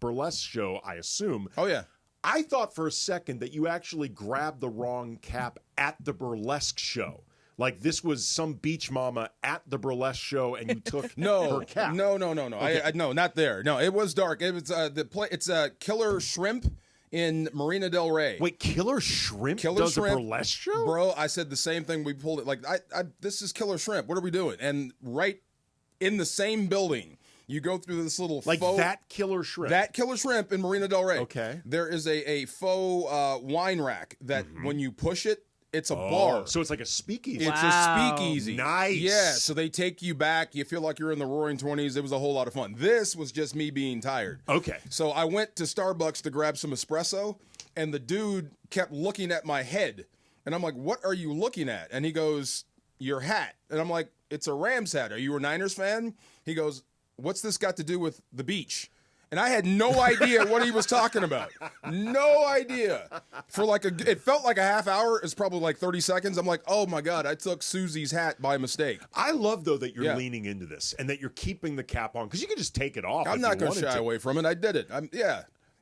burlesque show, I assume. Oh, yeah. I thought for a second that you actually grabbed the wrong cap at the burlesque show. Like this was some beach mama at the burlesque show, and you took her cap. No. Okay. No, not there. No, it was dark. It was It's Killer Shrimp in Marina Del Rey. Wait, Killer Shrimp does a burlesque show? Bro, I said the same thing. We pulled it. Like, this is Killer Shrimp. What are we doing? And right in the same building, you go through this little that Killer Shrimp. That Killer Shrimp in Marina Del Rey. Okay. There is a faux wine rack that when you push it, it's a bar. So it's like a speakeasy. It's a speakeasy. Nice. Yeah, so they take you back. You feel like you're in the roaring 20s. It was a whole lot of fun. This was just me being tired. Okay. So I went to Starbucks to grab some espresso, and the dude kept looking at my head. And I'm like, what are you looking at? And he goes, your hat. And I'm like, it's a Rams hat. Are you a Niners fan? He goes, what's this got to do with the beach? And I had no idea what he was talking about. No idea. For it felt like a half hour. It's probably like 30 seconds. I'm like, oh my God, I took Susie's hat by mistake. I love, though, that you're leaning into this and that you're keeping the cap on because you can just take it off. I'm not going to shy away from it. I did it.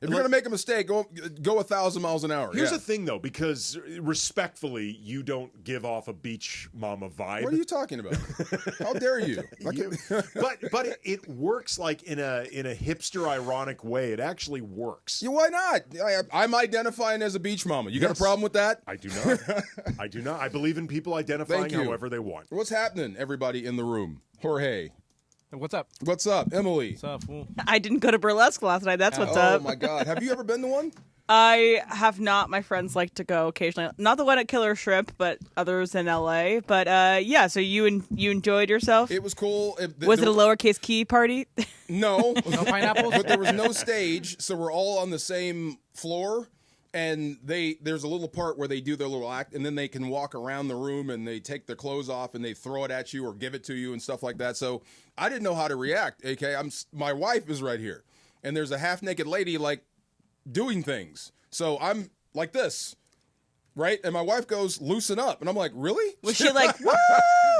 If you're going to make a mistake, go 1,000 miles an hour. Here's the thing, though, because respectfully, you don't give off a beach mama vibe. What are you talking about? How dare you? But it works like in a hipster ironic way. It actually works. Yeah, why not? I'm identifying as a beach mama. You got a problem with that? I do not. I do not. I believe in people identifying however they want. What's happening, everybody in the room? Jorge. What's up? What's up, Emily? What's up, fool? I didn't go to Burlesque last night. That's what's up. Oh, my God. Have you ever been to one? I have not. My friends like to go occasionally. Not the one at Killer Shrimp, but others in L.A. But, yeah, so you enjoyed yourself? It was cool. Was it a lowercase key party? No. No pineapples? But there was no stage, so we're all on the same floor. And there's a little part where they do their little act, and then they can walk around the room and they take their clothes off and they throw it at you or give it to you and stuff like that. So I didn't know how to react. Okay, my wife is right here, and there's a half-naked lady like doing things. So I'm like this, right? And my wife goes, "Loosen up," and I'm like, "Really?" Was she like, woo?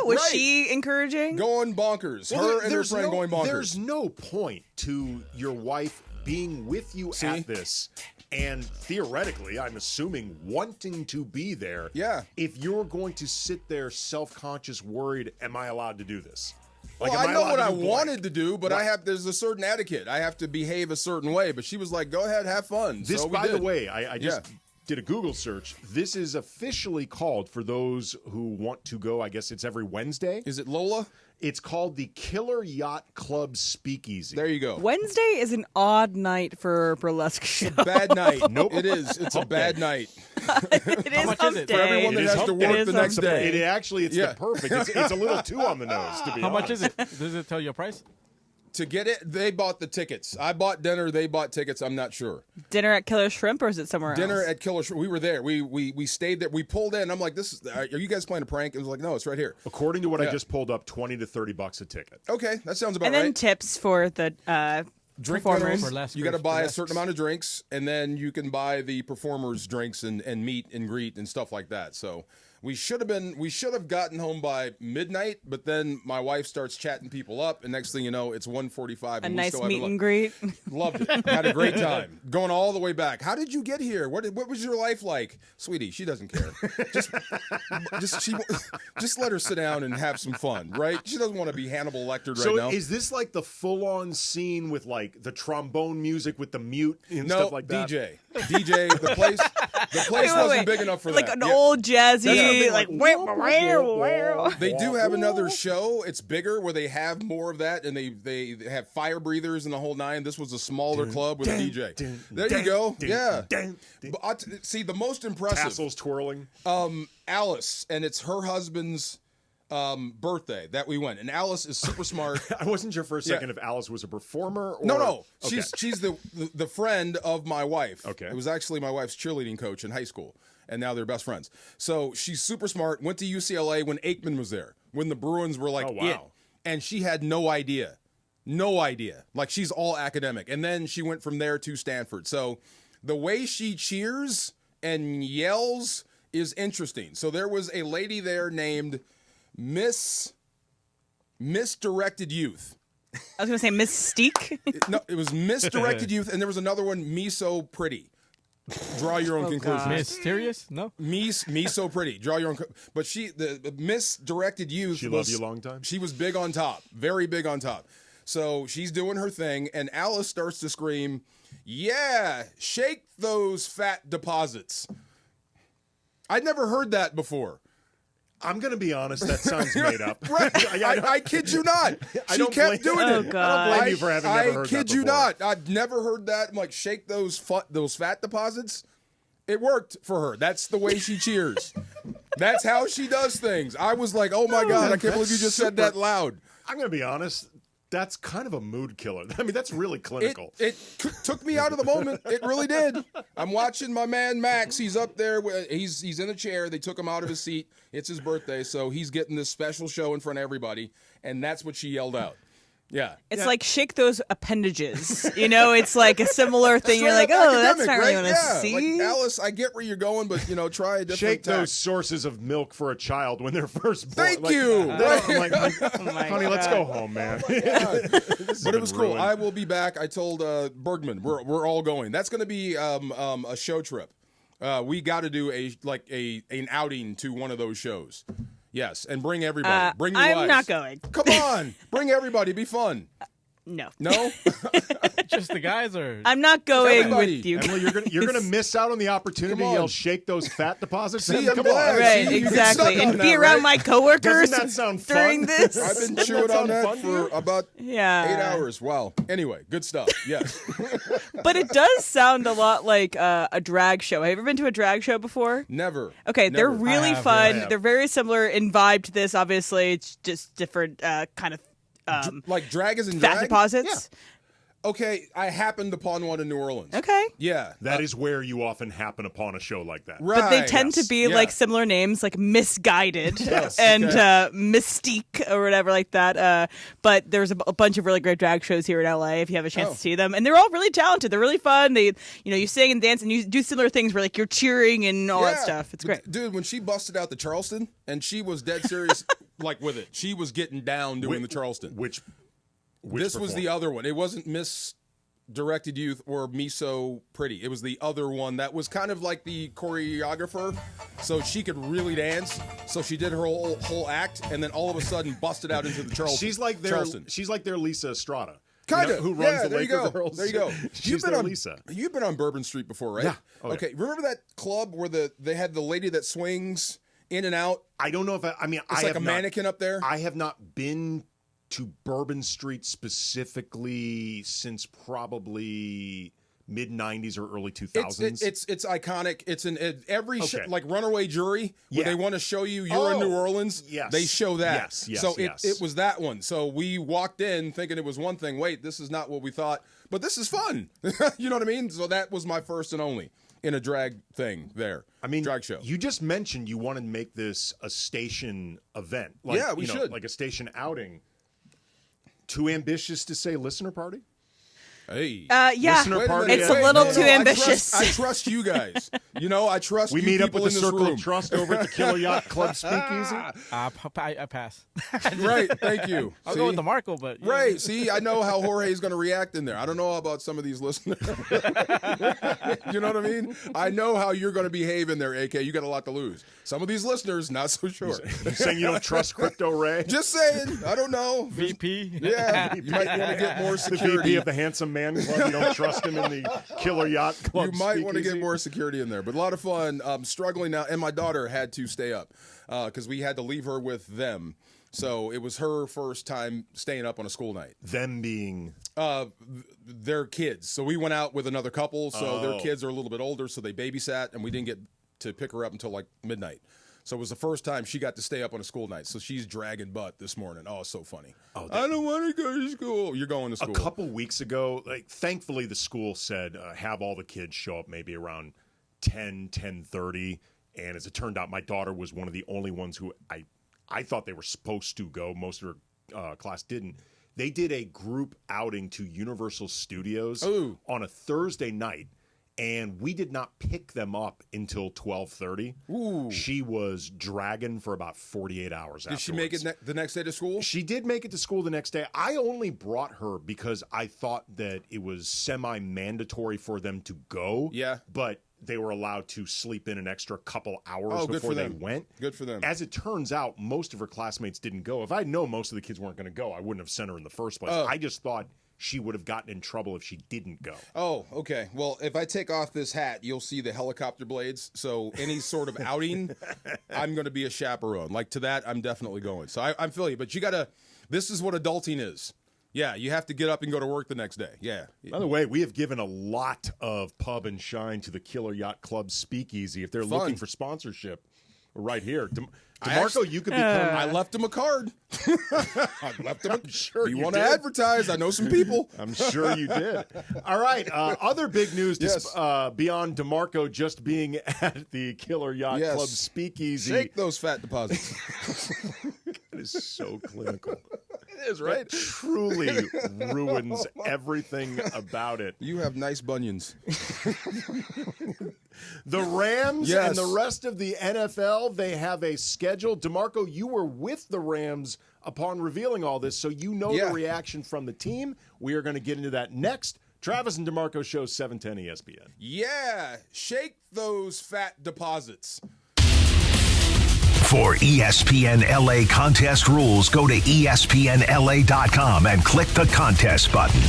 Was Right. she encouraging? Going bonkers. Her and her friend going bonkers. There's no point to your wife being with you at this and theoretically, I'm assuming, wanting to be there. Yeah. If you're going to sit there self-conscious, worried, am I allowed to do this? Well, I know what I wanted to do, but there's a certain etiquette. I have to behave a certain way. But she was like, go ahead, have fun. This, so by the way, I just did a Google search. This is officially called, for those who want to go, I guess it's every Wednesday. Is it Lola? It's called the Killer Yacht Club Speakeasy. There you go. Wednesday is an odd night for a burlesque show. Bad night. Nope. It is. It's a bad night. It is much hump is it? day. For everyone that has to work the next day. It's the perfect. It's a little too on the nose, to be honest. How much is it? Does it tell you a price? To get it, they bought the tickets. I bought dinner. They bought tickets. I'm not sure. Dinner at Killer Shrimp, or is it somewhere else? Dinner at Killer Shrimp. We were there. We stayed there. We pulled in. I'm like, are you guys playing a prank? It was like, no, it's right here. According to what I just pulled up, $20 to $30 a ticket. Okay, that sounds about and right. then tips for the Drink performers. minimum. You got to buy a certain amount of drinks, and then you can buy the performers' drinks and meet and greet and stuff like that. So we should have gotten home by midnight, but then my wife starts chatting people up, and next thing you know, it's 1:45. A nice meet and greet. Loved it. Had a great time. Going all the way back. How did you get here? What was your life like? Sweetie, she doesn't care. Just let her sit down and have some fun, right? She doesn't want to be Hannibal Lecter right now. So is this like the full-on scene with like the trombone music with the mute and stuff like that? DJ. The place wasn't big enough for like that. Like an old jazzy, like They do have another show. It's bigger where they have more of that, and they have fire breathers and the whole nine. This was a smaller club with a DJ. There you go. Yeah. But see, the most impressive. Tassels twirling. Alice, and it's her husband's birthday that we went, and Alice is super smart. I wasn't sure for a second if Alice was a performer or... No. Okay. She's the friend of my wife. Okay. It was actually my wife's cheerleading coach in high school, and now they're best friends. So she's super smart, went to UCLA when Aikman was there, when the Bruins were like it, and she had no idea. Like, she's all academic. And then she went from there to Stanford. So the way she cheers and yells is interesting. So there was a lady there named Misdirected Youth. I was going to say Mystique. No, it was misdirected youth, and there was another one, Me So Pretty. Draw your own conclusions. Mysterious? No. Me So Pretty. Draw your own. But the misdirected youth. She loved you a long time. She was big on top, very big on top. So she's doing her thing, and Alice starts to scream, "Yeah, shake those fat deposits." I'd never heard that before. I'm going to be honest, that sounds made up. Right. I kid you not. She kept doing Oh, it. God. I don't blame you for having never heard that I kid you before. not. I've never heard that. I'm like, shake those fat deposits. It worked for her. That's the way she cheers. That's how she does things. I was like, oh my God, I can't believe you just said that loud. I'm going to be honest. That's kind of a mood killer. I mean, that's really clinical. It took me out of the moment. It really did. I'm watching my man Max. He's up there. He's in a chair. They took him out of his seat. It's his birthday, so he's getting this special show in front of everybody, and that's what she yelled out. Yeah. It's like shake those appendages. It's like a similar thing. You're like, oh, that's not really what I see. Like, Alice, I get where you're going, but try a different Shake tack. those sources of milk for a child when they're first born. Thank you. I'm like, Oh my honey, let's God. go home, man. But it was cool. I will be back. I told Bergman we're all going. That's going to be a show trip. We got to do an outing to one of those shows. Yes, and bring everybody. Bring your I'm wives. not going. Come on, bring everybody. Be fun. No. No. Just the guys, or I'm not going Everybody. with you. Emily, you're gonna miss out on the opportunity to Come on. yell, shake those fat deposits. See, Come I'm glad. on. Right, See, you get exactly. stuck on And be that, around right? my coworkers Doesn't that sound during fun? this. I've been Doesn't chewing that on sound that fun to for you? about Yeah. 8 hours. Wow. Anyway, good stuff. Yes. But it does sound a lot like a drag show. Have you ever been to a drag show before? Never. Okay, they're Never. really I have, fun. yeah. They're very similar in vibe to this. Obviously, it's just different kind of Like drag is in fat drag? deposits. Okay, I happened upon one in New Orleans. Okay. Yeah. That is where you often happen upon a show like that. Right. But they tend to be Yeah. like similar names, like Misguided Yes, and okay. Mystique or whatever like that. But there's a bunch of really great drag shows here in LA if you have a chance Oh. to see them. And they're all really talented. They're really fun. They, you sing and dance and you do similar things where like you're cheering and all that Yeah. stuff. It's great. Dude, when she busted out the Charleston, and she was dead serious like with it. She was getting down doing the Charleston. Which This was the other one. It wasn't Misdirected Youth or Me So Pretty. It was the other one that was kind of like the choreographer, so she could really dance. So she did her whole act, and then all of a sudden busted out into the Charleston. She's like their Lisa Estrada. Kind of. Who runs the there Laker you go. girls. There you go. She's their Lisa. You've been on Bourbon Street before, right? Yeah. Oh, yeah. Okay. Remember that club where they had the lady that swings in and out? I don't know if I mean It's I like have a not- mannequin up there. I have not been to Bourbon Street specifically since probably mid '90s or early 2000s. It's iconic. It's in every Okay. like Runaway Jury where Yeah. they want to show you you're in Oh, New Orleans. yes. They show that. Yes, so yes. it was that one. So we walked in thinking it was one thing. Wait, this is not what we thought. But this is fun. You know what I mean? So that was my first and only in a drag thing there. I mean, drag show. You just mentioned you want to make this a station event. Yeah, we should. Like a station outing. Too ambitious to say listener party? Hey. Yeah, Listener Wait a party. minute. it's a Wait, little no, too no, ambitious. I trust you guys. I trust We you meet up people with the in this Circle room. of Trust over at the Killer Yacht Club Speakeasy. I pass. Right, thank you. I'll See? go with the Marco, but Right. See, I know how Jorge is going to react in there. I don't know about some of these listeners. You know what I mean? I know how you're going to behave in there, AK. You got a lot to lose. Some of these listeners, not so sure. You saying you don't trust Crypto Ray? Just saying. I don't know. VP. Yeah, you might want to get more The VP security. of the Handsome Man Club. You don't trust him in the Killer Yacht Club You might want to get Speakeasy? more security in there. But a lot of fun. Struggling now. And my daughter had to stay up because we had to leave her with them. So it was her first time staying up on a school night. Them being Their kids. So we went out with another couple. So their Oh. kids are a little bit older. So they babysat, and we didn't get to pick her up until like midnight. So it was the first time she got to stay up on a school night. So she's dragging butt this morning. Oh, it's so funny. I don't want to go to school. You're going to school. a couple weeks ago. Like, thankfully, the school said have all the kids show up maybe around 10:30. And as it turned out, my daughter was one of the only ones who I thought they were supposed to go. Most of her class didn't. They did a group outing to Universal Studios Ooh. on a Thursday night. and we did not pick them up until 12:30. Ooh. She was dragging for about 48 hours Did afterwards. she make it the next day to school? She did make it to school the next day. I only brought her because I thought that it was semi-mandatory for them to go. Yeah. But they were allowed to sleep in an extra couple hours good before for they them. went. Good for them. As it turns out, most of her classmates didn't go. If I known most of the kids weren't going to go, I wouldn't have sent her in the first place. Oh. I just thought she would have gotten in trouble if she didn't go. Oh, okay. Well, if I take off this hat, you'll see the helicopter blades. So any sort of outing, I'm going to be a chaperone. Like to that, I'm definitely going. So I'm feeling you. But you got to, this is what adulting is. Yeah, you have to get up and go to work the next day. Yeah. By the way, we have given a lot of pub and shine to the Killer Yacht Club Speakeasy. If they're looking for sponsorship, right here. DeMarco, you could become... I left him a card. I left him. Sure you you want to did. advertise? I know some people. I'm sure you did. All right. Other big news Yes. beyond DeMarco just being at the Killer Yacht Yes. Club Speakeasy. Shake those fat deposits. That is so clinical. It is, right? That truly ruins everything about it. You have nice bunions. The Rams Yes. and the rest of the NFL, they have a schedule. DeMarco, you were with the Rams upon revealing all this, so you know Yeah. the reaction from the team. We are going to get into that next. Travis and DeMarco Show, 710 ESPN. Yeah. Shake those fat deposits. For ESPN LA contest rules, go to ESPNLA.com and click the contest button.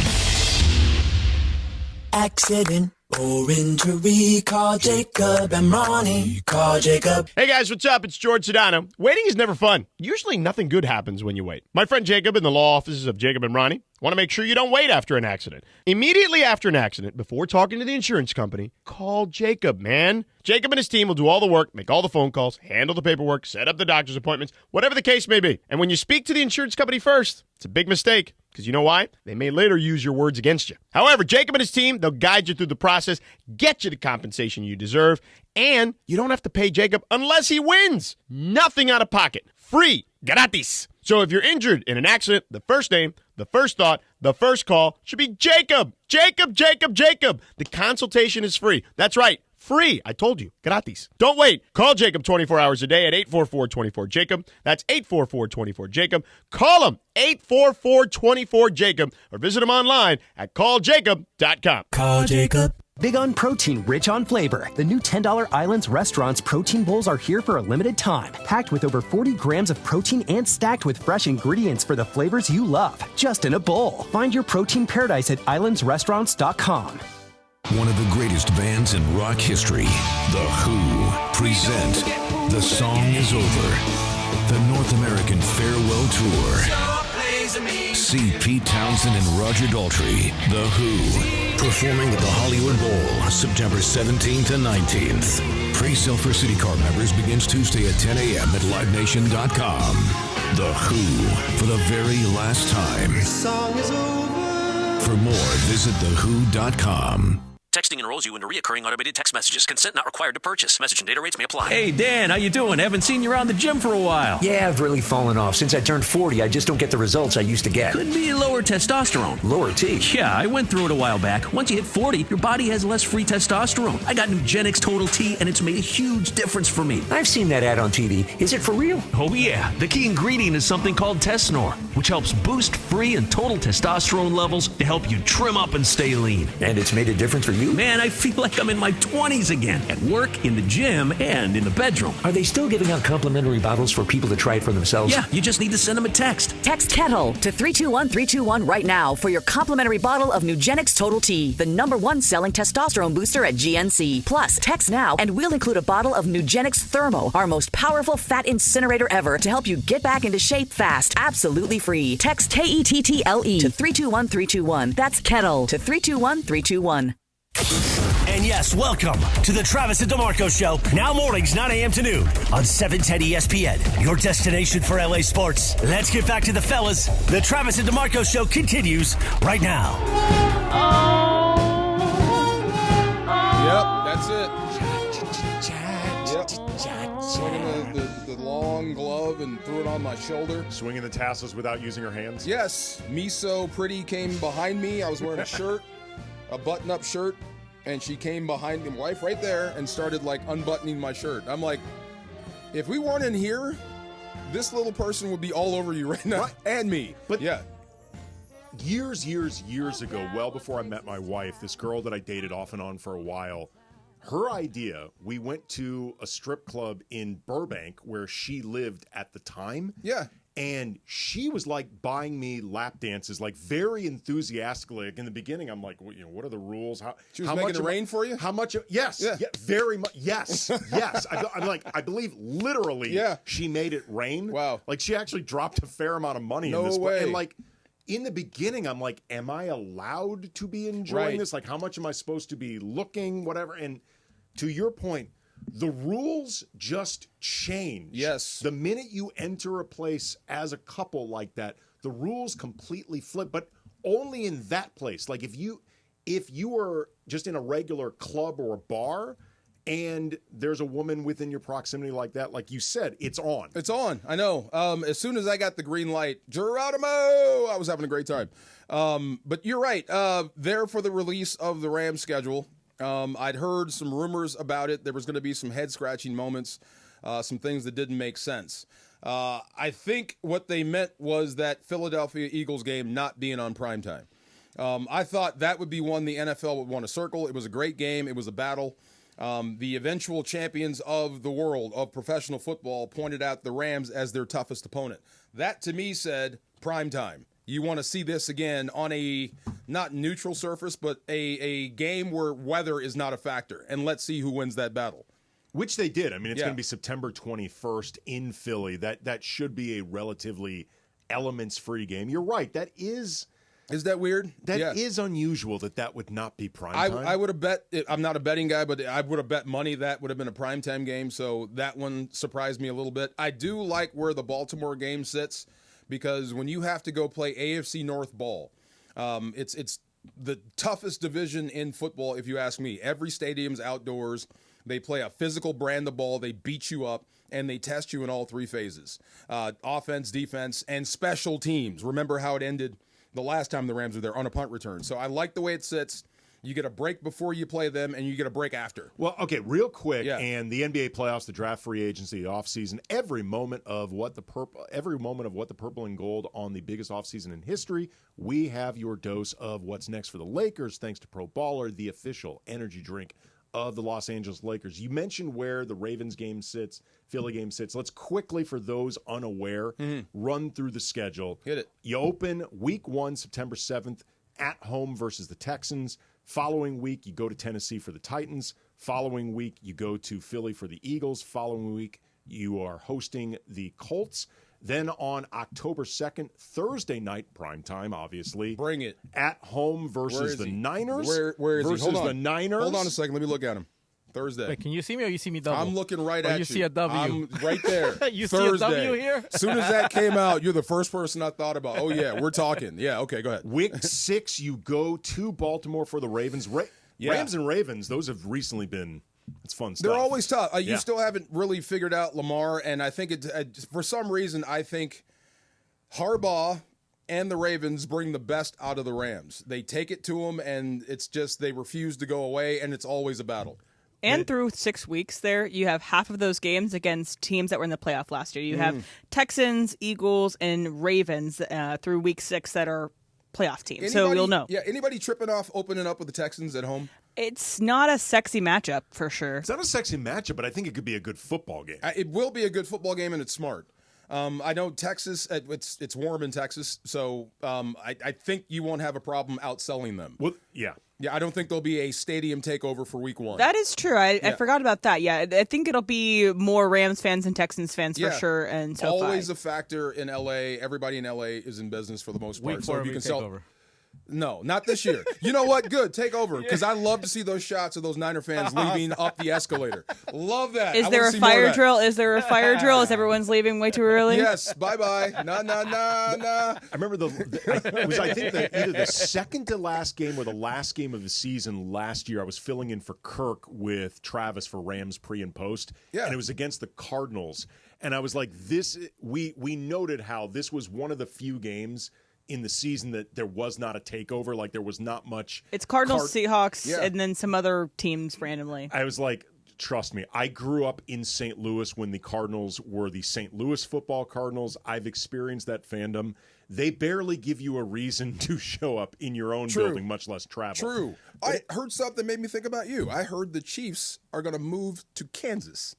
Accident or injury, call Jacob and Ronnie. Call Jacob. Hey guys, what's up? It's George Sedano. Waiting is never fun. Usually nothing good happens when you wait. My friend Jacob in the law offices of Jacob and Ronnie want to make sure you don't wait after an accident. Immediately after an accident, before talking to the insurance company, call Jacob, man. Jacob and his team will do all the work, make all the phone calls, handle the paperwork, set up the doctor's appointments, whatever the case may be. And when you speak to the insurance company first, it's a big mistake. Because you know why? They may later use your words against you. However, Jacob and his team, they'll guide you through the process, get you the compensation you deserve, and you don't have to pay Jacob unless he wins. Nothing out of pocket. Free. Gratis. So if you're injured in an accident, the first name, the first thought, the first call should be Jacob. Jacob, Jacob, Jacob. The consultation is free. That's right. Free. I told you. Gratis. Don't wait. Call Jacob 24 hours a day at 844-24-JACOB. That's 844-24-JACOB. Call him 844-24-JACOB or visit him online at calljacob.com. Call Jacob. Big on protein, rich on flavor. The new $10 Islands Restaurant's protein bowls are here for a limited time. Packed with over 40 grams of protein and stacked with fresh ingredients for the flavors you love. Just in a bowl. Find your protein paradise at islandsrestaurants.com. One of the greatest bands in rock history, The Who, present The Song Is Over, the North American Farewell Tour. See Pete Townsend and Roger Daltrey, The Who, performing at the Hollywood Bowl, September 17th and 19th. Pre-sale for City Card members begins Tuesday at 10 a.m. at livenation.com. The Who, for the very last time. For more, visit thewho.com. Texting enrolls you into recurring automated text messages. Consent not required to purchase. Message and data rates may apply. Hey, Dan, how you doing? Haven't seen you around the gym for a while. Yeah, I've really fallen off. Since I turned 40, I just don't get the results I used to get. Could be lower testosterone. Lower T? Yeah, I went through it a while back. Once you hit 40, your body has less free testosterone. I got Nugenix Total T, and it's made a huge difference for me. I've seen that ad on TV. Is it for real? Oh, yeah. The key ingredient is something called Tesnor, which helps boost free and total testosterone levels to help you trim up and stay lean. And it's made a difference for you? Man, I feel like I'm in my 20s again, at work, in the gym, and in the bedroom. Are they still giving out complimentary bottles for people to try it for themselves? Yeah, you just need to send them a text. Text Kettle to 321-321 right now for your complimentary bottle of Nugenix Total T, the #1 selling testosterone booster at GNC. Plus, text now and we'll include a bottle of Nugenix Thermo, our most powerful fat incinerator ever, to help you get back into shape fast. Absolutely free. Text KETTLE to 321-321. That's Kettle to 321-321. And yes, welcome to the Travis and DeMarco Show, now mornings 9 a.m. to noon on 710 ESPN, your destination for LA sports. Let's get back to the fellas. The Travis and DeMarco Show continues right now. Yep, that's it. Yep. Swinging the long glove and threw it on my shoulder. Swinging the tassels without using her hands? Yes. Miso Pretty came behind me. I was wearing a shirt, a button-up shirt, and she came behind my wife right there and started like unbuttoning my shirt. I'm like, if we weren't in here, this little person would be all over you right now, and me. But yeah. Years ago, well before I met my wife, this girl that I dated off and on for a while, her idea, we went to a strip club in Burbank where she lived at the time. Yeah. And she was like buying me lap dances, like very enthusiastically. Like in the beginning, I'm like, well, what are the rules? She was how making much it rain for you? How much? Yes. Yeah, very much. Yes. Yes. I'm like, I believe literally she made it rain. Wow. Like she actually dropped a fair amount of money in this. No way. And like, in the beginning, I'm like, am I allowed to be enjoying this? Like, how much am I supposed to be looking, whatever? And to your point, the rules just change. Yes. The minute you enter a place as a couple like that, the rules completely flip, but only in that place. Like if you are just in a regular club or a bar and there's a woman within your proximity like that, like you said, it's on. It's on. I know. As soon as I got the green light, Geronimo, I was having a great time. But you're right. There for the release of the Rams schedule, I'd heard some rumors about it. There was going to be some head-scratching moments, some things that didn't make sense. I think what they meant was that Philadelphia Eagles game not being on primetime. I thought that would be one the NFL would want to circle. It was a great game. It was a battle. The eventual champions of the world of professional football pointed out the Rams as their toughest opponent. That, to me, said primetime. You want to see this again on a not neutral surface, but a game where weather is not a factor. And let's see who wins that battle. Which they did. I mean, it's going to be September 21st in Philly. That should be a relatively elements-free game. You're right. That is... Is that weird? That is unusual that would not be prime time. I would have bet, I'm not a betting guy, but I would have bet money that would have been a primetime game, so that one surprised me a little bit. I do like where the Baltimore game sits, because when you have to go play AFC North ball, it's the toughest division in football, if you ask me. Every stadium's outdoors. They play a physical brand of ball. They beat you up, and they test you in all three phases. Offense, defense, and special teams. Remember how it ended the last time the Rams were there on a punt return. So I like the way it sits. You get a break before you play them, and you get a break after. Well, okay, real quick, and the NBA playoffs, the draft, free agency, the offseason, every moment of what the purple and gold on the biggest offseason in history, we have your dose of what's next for the Lakers, thanks to Pro Baller, the official energy drink of the Los Angeles Lakers. You mentioned where the Ravens game sits, Philly game sits. Let's quickly, for those unaware, run through the schedule. Hit it. You open week 1, September 7th, at home versus the Texans. Following week, you go to Tennessee for the Titans. Following week, you go to Philly for the Eagles. Following week, you are hosting the Colts. Then on October 2nd, Thursday night, primetime, obviously. Bring it. At home versus the Niners. Where is he? Versus the Niners. Hold on a second. Let me look at him. Thursday. Wait, can you see me or you see me double? I'm looking right at you. You see a W. I'm right there. You Thursday. see a W here? As soon as that came out, you're the first person I thought about. Oh, yeah, we're talking. Yeah, okay, go ahead. Week 6, you go to Baltimore for the Ravens. Rams and Ravens, those have recently been... It's fun stuff. They're always tough. You still haven't really figured out Lamar, and I think for some reason, I think Harbaugh and the Ravens bring the best out of the Rams. They take it to them, and it's just they refuse to go away, and it's always a battle. And through 6 weeks there, you have half of those games against teams that were in the playoff last year. You have Texans, Eagles, and Ravens through week 6 that are playoff teams. So you'll know. Yeah, anybody tripping off opening up with the Texans at home? It's not a sexy matchup for sure. It's not a sexy matchup, but I think it could be a good football game. It will be a good football game, and it's smart. I know Texas, it's warm in Texas, so I think you won't have a problem outselling them. Well, yeah. Yeah, I don't think there'll be a stadium takeover for week 1. That is true. I forgot about that. Yeah, I think it'll be more Rams fans and Texans fans for sure. And so always a factor in LA. Everybody in LA is in business for the most part. Week 4, you can sell over. No, not this year. You know what? Good. Take over. Because I love to see those shots of those Niner fans leaving up the escalator. Love that. Is there a fire drill? Is there a fire drill? Is everyone's leaving way too early? Yes. Bye-bye. Nah. I remember it was, I think, either the second to last game or the last game of the season last year. I was filling in for Kirk with Travis for Rams pre and post. Yeah. And it was against the Cardinals. And I was like, we noted how this was one of the few games in the season that there was not a takeover. Like there was not much. It's Cardinals, Seahawks, and then some other teams randomly. I was like, trust me, I grew up in St. Louis when the Cardinals were the St. Louis football Cardinals. I've experienced that fandom. They barely give you a reason to show up in your own building, much less travel. True. I heard something that made me think about you. I heard the Chiefs are going to move to Kansas,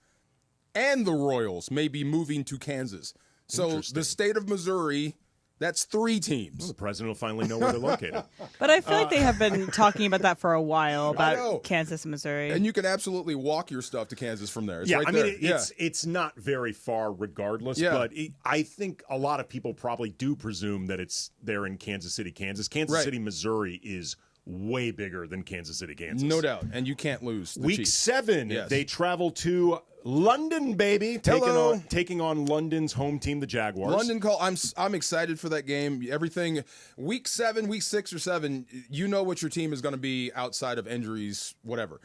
and the Royals may be moving to Kansas. So the state of Missouri, that's 3 teams. Well, the president will finally know where they're located. But I feel like they have been talking about that for a while, about Kansas and Missouri. And you can absolutely walk your stuff to Kansas from there. It's yeah, right I mean, there. it's not very far regardless, but I think a lot of people probably do presume that they're in Kansas City, Kansas. Kansas City, Missouri is way bigger than Kansas City, Kansas. No doubt, and you can't lose. Week Chiefs. 7, they travel to London, baby, taking on London's home team, the Jaguars. London call. I'm excited for that game. Everything. Week 7, week 6 or 7. You know what your team is going to be outside of injuries, whatever.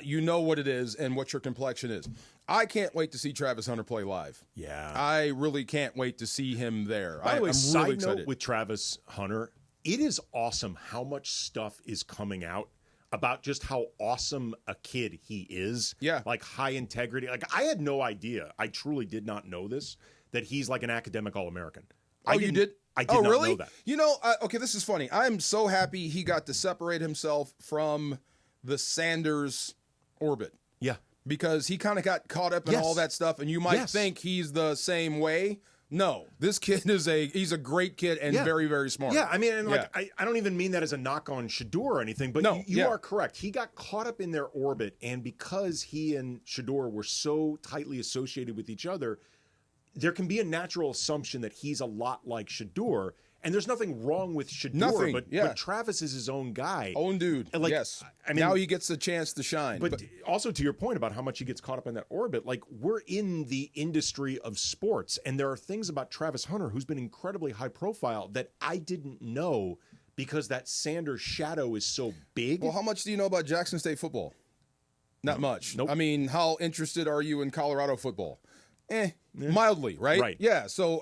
You know what it is and what your complexion is. I can't wait to see Travis Hunter play live. Yeah, I really can't wait to see him there. By the way, I'm side really excited. note with Travis Hunter, it is awesome how much stuff is coming out about just how awesome a kid he is. Yeah. Like high integrity. Like I had no idea. I truly did not know this, that he's like an academic All-American. Oh, you did? I did not really? know that. You know, okay, this is funny. I'm so happy he got to separate himself from the Sanders orbit. Yeah. Because he kind of got caught up in all that stuff, and you might think he's the same way. No, this kid he's a great kid and very, very smart. Yeah, I mean, and I don't even mean that as a knock on Shador or anything, but you are correct. He got caught up in their orbit, and because he and Shador were so tightly associated with each other, there can be a natural assumption that he's a lot like Shador. And there's nothing wrong with Shador, but Travis is his own guy. Own dude. Like, yes. I mean, now he gets a chance to shine. But also to your point about how much he gets caught up in that orbit, like we're in the industry of sports, and there are things about Travis Hunter, who's been incredibly high profile, that I didn't know because that Sanders shadow is so big. Well, how much do you know about Jackson State football? Not much. Nope. I mean, how interested are you in Colorado football? Mildly, right? Right. Yeah, so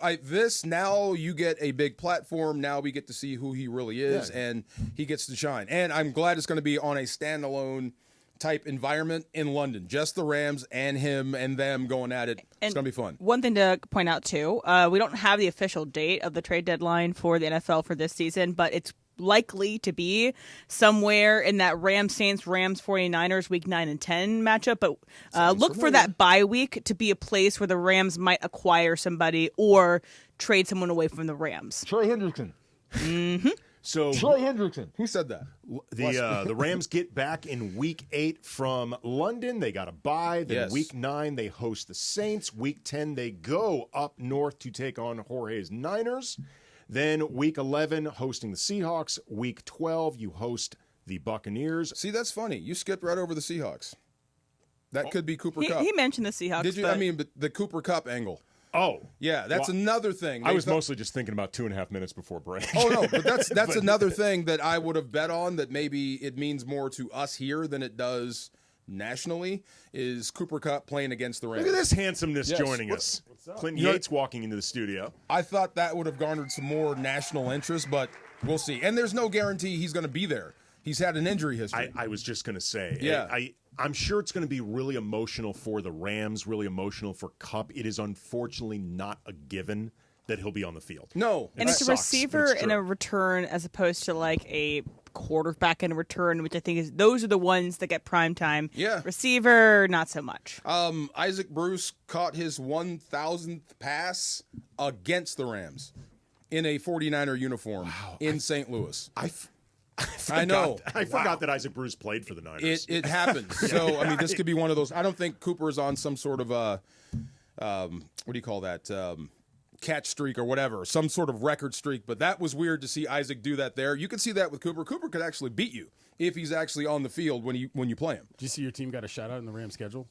now you get a big platform. Now we get to see who he really is, and he gets to shine. And I'm glad it's going to be on a standalone type environment in London. Just the Rams and him and them going at it. It's going to be fun. One thing to point out, too, we don't have the official date of the trade deadline for the NFL for this season, but it's likely to be somewhere in that Rams-Saints, Rams-49ers week 9 and 10 matchup. But look for that bye week to be a place where the Rams might acquire somebody or trade someone away from the Rams. Trey Hendrickson. Mm-hmm. So Trey Hendrickson. Who said that? The Rams get back in week 8 from London. They got a bye. Then week 9, they host the Saints. Week 10, they go up north to take on Jorge's Niners. Then week 11, hosting the Seahawks. Week 12, you host the Buccaneers. See, that's funny. You skipped right over the Seahawks. That could be Cooper Kupp. He mentioned the Seahawks. Did you? But... I mean, but the Cooper Kupp angle. Oh. Yeah, that's another thing. I was mostly just thinking about 2.5 minutes before break. Oh, no, but that's another thing that I would have bet on that maybe it means more to us here than it does nationally is Cooper Kupp playing against the Rams. Look at this handsomeness joining us. Clinton Yates walking into the studio. I thought that would have garnered some more national interest, but we'll see. And there's no guarantee he's going to be there. He's had an injury history. I was just going to say, I'm sure it's going to be really emotional for the Rams, really emotional for Kupp. It is unfortunately not a given that he'll be on the field. No. And it's a receiver in a return as opposed to like a quarterback in a return, which I think is those are the ones that get prime time. Yeah. Receiver, not so much. Isaac Bruce caught his 1,000th pass against the Rams in a 49er uniform in St. Louis. I know. I forgot that Isaac Bruce played for the Niners. It happens. So, I mean, this could be one of those. I don't think Cooper's on some sort of what do you call that? Catch streak or whatever, some sort of record streak. But that was weird to see Isaac do that there. You can see that with Cooper. Cooper could actually beat you if he's actually on the field when you play him. Did you see your team got a shout out in the Rams schedule?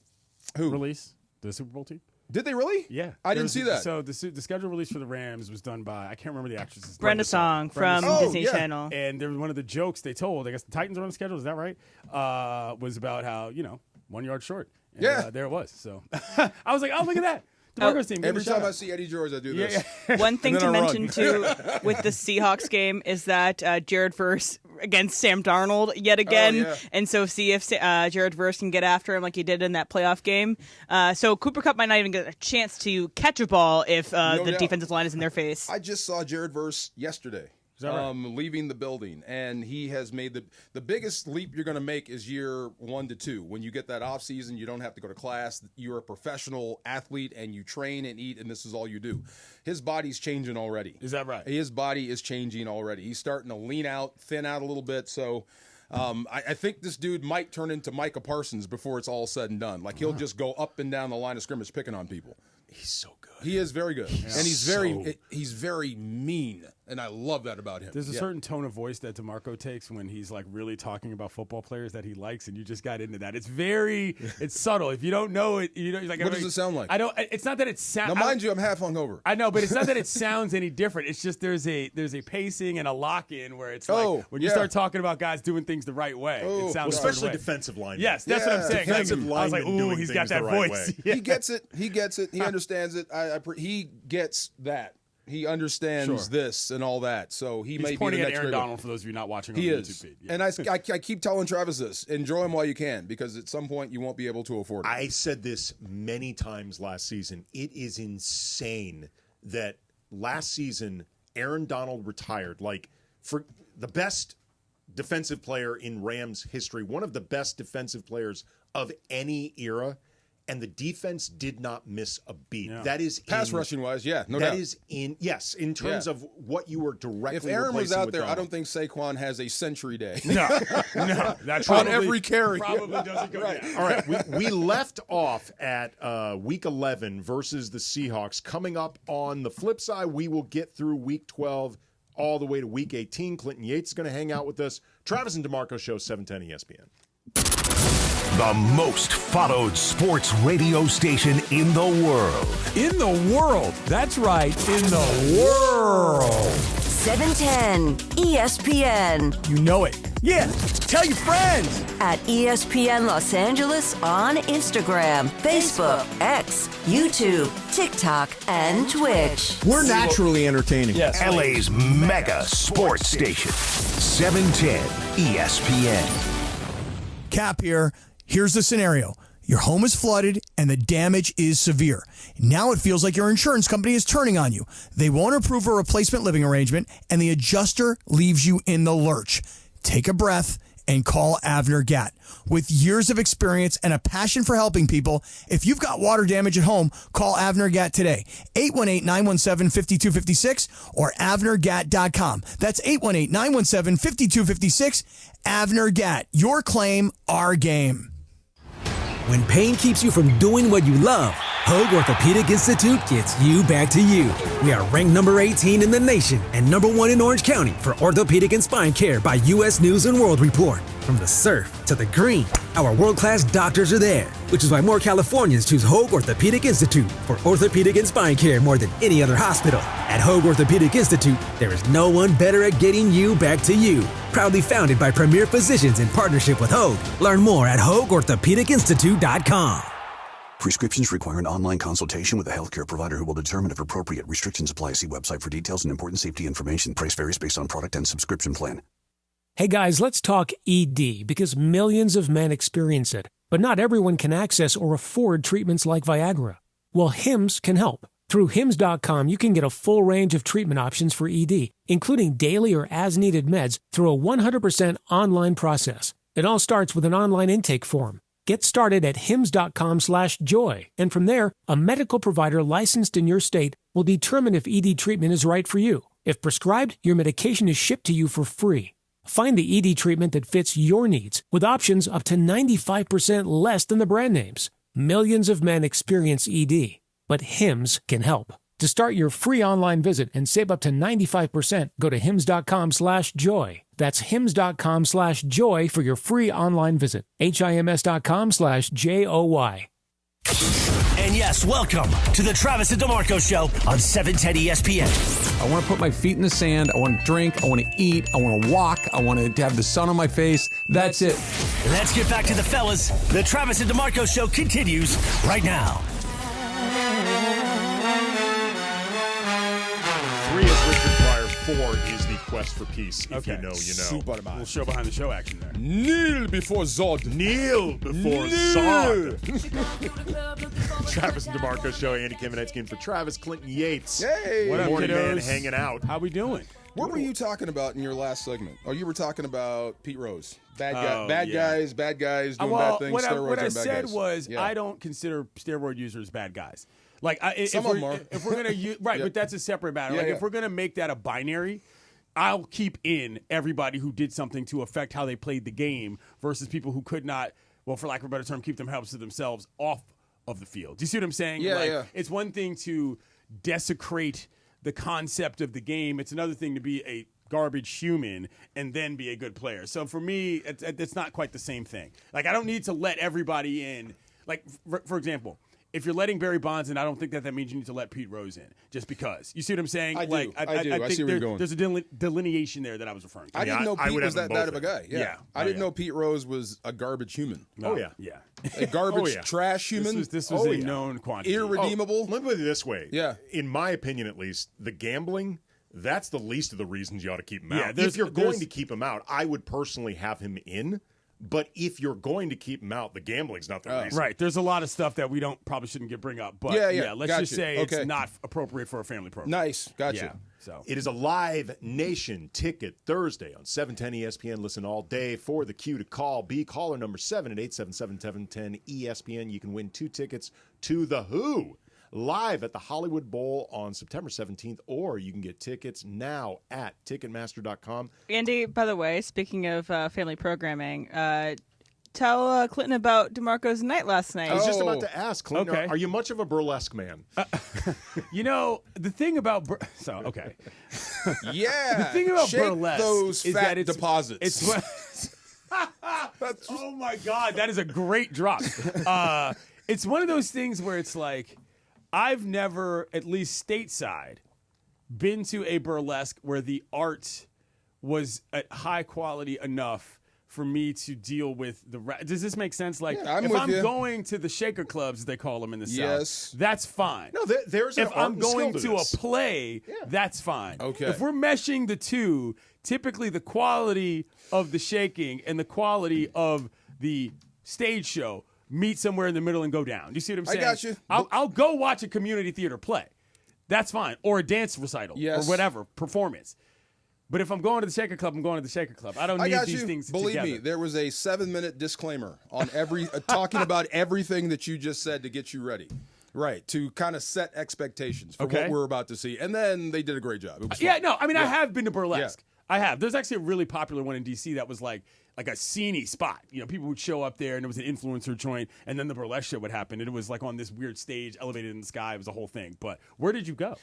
Who? Release? The Super Bowl team? Did they really? Yeah. I didn't see that. So the schedule release for the Rams was done by, I can't remember the actress's Brenda Song from Disney Channel. And there was one of the jokes they told, I guess the Titans are on the schedule, is that right? Was about how, 1 yard short. And, there it was. So I was like, oh, look at that. DeMarco's team. Every time I see Eddie George, I do this. One thing to I mention, run. too, with the Seahawks game is that Jared Verse against Sam Darnold yet again. yeah. And so see if Jared Verse can get after him like he did in that playoff game. So Cooper Kupp might not even get a chance to catch a ball if the defensive line is in their face. I just saw Jared Verse yesterday. Is that right? Leaving the building, and he has made the biggest leap you're going to make is year 1 to 2. When you get that off season, you don't have to go to class. You're a professional athlete, and you train and eat, and this is all you do. His body's changing already. Is that right? His body is changing already. He's starting to lean out, thin out a little bit. So I think this dude might turn into Micah Parsons before it's all said and done. Like he'll just go up and down the line of scrimmage picking on people. He's so good. He is very good, and he's very mean, and I love that about him. There's a certain tone of voice that DeMarco takes when he's like really talking about football players that he likes, and you just got into that. It's subtle. If you don't know it, you're like, what does it sound like? I don't. It's not that it sounds. Now, mind you, I'm half hungover. I know, but it's not that it sounds any different. It's just there's a pacing and a lock in where it's like when you start talking about guys doing things the right way, it sounds especially defensive line. Yes, that's what I'm saying. Defensive I was like, ooh, he's got that voice. He gets it. He gets it. He understands it. He gets that. He understands this and all that. So he's may pointing be the at next Aaron great Donald for those of you not watching on he the is. YouTube feed. And I keep telling Travis this: enjoy him while you can, because at some point you won't be able to afford it. I said this many times last season. It is insane that last season Aaron Donald retired. Like, for the best defensive player in Rams history, one of the best defensive players of any era. And the defense did not miss a beat. Yeah. That is pass rushing wise, no doubt. That is in terms of what you were directly. If Aaron was out there, Donald. I don't think Saquon has a century day. No, that's on every carry. Probably doesn't go down. All right, we left off at Week 11 versus the Seahawks. Coming up on the flip side, we will get through Week 12 all the way to Week 18. Clinton Yates is going to hang out with us. Travis and DeMarco Show, 710 ESPN. The most followed sports radio station in the world. In the world. That's right. In the world. 710 ESPN. You know it. Yeah. Tell your friends. At ESPN Los Angeles on Instagram, Facebook, X, YouTube, TikTok, and Twitch. We're naturally entertaining. Yes. LA's mega sports station. 710 ESPN. Cap here. Here's the scenario. Your home is flooded and the damage is severe. Now it feels like your insurance company is turning on you. They won't approve a replacement living arrangement and the adjuster leaves you in the lurch. Take a breath and call Avner Gatt. With years of experience and a passion for helping people, if you've got water damage at home, call Avner Gatt today. 818-917-5256 or avnergatt.com. That's 818-917-5256. Avner Gatt. Your claim, our game. When pain keeps you from doing what you love, Hoag Orthopedic Institute gets you back to you. We are ranked number 18 in the nation and number 1 in Orange County for orthopedic and spine care by U.S. News & World Report. From the surf to the green, our world-class doctors are there, which is why more Californians choose Hoag Orthopedic Institute for orthopedic and spine care more than any other hospital. At Hoag Orthopedic Institute, there is no one better at getting you back to you. Proudly founded by premier physicians in partnership with Hoag. Learn more at HoagOrthopedicInstitute.com. Prescriptions require an online consultation with a healthcare provider who will determine if appropriate. Restrictions apply. See website for details and important safety information. Price varies based on product and subscription plan. Hey guys, let's talk ED, because millions of men experience it, but not everyone can access or afford treatments like Viagra. Well, Hims can help. Through Hims.com, you can get a full range of treatment options for ED, including daily or as-needed meds through a 100% online process. It all starts with an online intake form. Get started at hims.com/joy, and from there, a medical provider licensed in your state will determine if ED treatment is right for you. If prescribed, your medication is shipped to you for free. Find the ED treatment that fits your needs, with options up to 95% less than the brand names. Millions of men experience ED, but Hims can help. To start your free online visit and save up to 95%, go to hims.com/joy. That's hims.com/joy for your free online visit. HIMS.com/JOY. And yes, welcome to the Travis and DeMarco Show on 710 ESPN. I want to put my feet in the sand. I want to drink. I want to eat. I want to walk. I want to have the sun on my face. That's it. Let's get back to the fellas. The Travis and DeMarco Show continues right now. 4 is the quest for peace. If you know, you know. Super man. We'll show behind the show action there. Kneel before Zod. Kneel before Zod. Travis and DeMarco show. Andy Kim and Ed Skin for Travis. Clinton Yates. Hey. What up, Morning man kiddos? hanging out. How we doing? What were you talking about in your last segment? Oh, you were talking about Pete Rose. Bad guys doing bad things. What Steroids I are bad said guys. was Yeah. I don't consider steroid users bad guys. Like if Some of them are. If we're gonna use, right, Yeah. but that's a separate matter. Yeah, Like yeah. if we're gonna make that a binary, I'll keep in everybody who did something to affect how they played the game versus people who could not, well, for lack of a better term, keep themselves off of the field. Do you see what I'm saying? Yeah, like, yeah. It's one thing to desecrate the concept of the game. It's another thing to be a garbage human and then be a good player. So for me, it's not quite the same thing. Like I don't need to let everybody in. Like for example, if you're letting Barry Bonds in, I don't think that means you need to let Pete Rose in just because. You see what I'm saying? I do. Like, I do. I think see where you're going. There's a delineation there that I was referring to. I didn't know Pete would was have that them bad of a both guy. Yeah. I didn't know Pete Rose was a garbage human. Oh, yeah. Yeah. A garbage Oh, yeah. trash human. This was a known quantity. Irredeemable. Let me put it this way. Yeah. In my opinion, at least, the gambling, that's the least of the reasons you ought to keep him Yeah, out. If you're going to keep him out, I would personally have him in. But if you're going to keep him out, the gambling's not the reason. Right. There's a lot of stuff that we probably shouldn't bring up. But Yeah, let's gotcha. just say Okay. it's not appropriate for a family program. Nice. Gotcha. Yeah. So It is a live nation ticket Thursday on 710 ESPN. Listen all day for the cue to call. Be caller number 7 at 877-710 ESPN. You can win 2 tickets to The Who live at the Hollywood Bowl on September 17th, or you can get tickets now at Ticketmaster.com. Andy, by the way, speaking of family programming, tell Clinton about DeMarco's night last night. I was just about to ask, Clinton, Okay. are you much of a burlesque man? You know, the thing about okay. Yeah. The thing about Shake burlesque those is fat that it's deposits. It's oh my God, that is a great drop. It's one of those things where it's like I've never, at least stateside, been to a burlesque where the art was at high quality enough for me to deal with the. Does this make sense? Like, Yeah, I'm if with I'm you. going to the shaker clubs, as they call them in the Yes. South, that's fine. No, there's an If art I'm and going skill to this. a play, that's fine. Okay. If we're meshing the two, typically the quality of the shaking and the quality of the stage show meet somewhere in the middle and go down. Do you see what I'm I saying? got you. I'll go watch a community theater play. That's fine. Or a dance recital. Yes. Or whatever, performance. But if I'm going to the Shaker Club, I'm going to the Shaker Club. I don't need got these you. things Believe together. me, there was a 7-minute disclaimer on every talking about everything that you just said to get you ready. Right, to kind of set expectations for Okay. what we're about to see. And then they did a great job. It was Yeah, fun. no, I mean, I Yeah. have been to burlesque. Yeah. I have. There's actually a really popular one in D.C. that was like a sceney spot. You know, people would show up there, and it was an influencer joint, and then the burlesque show would happen, and it was like on this weird stage, elevated in the sky. It was a whole thing. But where did you go?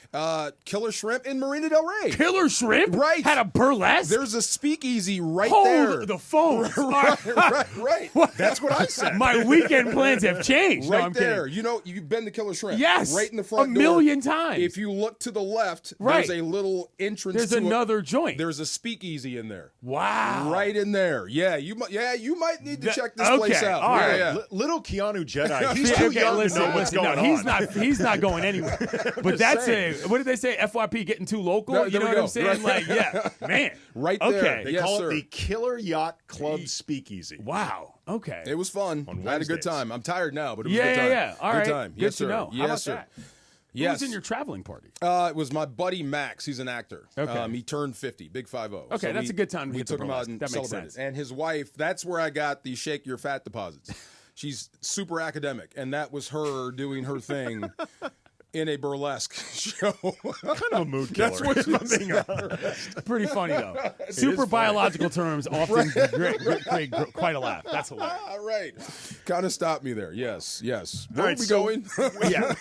Killer Shrimp in Marina Del Rey. Killer Shrimp? Right. Had a burlesque? There's a speakeasy right Hold there. the phone. right. That's what I said. My weekend plans have changed. Right no, I'm there. kidding. You know, you've been to Killer Shrimp. Yes. Right in the front a door. million times. If you look to the left, Right. there's a little entrance There's to another joint. There's a speakeasy in there. Wow. Right in there. Yeah, you might need to check this okay, place out. all Yeah, right. yeah. Little Keanu Jedi. He's too Okay, young listen, to know what's listen, going no, on. He's not going anywhere. But that's saying. what did they say? FYP getting too local? No, you there know we what go. I'm saying? Right. Like, yeah, man. Right there. Okay. They Yes, call sir. it the Killer Yacht Club Speakeasy. Wow. Okay. It was fun. On I had a good Wednesdays. time. I'm tired now, but it was a Yeah, good time. yeah. All good right. time. Good Yes, to sir. know. How Yes, about sir. that? Yes. Who was in your traveling party? It was my buddy Max. He's an actor. Okay. He turned 50, big 5-0. Okay, that's a good time to we hit the took him out burlesque. and That makes celebrated. sense. And his wife, that's where I got the shake your fat deposits. She's super academic, and that was her doing her thing in a burlesque show. Kind of a mood killer. That's what she's being Pretty funny though. Super biological terms often create quite a laugh. That's hilarious. All right. Kind of stopped me there. Yes, yes. Where right, are we so- going? Yeah,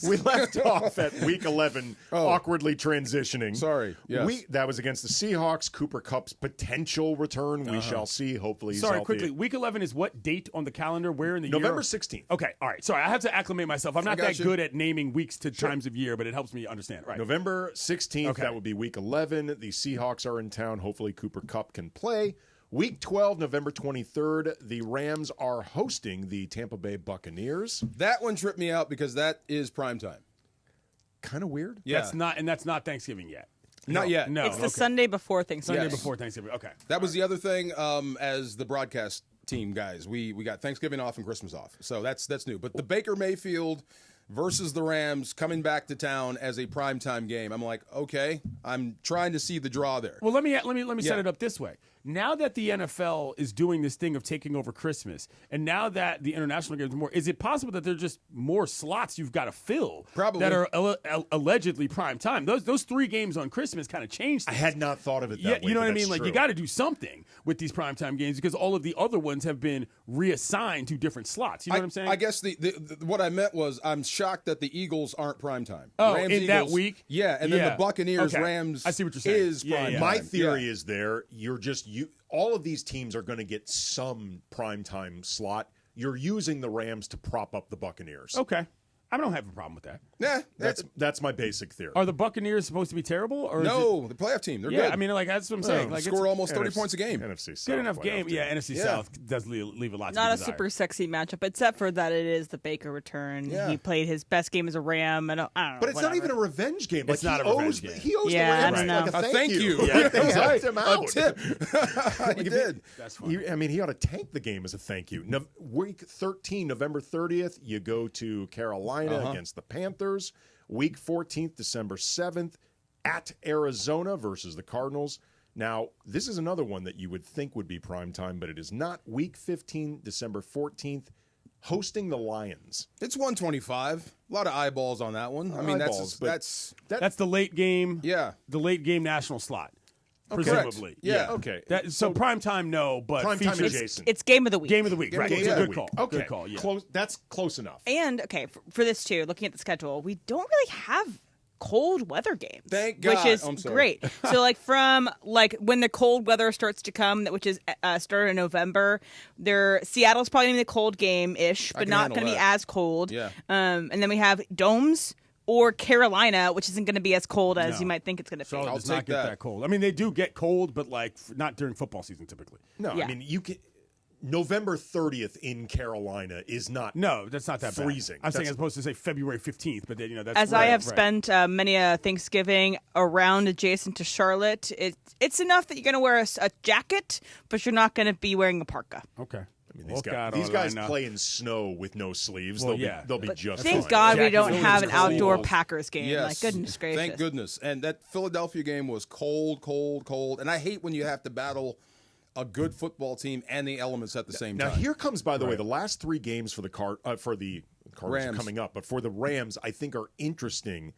we left off at week 11, awkwardly transitioning. Sorry, yes. That was against the Seahawks. Cooper Kupp's potential return. We shall see. Hopefully, he's Sorry, healthy. quickly. Week 11 is what date on the calendar? Where in the November year? 16th. Okay, all right. Sorry, I have to acclimate myself. I'm not got that you. good at naming weeks to times of year, but it helps me understand. Right. November 16th. Okay. That would be week 11. The Seahawks are in town. Hopefully, Cooper Kupp can play. Week 12, November 23rd, the Rams are hosting the Tampa Bay Buccaneers. That one tripped me out because that is prime time. Kind of weird. Yeah. That's not Thanksgiving yet. Not yet. No, It's the Sunday before Thanksgiving. Sunday before Thanksgiving. Okay. That was the other thing. As the broadcast team guys, we got Thanksgiving off and Christmas off, so that's new. But the Baker Mayfield versus the Rams coming back to town as a primetime game, I'm like, okay, I'm trying to see the draw there. Well, let me set it up this way. Now that the NFL is doing this thing of taking over Christmas, and now that the international games are more, is it possible that there's just more slots you've got to fill Probably. that are allegedly prime time? Those 3 games on Christmas kind of changed things. I had not thought of it that way. You know but what I mean? that's Like, true. you got to do something with these primetime games because all of the other ones have been reassigned to different slots. You know what I'm saying? I guess the what I meant was I'm shocked that the Eagles aren't primetime. Oh, Rams, in that Eagles, week? Yeah, and then Yeah. the Buccaneers, Okay. Rams I see what you're saying. is Yeah, primetime. yeah. My theory is all of these teams are going to get some primetime slot. You're using the Rams to prop up the Buccaneers. Okay. I don't have a problem with that. Yeah, That's my basic theory. Are the Buccaneers supposed to be terrible? Or no, the playoff team. They're yeah, good. I mean, like that's what I'm saying. Like score it's almost 30 points a game. NFC South. good enough game. playoff Yeah, team. NFC Yeah. South does leave a lot to Not be a desired. super sexy matchup, except for that it is the Baker return. Yeah. He played his best game as a Ram, and I don't know. But it's not whatever. even a revenge game. It's not a revenge game. He owes Yeah, I the don't Rams know. like A thank you. Yeah, they Yeah. helped him out. A tip. He did. That's fine. He ought to tank the game as a thank you. Week 13, November 30th, you go to Carolina against the Panthers. Week 14th, December 7th, at Arizona versus the Cardinals. Now, this is another one that you would think would be primetime, but it is not. Week 15, December 14th, hosting the Lions. It's 125. A lot of eyeballs on that one. I mean, Eyeballs, but That's the late game. Yeah. The late game national slot. Correct. Presumably. Yeah. Okay. So prime time, no, but Prime time features- adjacent. It's game of the week. Game of the week. Right. Game It's a of the good week. call. Okay. Good call. Yeah. Close. That's close enough. And okay, for this too, looking at the schedule, we don't really have cold weather games. Thank God. Which is I'm sorry. great. So like from like when the cold weather starts to come, which is started in November, Seattle's probably gonna be the cold game ish, I but can not handle gonna be that. as cold. Yeah. And then we have domes or Carolina, which isn't going to be as cold as No. you might think it's going to be. Charlotte I'll does not take get that. that cold. I mean, they do get cold, but like not during football season typically. No, Yeah. I mean, you can. November 30th in Carolina is not. No, that's not that bad. Freezing. I'm saying That's- as opposed to say February 15th, but then that's As I have spent many a Thanksgiving around adjacent to Charlotte, it's enough that you're going to wear a jacket, but you're not going to be wearing a parka. Okay. I mean, these guys play in snow with no sleeves. Well, they'll be just Thank fine. God we don't Jackets have an always outdoor cold. Packers game. Yes. Like, goodness gracious. Thank goodness. And that Philadelphia game was cold, cold, cold. And I hate when you have to battle a good football team and the elements at the same Now time. here comes, by the way, the last 3 games for the Cardinals Rams. are coming up, but for the Rams, I think are interesting.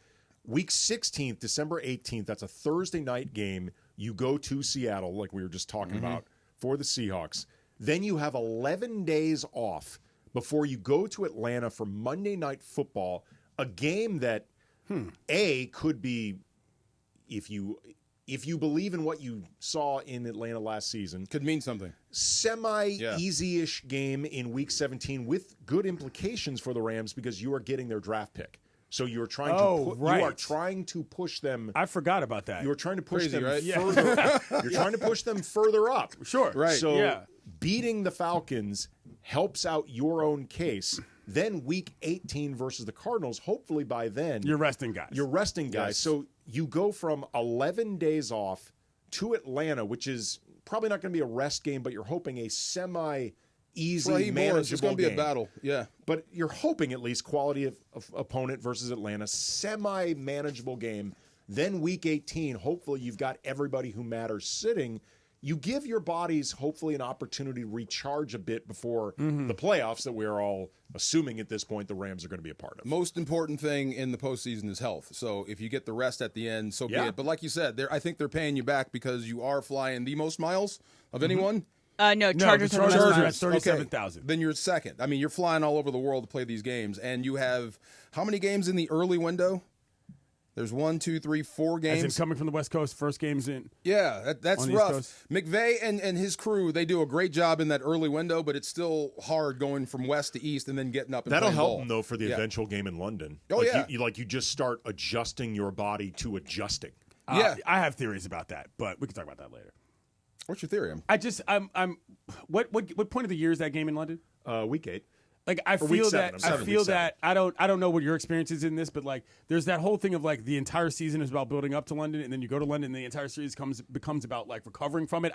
Week 16th, December 18th, that's a Thursday night game. You go to Seattle, like we were just talking about, for the Seahawks. Then you have 11 days off before you go to Atlanta for Monday Night Football, a game that could be, if you believe in what you saw in Atlanta last season, could mean something. Semi-easy-ish game in Week 17 with good implications for the Rams because you are getting their draft pick. So you are trying you are trying to push them. I forgot about that. You are trying to push Crazy, them right? further. You're trying to push them further up. Sure. Right. So beating the Falcons helps out your own case. Then Week 18 versus the Cardinals. Hopefully by then You're resting guys. Yes. So you go from 11 days off to Atlanta, which is probably not going to be a rest game, but you're hoping a semi-easy, Raheem Morris, manageable it's going to be game. a battle. Yeah. But you're hoping at least quality of opponent versus Atlanta, semi-manageable game. Then Week 18, hopefully you've got everybody who matters sitting. You give your bodies hopefully an opportunity to recharge a bit before the playoffs that we're all assuming at this point the Rams are going to be a part of. Most important thing in the postseason is health. So if you get the rest at the end, so be it. But like you said, I think they're paying you back because you are flying the most miles of anyone. No, Chargers the are Chargers the are most. at 37,000. Then you're second. I mean, you're flying all over the world to play these games, and you have how many games in the early window? There's 1, 2, 3, 4 games. As in coming from the West Coast, first game's in. Yeah, that's on the East rough. Coast. McVay and his crew, they do a great job in that early window, but it's still hard going from west to east and then getting up and That'll playing help ball. them, though, for the eventual game in London. Oh, like yeah. You just start adjusting your body to adjusting. Yeah. I have theories about that, but we can talk about that later. What's your theory? What point of the year is that game in London? Week 8. Like I feel that I don't know what your experience is in this, but like there's that whole thing of like the entire season is about building up to London, and then you go to London, and the entire series becomes about like recovering from it.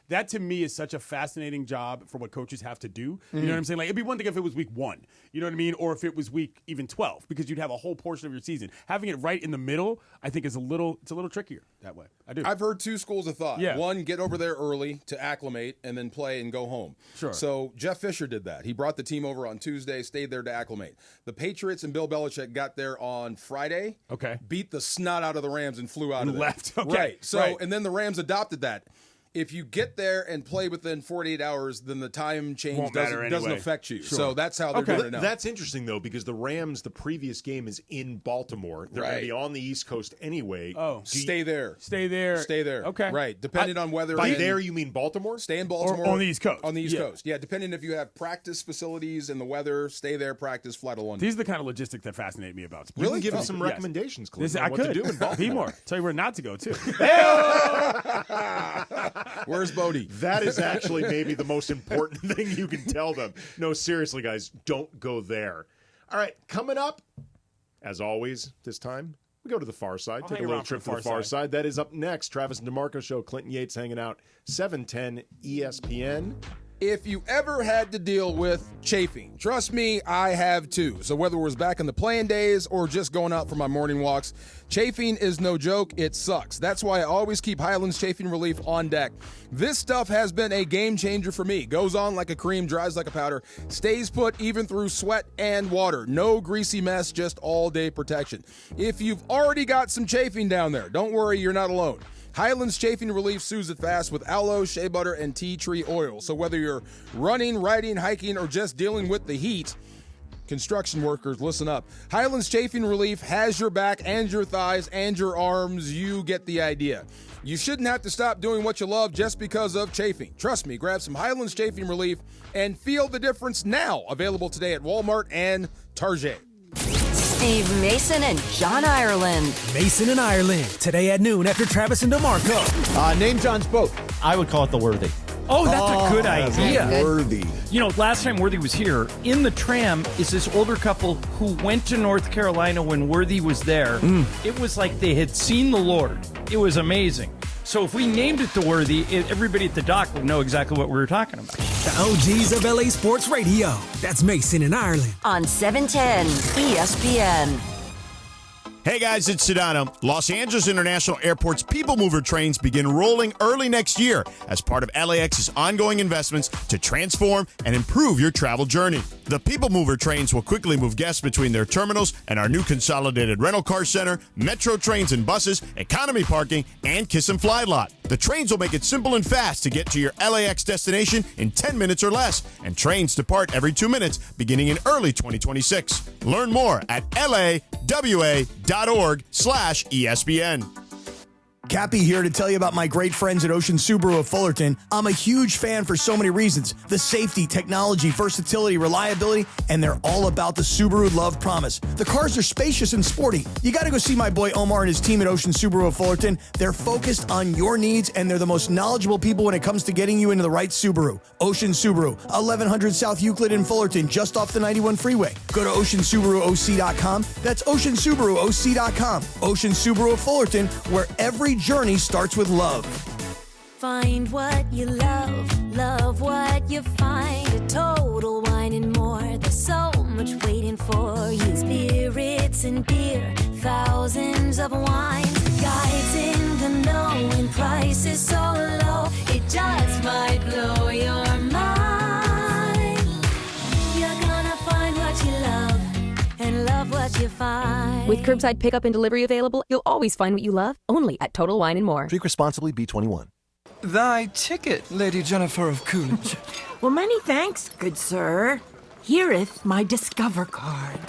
That to me is such a fascinating job for what coaches have to do. You know what I'm saying? Like it'd be one thing if it was week 1, you know what I mean, or if it was week even 12, because you'd have a whole portion of your season. Having it right in the middle, I think it's a little trickier that way. I do. I've heard 2 schools of thought. Yeah. One, get over there early to acclimate and then play and go home. Sure. So Jeff Fisher did that. He brought the team over on Tuesday, stayed there to acclimate. The Patriots and Bill Belichick got there on Friday. Okay. Beat the snot out of the Rams and flew out of there. Left. Okay. Right. So right. And then the Rams adopted that. If you get there and play within 48 hours, then the time change doesn't affect you. Sure. So that's how they're doing it now. That's interesting, though, because the Rams, the previous game is in Baltimore. They're going to be on the East Coast anyway. Oh. Stay there. Stay there. Okay. Right. Depending on whether... By there, you mean Baltimore? Stay in Baltimore. Or on the East Coast. On the East Coast. Yeah, depending if you have practice facilities and the weather, stay there, practice, fly to London. These are the kind of logistics that fascinate me about sports. Really? Give us some recommendations, Clint, on what to do in Baltimore. Be more. Tell you where not to go, too. Where's Bodie? That is actually maybe the most important thing you can tell them. No, seriously, guys, don't go there. All right, coming up, as always, this time, we go to the far side. Take a little trip to the far side. That is up next. Travis and DeMarco Show, Clinton Yates hanging out, 710 ESPN. If you ever had to deal with chafing, trust me, I have too. So whether it was back in the playing days or just going out for my morning walks, chafing is no joke. It sucks. That's why I always keep Highlands Chafing Relief on deck. This stuff has been a game changer for me. Goes on like a cream, dries like a powder, stays put even through sweat and water. No greasy mess, just all-day protection. If you've already got some chafing down there, don't worry, you're not alone. Highlands Chafing Relief soothes it fast with aloe, shea butter, and tea tree oil. So whether you're running, riding, hiking, or just dealing with the heat, construction workers, listen up. Highlands Chafing Relief has your back and your thighs and your arms. You get the idea. You shouldn't have to stop doing what you love just because of chafing. Trust me, grab some Highlands Chafing Relief and feel the difference now. Available today at Walmart and Target. Steve Mason and John Ireland. Mason and Ireland, today at noon after Travis and DeMarco. Name John's boat. I would call it the Worthy. Oh, that's a good idea. Worthy. You know, last time Worthy was here, in the tram is this older couple who went to North Carolina when Worthy was there. It was like they had seen the Lord. It was amazing. So if we named it the Worthy, everybody at the dock would know exactly what we were talking about. The OGs of LA Sports Radio. That's Mason and Ireland. On 710 ESPN. Hey guys, it's Sedano. Los Angeles International Airport's People Mover trains begin rolling early next year as part of LAX's ongoing investments to transform and improve your travel journey. The People Mover trains will quickly move guests between their terminals and our new consolidated rental car center, metro trains and buses, economy parking, and Kiss and Fly lot. The trains will make it simple and fast to get to your LAX destination in 10 minutes or less, and trains depart every 2 minutes beginning in early 2026. Learn more at lawa.org/ESPN. Cappy here to tell you about my great friends at Ocean Subaru of Fullerton. I'm a huge fan for so many reasons. The safety, technology, versatility, reliability, and they're all about the Subaru Love Promise. The cars are spacious and sporty. You got to go see my boy Omar and his team at Ocean Subaru of Fullerton. They're focused on your needs, and they're the most knowledgeable people when it comes to getting you into the right Subaru. Ocean Subaru, 1100 South Euclid in Fullerton, just off the 91 freeway. Go to OceanSubaruOC.com. That's OceanSubaruOC.com. Ocean Subaru of Fullerton, where every journey starts with love. Find what you love what you find. A Total Wine and More. There's so much waiting for you. Spirits and beer, thousands of wines. Guides in the know and prices so low, it just might blow your mind. You're gonna find what you love and love what you find. With curbside pickup and delivery available, you'll always find what you love, only at Total Wine & More. Drink responsibly, B21. Thy ticket, Lady Jennifer of Coolidge. Well, many thanks, good sir. Here'th my Discover card.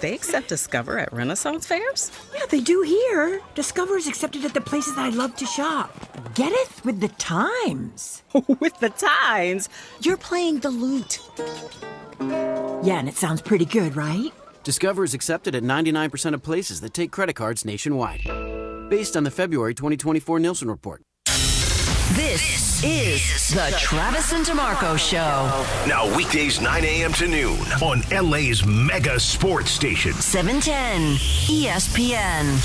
They accept Discover at Renaissance fairs? Yeah, they do here. Discover is accepted at the places I love to shop. Getteth with the times. With the times? You're playing the lute. Yeah, and it sounds pretty good, right? Discover is accepted at 99% of places that take credit cards nationwide. Based on the February 2024 Nielsen report. This is the Travis and DeMarco Show. Now weekdays 9 a.m. to noon on LA's mega sports station. 710 ESPN.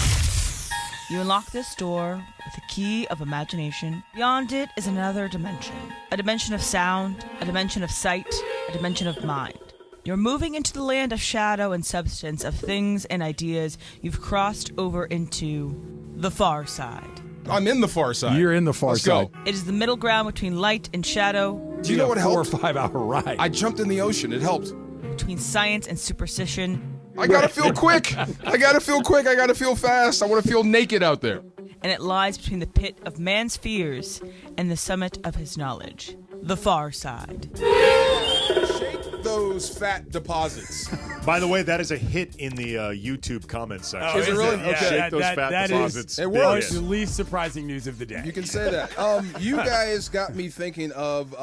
You unlock this door with a key of imagination. Beyond it is another dimension. A dimension of sound, a dimension of sight, a dimension of mind. You're moving into the land of shadow and substance, of things and ideas. You've crossed over into the far side. I'm in the far side. You're in the far Let's side. Go. It is the middle ground between light and shadow. Do you know what helped? 4 or 5 hour ride. I jumped in the ocean. It helped. Between science and superstition. I gotta feel quick. I gotta feel quick. I gotta feel fast. I want to feel naked out there. And it lies between the pit of man's fears and the summit of his knowledge. The far side. Shake those fat deposits. By the way, that is a hit in the YouTube comment section. Oh, is it really? Yeah, Okay. Shake those fat deposits. It works. The least surprising news of the day. You can say that. You guys got me thinking of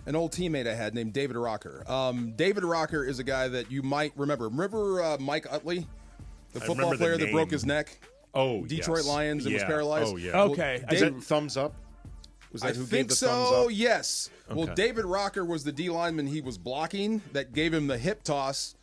an old teammate I had named David Rocker. David Rocker is a guy that you might remember. Remember Mike Utley, the football player that broke his neck? Oh, Detroit yes. Lions and was paralyzed. Oh, yeah. Okay. Is that thumbs up? Was that I who think gave the so, thumbs up? yes. Okay. Well, David Rocker was the D lineman he was blocking that gave him the hip toss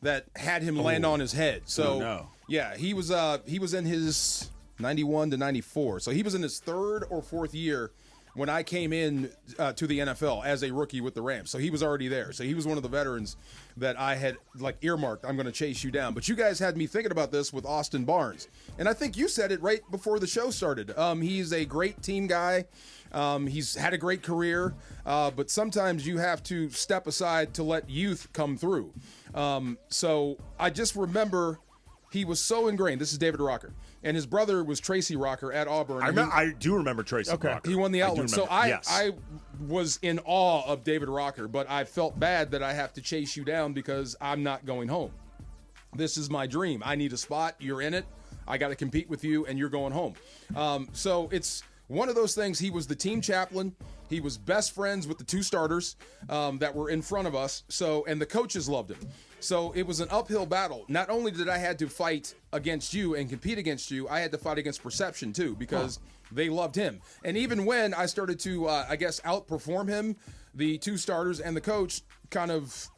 that had him land on his head. So, yeah, he was in his 91 to 94. So he was in his third or fourth year when I came in to the NFL as a rookie with the Rams. So he was already there. So he was one of the veterans that I had earmarked. I'm going to chase you down. But you guys had me thinking about this with Austin Barnes. And I think you said it right before the show started. He's a great team guy. He's had a great career. But sometimes you have to step aside to let youth come through. So I just remember he was so ingrained. This is David Rocker. And his brother was Tracy Rocker at Auburn. I do remember Tracy Rocker. He won the Outland. So Yes. I was in awe of David Rocker, but I felt bad that I have to chase you down because I'm not going home. This is my dream. I need a spot. You're in it. I got to compete with you, and you're going home. So it's one of those things. He was the team chaplain. He was best friends with the two starters that were in front of us. And the coaches loved him. So it was an uphill battle. Not only did I had to fight against you and compete against you, I had to fight against perception too because they loved him. And even when I started to, outperform him, the two starters and the coach kind of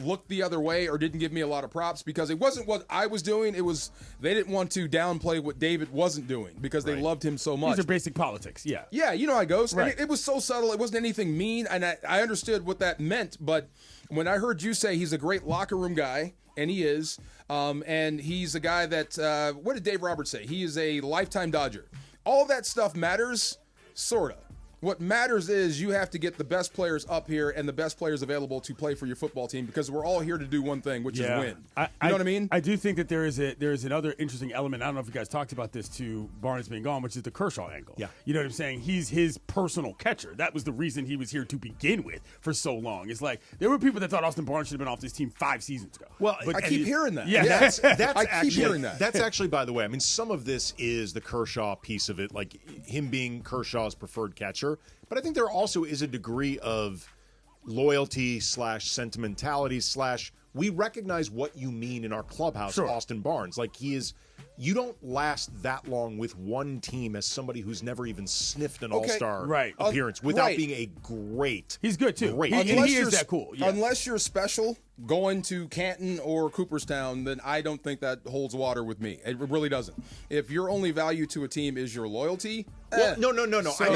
looked the other way or didn't give me a lot of props because it wasn't what I was doing. It was they didn't want to downplay what David wasn't doing because they loved him so much. These are basic politics, yeah. Yeah, you know how it goes. Right. And it was so subtle. It wasn't anything mean, and I understood what that meant. But when I heard you say he's a great locker room guy, and he is, and he's a guy that, what did Dave Roberts say? He is a lifetime Dodger. All that stuff matters, sort of. What matters is you have to get the best players up here and the best players available to play for your football team because we're all here to do one thing, which is win. You know what I mean? I do think that there is another interesting element. I don't know if you guys talked about this to Barnes being gone, which is the Kershaw angle. Yeah. You know what I'm saying? He's his personal catcher. That was the reason he was here to begin with for so long. It's like there were people that thought Austin Barnes should have been off this team 5 seasons ago. Well, I keep hearing that. Yeah. That's I keep hearing that. That's actually, by the way, I mean, some of this is the Kershaw piece of it, like him being Kershaw's preferred catcher. But I think there also is a degree of loyalty / sentimentality / we recognize what you mean in our clubhouse, Austin Barnes. Like you don't last that long with one team as somebody who's never even sniffed an all-star appearance without being a great. He's good too. Great. He is that cool. Yeah. Unless you're special going to Canton or Cooperstown, then I don't think that holds water with me. It really doesn't. If your only value to a team is your loyalty, well, no. I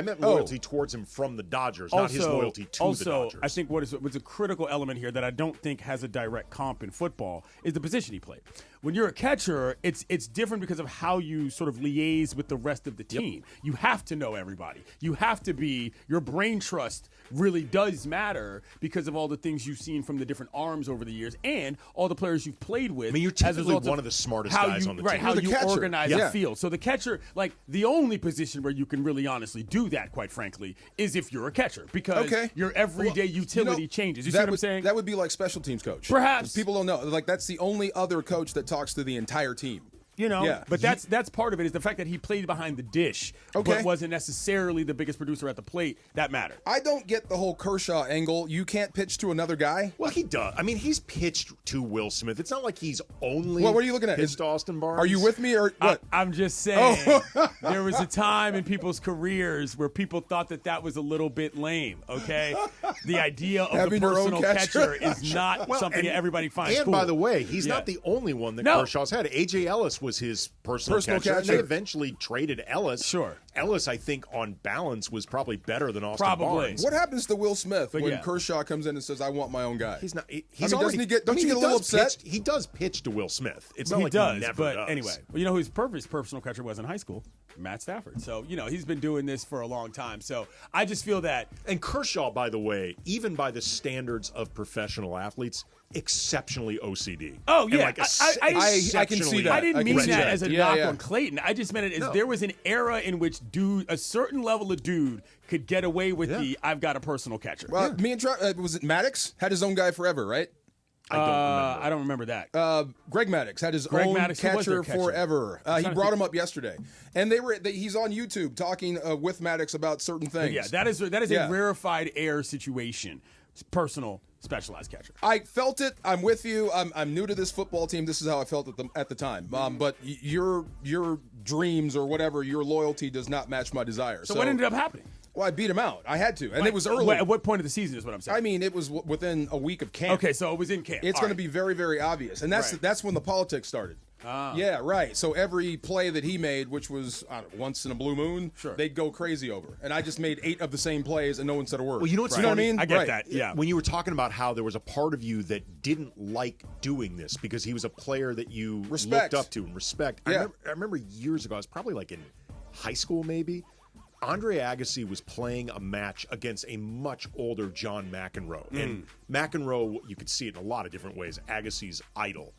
meant loyalty towards him from the Dodgers, not his loyalty to the Dodgers. I think what's a critical element here that I don't think has a direct comp in football is the position he played. When you're a catcher, it's different because of how you sort of liaise with the rest of the team. You have to know everybody. You have to be your brain trust really does matter because of all the things you've seen from the different arms over the years and all the players you've played with. I mean, you're typically one of the smartest guys on the team. Right, how you catcher. organize the field. So the catcher, like the only position where you can really honestly do that, quite frankly, is if you're a catcher because your everyday utility changes. You see what I'm saying? That would be like special teams coach. Perhaps. People don't know. Like that's the only other coach that talks to the entire team. You know, Yeah. but that's part of it is the fact that he played behind the dish, but wasn't necessarily the biggest producer at the plate. That mattered. I don't get the whole Kershaw angle. You can't pitch to another guy. Well, he does. I mean, he's pitched to Will Smith. It's not like he's only. Well, what are you looking at? Pitched to Austin Barnes. Are you with me or what? I'm just saying. There was a time in people's careers where people thought that was a little bit lame. Okay, the idea of Having the your own personal catcher. is not something that everybody finds And cool. by the way, he's not the only one that Kershaw's had. A.J. Ellis was his personal catcher. And they eventually traded Ellis. Sure. Ellis, I think, on balance, was probably better than Austin Barnes. What happens to Will Smith when Kershaw comes in and says, "I want my own guy"? He's not. Don't you get a little upset? He does pitch to Will Smith. It's not He like does, he never but does. anyway, well, you know who his personal catcher was in high school? Matt Stafford. So, you know, he's been doing this for a long time. So I just feel that. And Kershaw, by the way, even by the standards of professional athletes, exceptionally OCD. Oh, yeah. And like I can see that. I didn't mean that as a knock yeah. on Clayton. I just meant it as there was an era in which a certain level of dude could get away with I've got a personal catcher. Well, me and was it Maddox had his own guy forever, right? I don't remember that. Greg Maddox had his own catcher forever. He brought him up yesterday, and he's on YouTube talking with Maddox about certain things. Yeah, that is a rarefied air situation. Personal specialized catcher. I felt it. I'm with you. I'm new to this football team. This is how I felt at the time. But your dreams or whatever, your loyalty does not match my desire. So what ended up happening? Well, I beat him out. I had to, and it was early. At what point of the season is what I'm saying? I mean, it was within a week of camp. Okay, so it was in camp. It's going to be very, very obvious, and that's when the politics started. Yeah, right. So every play that he made, which was once in a blue moon, they'd go crazy over. And I just made 8 of the same plays, and no one said a word. Well, you know what's funny? what I mean? I get that. Yeah. When you were talking about how there was a part of you that didn't like doing this because he was a player that you looked up to and respect. Yeah. I remember years ago, I was probably like in high school maybe, Andre Agassi was playing a match against a much older John McEnroe. And McEnroe, you could see it in a lot of different ways, Agassi's idol.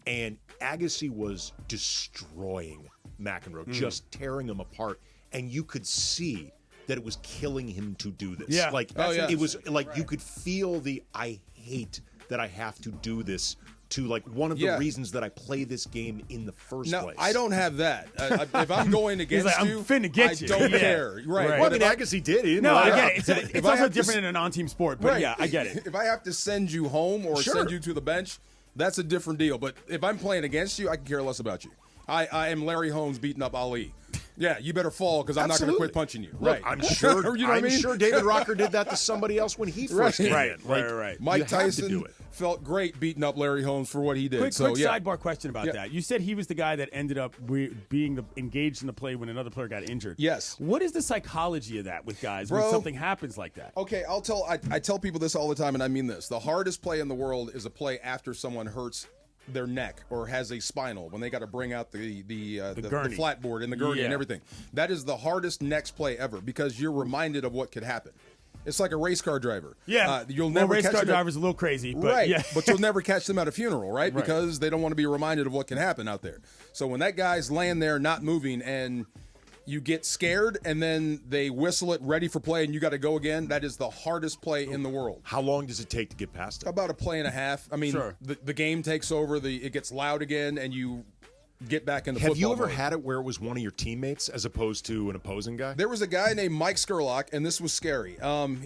And Agassi was destroying McEnroe, just tearing him apart. And you could see that it was killing him to do this. Yeah. It was like you could feel I hate that I have to do this to one of the reasons that I play this game in the first place. I don't have that. If I'm going against I'm you, finna get you. I don't care. Right. Well, I mean, Agassi did. I get it. It's also different in a non-team sport, but I get it. If I have to send you home or send you to the bench, that's a different deal. But if I'm playing against you, I can care less about you. I am Larry Holmes beating up Ali. Yeah, you better fall because I'm not going to quit punching you. Look, Right. I'm sure. You know what I mean? sure David Rocker did that to somebody else when he first came in. Right. Mike you had to Tyson do it. felt great beating up Larry Holmes for what he did. Quick yeah. sidebar question about that. You said he was the guy that ended up being engaged in the play when another player got injured. Yes. What is the psychology of that with guys when something happens like that? Okay, I tell people this all the time, and I mean this. The hardest play in the world is a play after someone hurts their neck or has a spinal when they got to bring out the flatboard and the gurney and everything. That is the hardest next play ever because you're reminded of what could happen. It's like a race car driver. Yeah, you'll never race catch car them driver's a little crazy, but right. But you'll never catch them at a funeral, right? Because they don't want to be reminded of what can happen out there. So when that guy's laying there not moving and you get scared and then they whistle it ready for play and you got to go again, that is the hardest play in the world. How long does it take to get past it? About a play and a half. I mean, the game takes over, it gets loud again, and you get back into football. Have you ever mode. had it where it was one of your teammates as opposed to an opposing guy? There was a guy named Mike Skurlock, and this was scary.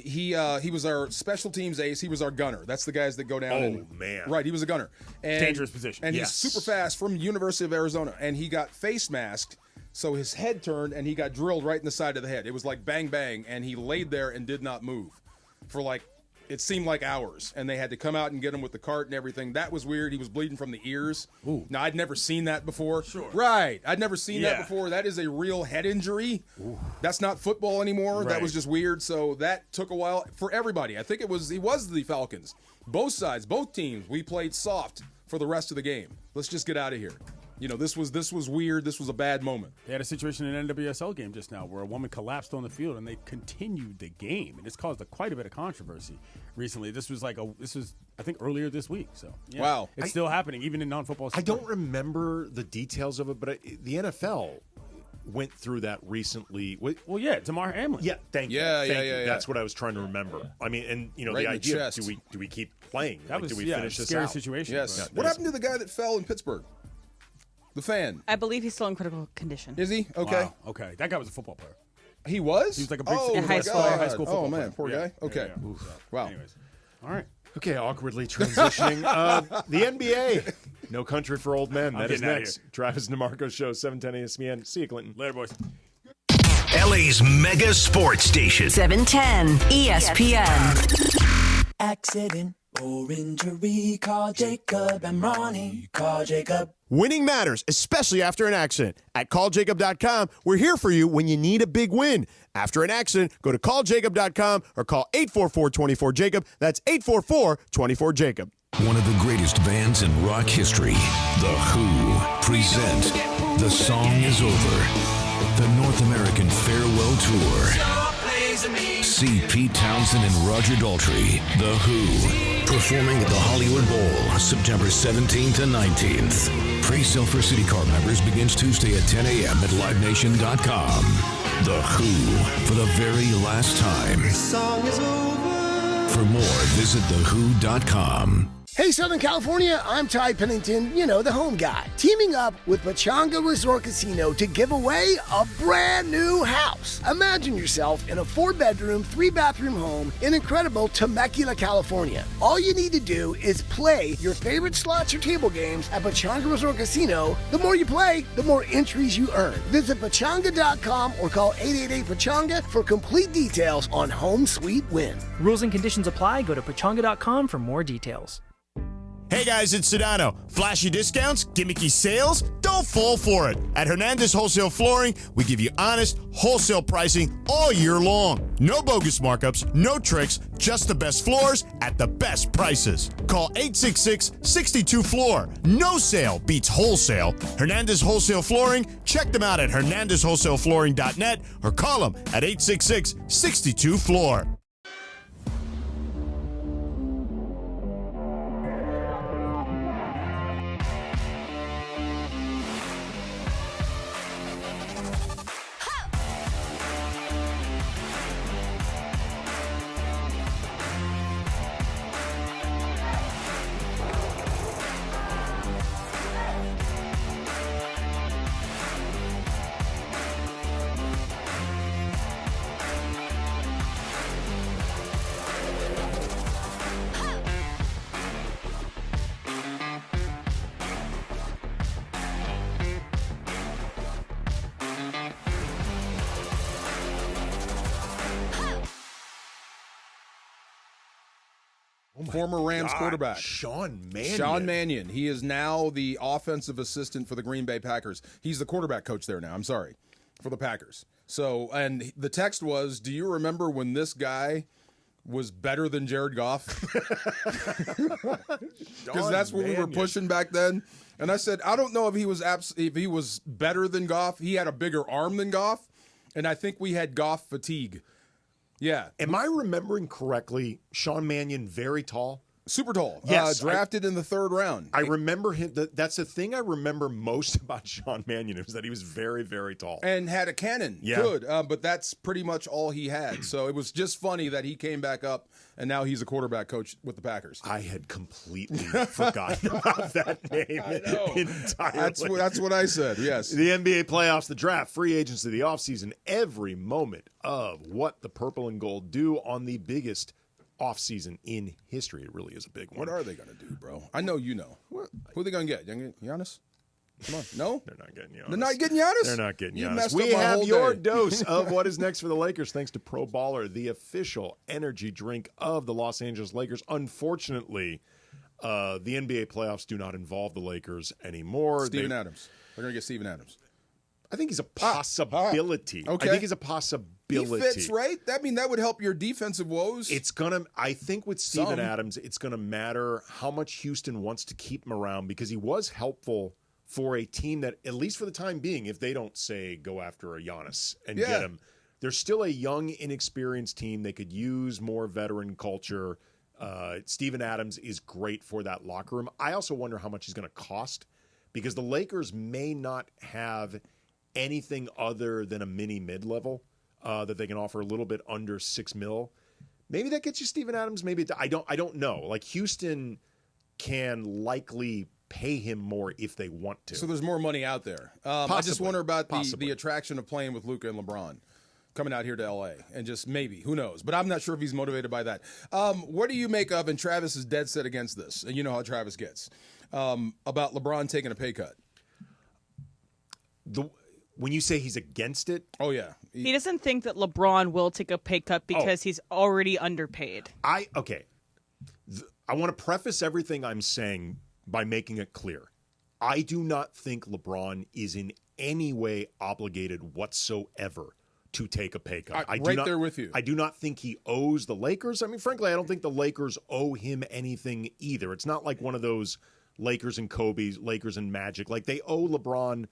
He was our special teams ace. He was our gunner. That's the guys that go down. Man. Right, he was a gunner. And, dangerous position. And he's super fast from University of Arizona, and he got face masked. So his head turned, and he got drilled right in the side of the head. It was like bang, bang, and he laid there and did not move for it seemed like hours. And they had to come out and get him with the cart and everything. That was weird. He was bleeding from the ears. Ooh. Now, I'd never seen that before. Sure. Right. I'd never seen that before. That is a real head injury. Ooh. That's not football anymore. Right. That was just weird. So that took a while for everybody. I think it was the Falcons. Both sides, both teams, we played soft for the rest of the game. Let's just get out of here. You know, this was weird. This was a bad moment. They had a situation in an NWSL game just now where a woman collapsed on the field and they continued the game, and it's caused quite a bit of controversy recently. This was I think earlier this week. So wow, it's still happening even in non-football sports. I don't remember the details of it, but the NFL went through that recently. Well, yeah, Damar Hamlin. Yeah, thank you. Yeah. That's what I was trying to remember. I mean, and right the idea, chest. do we keep playing? That was do we finish this scary out? situation. Yes. What happened to the guy that fell in Pittsburgh? The fan. I believe he's still in critical condition. Is he? Okay. Wow. Okay. That guy was a football player. He was? He was like a big oh, high school. high school football Oh, man. player. Poor Yeah. guy. Okay. Yeah. Wow. Anyways. All right. Okay, awkwardly transitioning. The NBA. No Country for Old Men. That is getting outta next. Travis DeMarco Show, 710 ESPN. See you, Clinton. Later, boys. LA's mega sports station. 710 ESPN. Accident or injury, call Jacob and Ronnie. Call Jacob. Winning matters, especially after an accident. At calljacob.com, we're here for you when you need a big win. After an accident, go to calljacob.com or call 844-24-JACOB. That's 844-24-JACOB. One of the greatest bands in rock history, The Who, present The Song Is Over, the North American Farewell Tour. See Pete Townsend and Roger Daltrey, The Who, performing at the Hollywood Bowl, September 17th and 19th. Pre-sale for City Card members begins Tuesday at 10 a.m. at livenation.com. The Who, for the very last time. For more, visit thewho.com. Hey, Southern California, I'm Ty Pennington, you know, the home guy. Teaming up with Pechanga Resort Casino to give away a brand new house. Imagine yourself in a 4-bedroom, 3-bathroom home in incredible Temecula, California. All you need to do is play your favorite slots or table games at Pechanga Resort Casino. The more you play, the more entries you earn. Visit Pechanga.com or call 888-PECHANGA for complete details on Home Sweet Win. Rules and conditions apply. Go to Pechanga.com for more details. Hey guys, it's Sedano. Flashy discounts, gimmicky sales? Don't fall for it. At Hernandez Wholesale Flooring, we give you honest, wholesale pricing all year long. No bogus markups, no tricks, just the best floors at the best prices. Call 866-62-FLOOR. No sale beats wholesale. Hernandez Wholesale Flooring, check them out at hernandezwholesaleflooring.net or call them at 866-62-FLOOR. Former Rams quarterback. Sean Mannion. Sean Mannion. He is now the offensive assistant for the Green Bay Packers. He's the quarterback coach there now. I'm sorry. For the Packers. So, and the text was, do you remember when this guy was better than Jared Goff? Because that's what we were pushing back then. And I said, I don't know if he was better than Goff. He had a bigger arm than Goff. And I think we had Goff fatigue. Yeah. Am I remembering correctly? Sean Mannion, very tall? Super tall. Yes. Drafted in the 3rd round. I remember him. That's the thing I remember most about Sean Mannion is that he was very, very tall. And had a cannon. Yeah. Good. But that's pretty much all he had. So it was just funny that he came back up and now he's a quarterback coach with the Packers. I had completely forgotten about that name entirely. That's what I said, yes. The NBA playoffs, the draft, free agency, the offseason, every moment of what the purple and gold do on the biggest offseason in history. It really is a big one. What are they going to do, bro? I know you know. Who are they going to get? Giannis? Come on. No? They're not getting Giannis. They're not getting Giannis? They're not getting You Giannis. messed We up my have whole your day. dose of what is next for the Lakers thanks to Pro Baller, the official energy drink of the Los Angeles Lakers. Unfortunately, the NBA playoffs do not involve the Lakers anymore. Steven Adams. They're going to get Steven Adams. I think he's a possibility. Okay. I think he's a possibility. He fits, right? I mean, that would help your defensive woes. I think with Steven Adams, it's going to matter how much Houston wants to keep him around because he was helpful for a team that, at least for the time being, if they don't, say, go after a Giannis and get him, they're still a young, inexperienced team. They could use more veteran culture. Steven Adams is great for that locker room. I also wonder how much he's going to cost because the Lakers may not have anything other than a mini mid-level that they can offer a little bit under $6 million. Maybe that gets you Steven Adams. Maybe I don't know. Like Houston can likely pay him more if they want to. So there's more money out there. I just wonder about the attraction of playing with Luka and LeBron coming out here to L.A. and just maybe, who knows? But I'm not sure if he's motivated by that. What do you make of, and Travis is dead set against this, and you know how Travis gets, about LeBron taking a pay cut? When you say he's against it? Oh, yeah. He doesn't think that LeBron will take a pay cut because he's already underpaid. I want to preface everything I'm saying by making it clear. I do not think LeBron is in any way obligated whatsoever to take a pay cut. There with you. I do not think he owes the Lakers. I mean, frankly, I don't think the Lakers owe him anything either. It's not like one of those Lakers and Kobe, Lakers and Magic. Like, they owe LeBron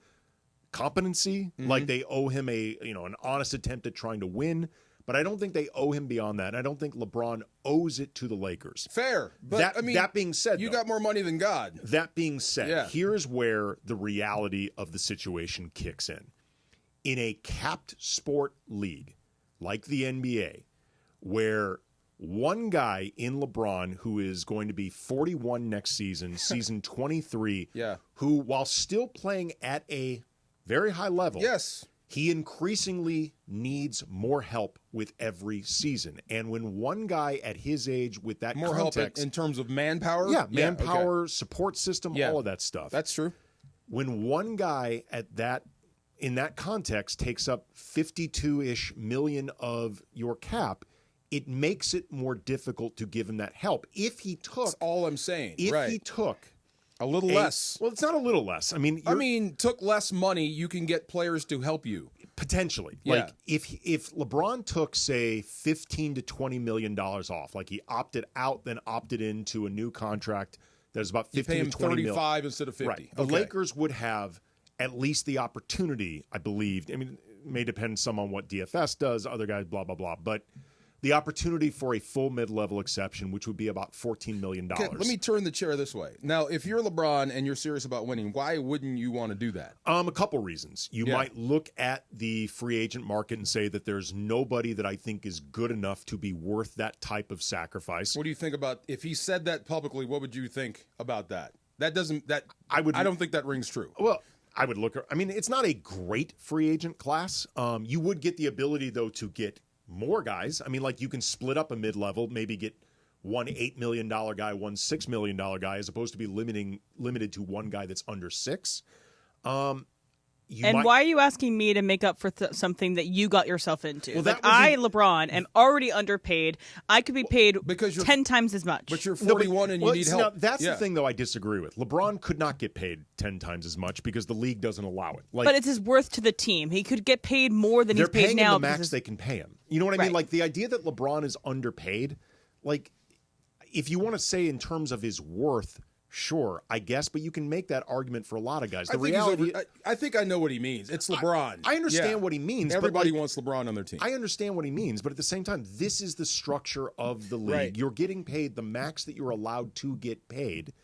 competency, like they owe him an honest attempt at trying to win. But I don't think they owe him beyond that. I don't think LeBron owes it to the Lakers. Fair. But that being said, you got more money than God. That being said, here's where the reality of the situation kicks in. In a capped sport league like the NBA, where one guy in LeBron who is going to be 41 next season, season 23, who, while still playing at a very high level, he increasingly needs more help with every season. And when one guy at his age with that more context, help in terms of manpower? Manpower, support system, all of that stuff. That's true. When one guy in that context takes up 52-ish million of your cap, it makes it more difficult to give him that help. If he took... That's all I'm saying. If he took... A little less. Well, it's not a little less. I mean, took less money, you can get players to help you. Potentially. Like, if LeBron took, say, $15 to $20 million off, like he opted out, then opted into a new contract that is about $15 to $20 million. $35 instead of $50. Right. The Lakers would have at least the opportunity, I believe. I mean, it may depend some on what DFS does, other guys, blah, blah, blah. But the opportunity for a full mid-level exception, which would be about $14 million. Okay, let me turn the chair this way. Now, if you're LeBron and you're serious about winning, why wouldn't you want to do that? A couple reasons. You might look at the free agent market and say that there's nobody that I think is good enough to be worth that type of sacrifice. What do you think about, if he said that publicly, what would you think about that? I don't think that rings true. Well, I would look, I mean, it's not a great free agent class. You would get the ability, though, to get more guys. I mean, like, you can split up a mid-level, maybe get one $8 million guy, one $6 million guy, as opposed to be limited to one guy that's under $6. Why are you asking me to make up for something that you got yourself into? Well, LeBron, am already underpaid. I could be paid because 10 times as much. But you're 41 and you need help. That's the thing, though, I disagree with. LeBron could not get paid 10 times as much because the league doesn't allow it. But it's his worth to the team. He could get paid more than he's paid now. They're paying him the max they can pay him. You know what I mean? Like, the idea that LeBron is underpaid, like, if you want to say in terms of his worth, sure, I guess, but you can make that argument for a lot of guys. I think I know what he means. It's LeBron. I understand what he means. Everybody wants LeBron on their team. I understand what he means, but at the same time, this is the structure of the league. Right. You're getting paid the max that you're allowed to get paid.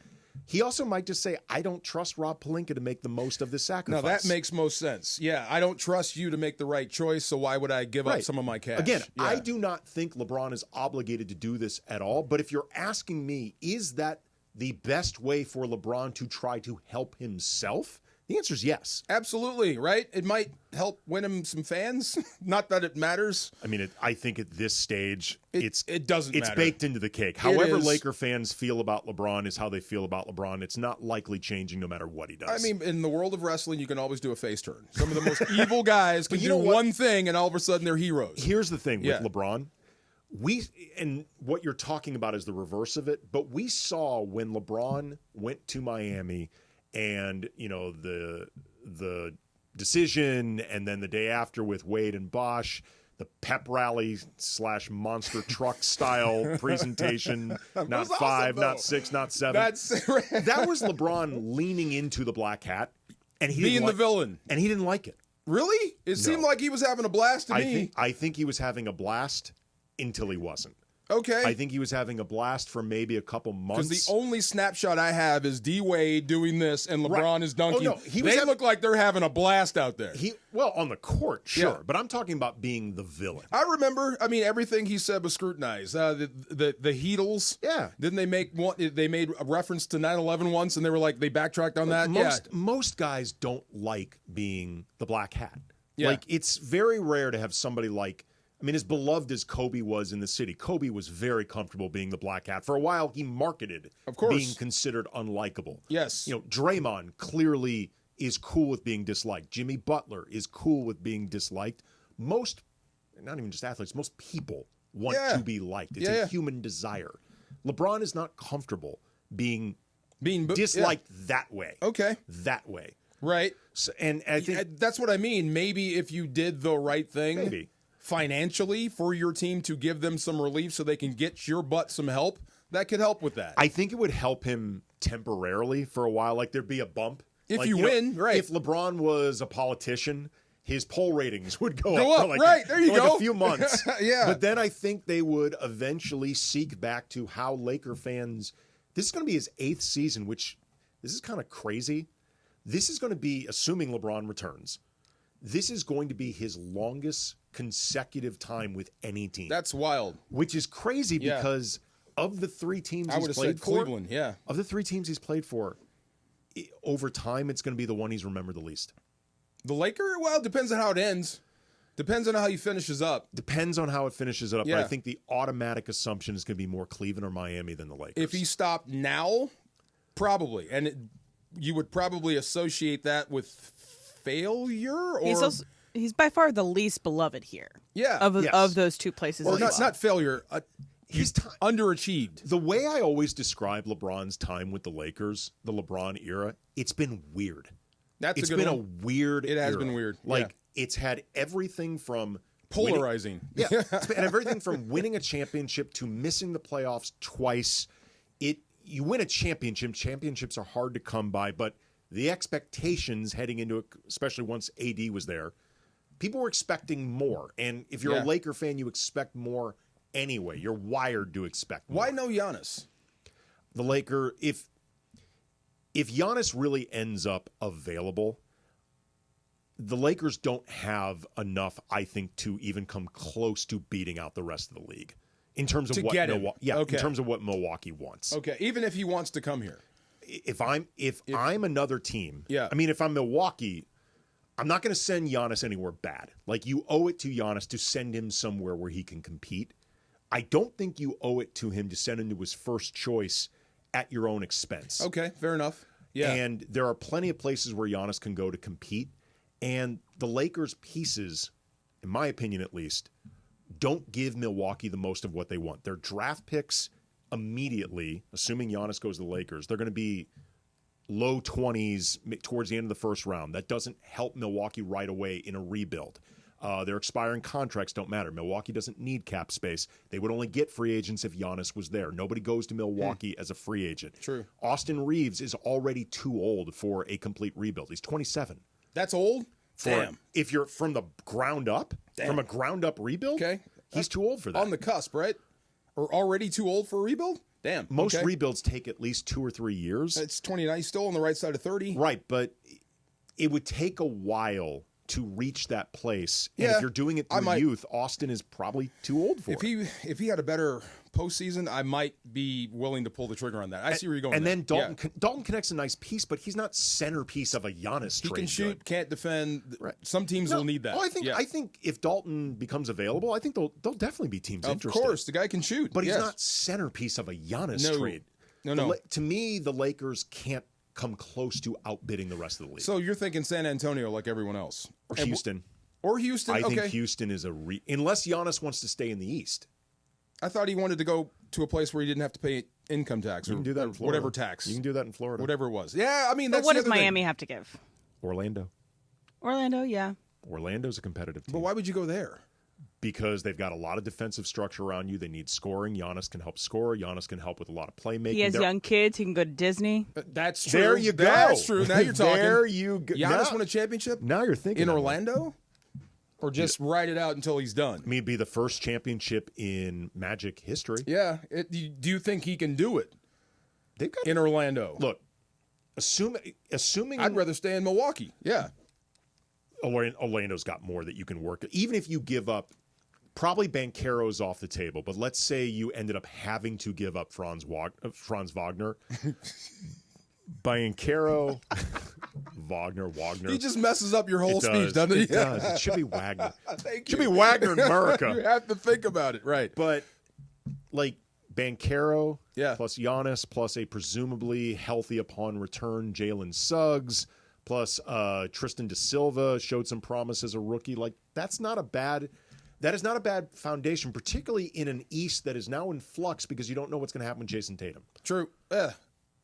He also might just say, I don't trust Rob Pelinka to make the most of this sacrifice. No, that makes most sense. Yeah, I don't trust you to make the right choice, so why would I give up some of my cash? Again, I do not think LeBron is obligated to do this at all, but if you're asking me, is that the best way for LeBron to try to help himself? The answer is yes. Absolutely, right? It might help win him some fans. Not that it matters. I mean, I think at this stage, it doesn't matter. It's baked into the cake. However Laker fans feel about LeBron is how they feel about LeBron. It's not likely changing no matter what he does. I mean, in the world of wrestling, you can always do a face turn. Some of the most evil guys can do one thing, and all of a sudden they're heroes. Here's the thing with LeBron. And what you're talking about is the reverse of it, but we saw when LeBron went to Miami and, you know, the decision, and then the day after with Wade and Bosch, the pep rally / monster truck style presentation, not 5, not 6, not 7. That was LeBron leaning into the black hat, and he being the villain, and he didn't like it. Really? It seemed like he was having a blast to me. I think he was having a blast until he wasn't. Okay. I think he was having a blast for maybe a couple months. Because the only snapshot I have is D-Wade doing this and LeBron is dunking. Oh, no, they look like they're having a blast out there. Well, on the court, sure. Yeah. But I'm talking about being the villain. I remember, everything he said was scrutinized. The Heatles. Yeah. Didn't they make one? They made a reference to 9/11 once, and they were like, they backtracked on that? Most guys don't like being the black hat. Yeah. Like, it's very rare to have somebody like, as beloved as Kobe was in the city, Kobe was very comfortable being the black hat. For a while, he marketed being considered unlikable. Yes. Draymond clearly is cool with being disliked. Jimmy Butler is cool with being disliked. Most, not even just athletes, most people want to be liked. It's a human desire. LeBron is not comfortable being disliked that way. Okay. That way. Right. So, and I think that's what I mean. Maybe if you did the right thing. Maybe. Financially for your team to give them some relief so they can get your butt some help, that could help with that. I think it would help him temporarily for a while. Like, there'd be a bump. If you win, right. If LeBron was a politician, his poll ratings would go up. For Right, there you go. a few months. Yeah. But then I think they would eventually seek back to how Laker fans, this is going to be his 8th season, which this is kind of crazy. This is going to be, assuming LeBron returns, this is going to be his longest consecutive time with any team. That's wild. Which is crazy because of the 3 teams he's played for. Cleveland, yeah. Of the 3 teams he's played for, over time, it's going to be the one he's remembered the least. The Laker? Well, it depends on how it ends. Depends on how he finishes up. Depends on how it finishes up. Yeah. But I think the automatic assumption is going to be more Cleveland or Miami than the Lakers. If he stopped now, probably. And you would probably associate that with failure? Or He's by far the least beloved here. Yeah. Of those 2 places. Or not failure. He's underachieved. The way I always describe LeBron's time with the Lakers, the LeBron era, it's been weird. It's been a weird It has era. been weird. Like, it's had everything from polarizing. It's had everything from winning a championship to missing the playoffs twice. You win a championship. Championships are hard to come by, but the expectations heading into it, especially once AD was there, people were expecting more. And if you're a Laker fan, you expect more anyway. You're wired to expect more. Why no Giannis? The Laker, if Giannis really ends up available, the Lakers don't have enough, I think, to even come close to beating out the rest of the league in terms of in terms of what Milwaukee wants. Okay, even if he wants to come here. If I'm another team, yeah. If I'm Milwaukee, I'm not going to send Giannis anywhere bad. Like, you owe it to Giannis to send him somewhere where he can compete. I don't think you owe it to him to send him to his first choice at your own expense. Okay, fair enough. Yeah. And there are plenty of places where Giannis can go to compete. And the Lakers' pieces, in my opinion at least, don't give Milwaukee the most of what they want. Their draft picks immediately, assuming Giannis goes to the Lakers, they're going to be low 20s towards the end of the first round. That doesn't help Milwaukee right away in a rebuild. Their expiring contracts don't matter. Milwaukee doesn't need cap space. They would only get free agents if Giannis was there. Nobody goes to Milwaukee as a free agent. True. Austin Reeves is already too old for a complete rebuild. He's 27. That's old? Damn. If you're from the ground up, from a ground up rebuild, he's too old for that. On the cusp, right? Or already too old for a rebuild? Damn. Most rebuilds take at least 2 or 3 years. It's 29. He's still on the right side of 30. Right, but it would take a while to reach that place. And if you're doing it through youth, Austin is probably too old for it. If he had a better postseason, I might be willing to pull the trigger on that. I see where you're going. And then Dalton Connect's a nice piece, but he's not centerpiece of a Giannis trade. He can shoot, can't defend. Right. Some teams will need that. Oh, I think if Dalton becomes available, I think they'll definitely be teams interested. Of course, the guy can shoot. But he's not centerpiece of a Giannis trade. No. To me, the Lakers can't come close to outbidding the rest of the league. So you're thinking San Antonio like everyone else. Or Houston. I think Houston is unless Giannis wants to stay in the East. I thought he wanted to go to a place where he didn't have to pay income tax or do that in Florida. Whatever tax. You can do that in Florida. Whatever it was. Yeah, that's But what the does other Miami thing. have to give? Orlando, yeah. Orlando's a competitive team. But why would you go there? Because they've got a lot of defensive structure around you. They need scoring. Giannis can help score. Giannis can help with a lot of playmaking. He has young kids. He can go to Disney. That's true. There you go. That's true. Now you're talking. There you go. Giannis won a championship? Now you're thinking in Orlando? Or just ride it out until he's done. I mean, it'd be the first championship in Magic history. Yeah. Do you think he can do it? They've got in Orlando. Look, assuming I'd rather stay in Milwaukee. Yeah. Orlando's got more that you can work. Even if you give up, probably Banchero's off the table, but let's say you ended up having to give up Franz Wagner. Banchero, Wagner. He just messes up your whole speech, doesn't he? It does. It should be Wagner. Thank It should be Wagner in America. You have to think about it, right? But like Banchero, plus Giannis, plus a presumably healthy upon return Jalen Suggs, plus Tristan da Silva showed some promise as a rookie. Like that is not a bad foundation, particularly in an East that is now in flux because you don't know what's going to happen with Jason Tatum. True.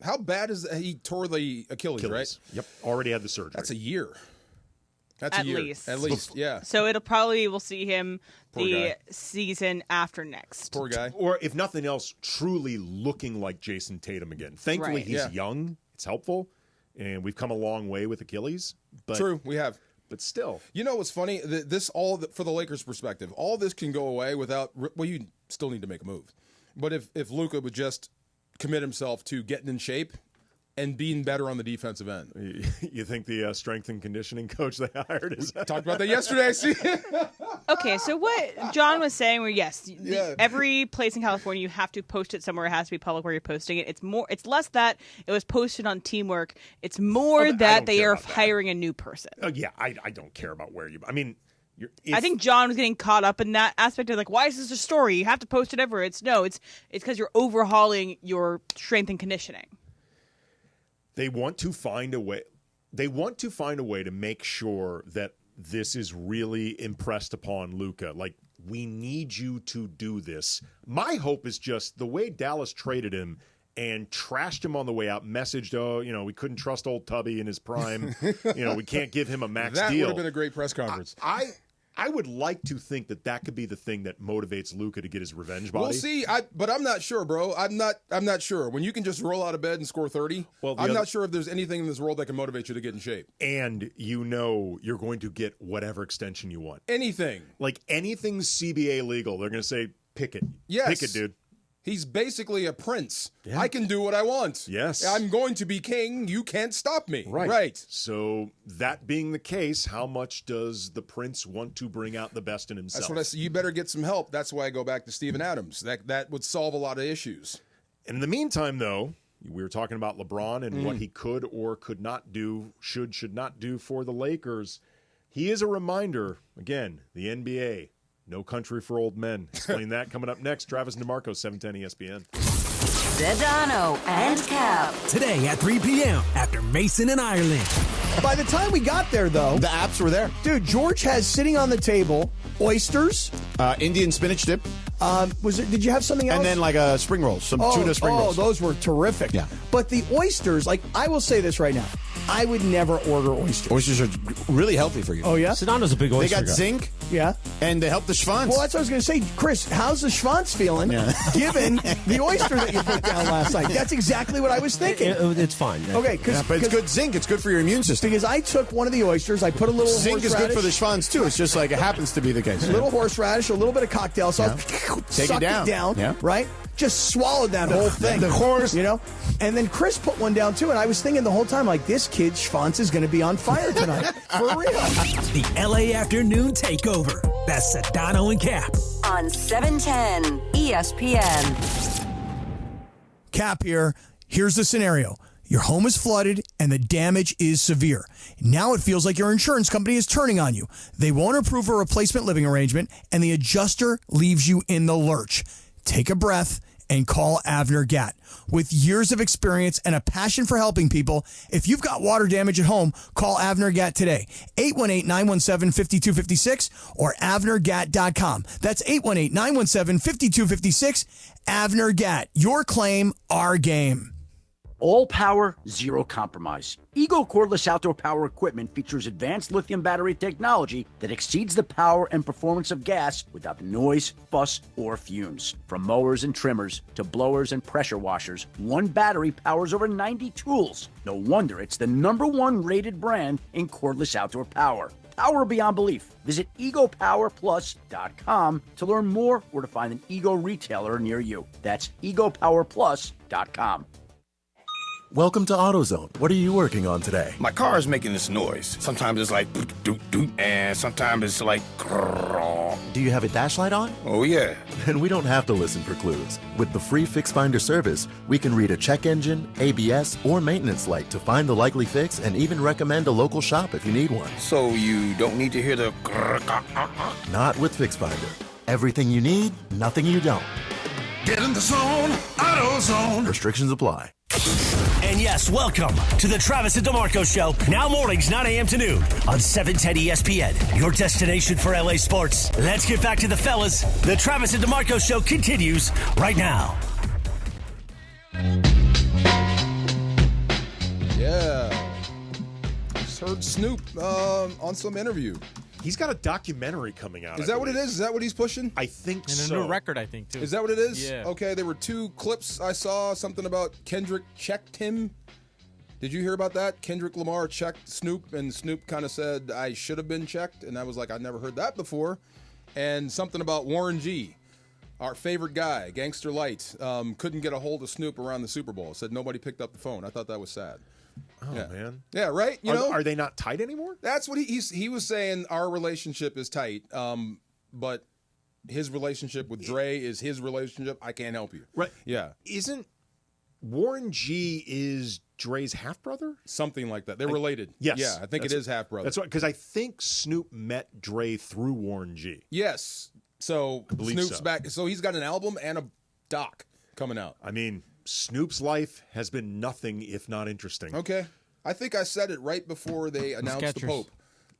How bad is that? He tore the Achilles, right? Yep. Already had the surgery. That's a year. That's At a year. least. At least, yeah. So we'll see him Poor guy. Season after next. Poor guy. Or if nothing else, truly looking like Jason Tatum again. Thankfully, Right. he's young. It's helpful. And we've come a long way with Achilles. But, True, we have. But still. You know what's funny? For the Lakers' perspective, all this can go away without, well, you still need to make a move. But if Luka would just commit himself to getting in shape and being better on the defensive end. You think the strength and conditioning coach they hired is... Talked about that yesterday, see? Okay, so what John was saying were, yes, every place in California, you have to post it somewhere. It has to be public where you're posting it. It's less that it was posted on Teamwork. It's more that they are hiring a new person. Yeah, I don't care about where you... I mean... I think John was getting caught up in that aspect of like, why is this a story? You have to post it everywhere. It's because you're overhauling your strength and conditioning. They want to find a way. They want to find a way to make sure that this is really impressed upon Luka. Like, we need you to do this. My hope is just the way Dallas traded him and trashed him on the way out, messaged, we couldn't trust old Tubby in his prime. We can't give him a max that deal. That would have been a great press conference. I would like to think that could be the thing that motivates Luka to get his revenge body. We'll see, but I'm not sure, bro. I'm not sure. When you can just roll out of bed and score 30, I'm not sure if there's anything in this world that can motivate you to get in shape. And you're going to get whatever extension you want. Anything. Like anything's CBA legal. They're going to say, pick it. Yes. Pick it, dude. He's basically a prince. Yeah. I can do what I want. Yes. I'm going to be king. You can't stop me. Right. So that being the case, how much does the prince want to bring out the best in himself? That's what I say. You better get some help. That's why I go back to Steven Adams. That would solve a lot of issues. In the meantime, though, we were talking about LeBron and what he could or could not do, should not do for the Lakers. He is a reminder, again, the NBA. No country for old men. Explain that coming up next. Travis and DeMarco, 710 ESPN. Sedano and Cap. Today at 3 p.m. after Mason and Ireland. By the time we got there, though, the apps were there. Dude, George has sitting on the table oysters, Indian spinach dip. Did you have something else? And then like a spring rolls, some tuna spring rolls. Oh, those were terrific. Yeah. But the oysters, I will say this right now. I would never order oysters. Oysters are really healthy for you. Oh, yeah? Sedano's a big oyster They got guy. zinc. Yeah. And they help the schwanz. Well, that's what I was going to say. Chris, how's the schwanz feeling given the oyster that you put down last night? That's exactly what I was thinking. It's fine. Okay. But it's good zinc. It's good for your immune system. Because I took one of the oysters. I put a little zinc is good for the schwanz, too. It's just like it happens to be the case. A little horseradish, a little bit of cocktail sauce. Take it down. Right? Just swallowed that whole thing. The horse. And then Chris put one down, too. And I was thinking the whole time, like, this kid's schwanz is going to be on fire tonight. For real. The LA Afternoon Takeover. That's Sedano and Cap. On 710 ESPN. Cap here. Here's the scenario. Your home is flooded and the damage is severe. Now it feels like your insurance company is turning on you. They won't approve a replacement living arrangement and the adjuster leaves you in the lurch. Take a breath and call Avner Gatt. With years of experience and a passion for helping people, if you've got water damage at home, call Avner Gatt today. 818-917-5256 or avnergatt.com. That's 818-917-5256. Avner Gatt. Your claim, our game. All power, zero compromise. Ego cordless outdoor power equipment features advanced lithium battery technology that exceeds the power and performance of gas without the noise, fuss, or fumes. From mowers and trimmers to blowers and pressure washers, one battery powers over 90 tools. No wonder it's the #1 rated brand in cordless outdoor power. power beyond belief. Visit egopowerplus.com to learn more or to find an Ego retailer near you. That's egopowerplus.com. Welcome to AutoZone. What are you working on today? My car is making this noise. Sometimes it's like doot doot doot, and sometimes it's like grrr. Do you have a dash light on? Oh yeah. Then we don't have to listen for clues. With the free Fix Finder service, we can read a check engine, ABS, or maintenance light to find the likely fix and even recommend a local shop if you need one. So you don't need to hear the grrr. Not with Fix Finder. Everything you need, nothing you don't. Get in the zone, AutoZone. Restrictions apply. And yes, welcome to the Travis and DeMarco Show. Now mornings, 9 a.m. to noon on 710 ESPN. Your destination for LA sports. Let's get back to the fellas. The Travis and DeMarco Show continues right now. Yeah. Just heard Snoop on some interview. He's got a documentary coming out. Is that what it is? Is that what he's pushing? I think so. And a new record, I think, too. Is that what it is? Yeah. Okay, there were 2 clips I saw. Something about Kendrick checked him. Did you hear about that? Kendrick Lamar checked Snoop, and Snoop kind of said, I should have been checked. And I was like, I'd never heard that before. And something about Warren G., our favorite guy, Gangster Light, couldn't get a hold of Snoop around the Super Bowl. Said nobody picked up the phone. I thought that was sad. Oh, man. Yeah, right? Are they not tight anymore? That's what he was saying. Our relationship is tight, but his relationship with Dre is his relationship. I can't help you. Right. Yeah. Isn't Warren G is Dre's half-brother? Something like that. They're related. Yes. Yeah, I think it is half-brother. That's right, because I think Snoop met Dre through Warren G. Yes. So Snoop's so. back. So he's got an album and a doc coming out. I mean, Snoop's life has been nothing if not interesting. Okay. I think I said it right before they announced the Pope.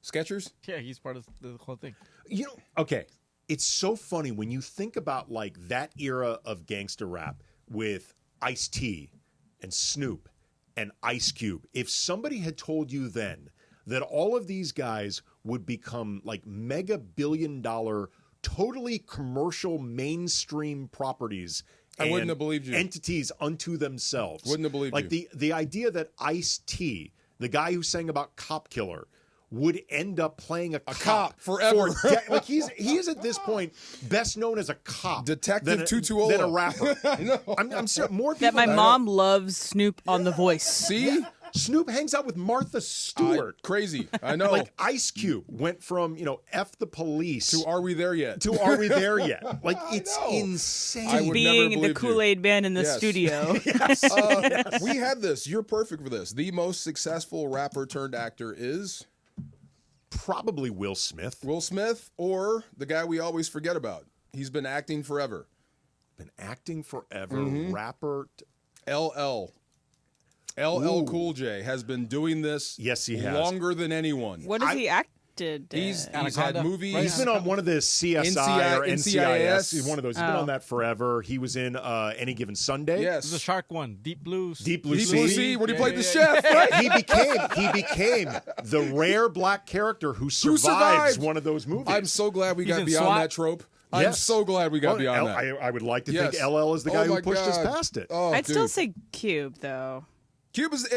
Skechers? Yeah, he's part of the whole thing. You know, okay. It's so funny when you think about like that era of gangster rap with Ice-T and Snoop and Ice Cube. If somebody had told you then that all of these guys would become like mega billion-dollar, totally commercial mainstream properties, I wouldn't have believed you. Entities unto themselves. Wouldn't have believed like you. The idea that Ice-T, the guy who sang about Cop Killer, would end up playing a cop forever. Like he is at this point best known as a cop, Detective Tutuola, than a rapper. I know. I'm serious. More people. That my mom loves Snoop on The Voice. See. Yeah. Snoop hangs out with Martha Stewart. Crazy. I know. Like Ice Cube went from, F the police to Are We There Yet? To Are We There Yet? Like, it's insane. To being the Kool-Aid man in the studio. Yes. Yes. We had this. You're perfect for this. The most successful rapper turned actor is? Probably Will Smith. Will Smith or the guy we always forget about. He's been acting forever. Been acting forever. Rapper. LL Cool J has been doing this longer than anyone. What has he acted? He's had movies. Right? He's been on one of the CSI or NCIS. He's one of those. He's been on that forever. He was in Any Given Sunday. Yes. This is a shark one. Deep Blue Sea. When he played the chef. Right? He became the rare black character who survives one of those movies. I'm so glad we got beyond that trope. I'm so glad we got beyond that. I would like to think LL is the guy who pushed us past it. Oh, I'd still say Cube, though. Cube is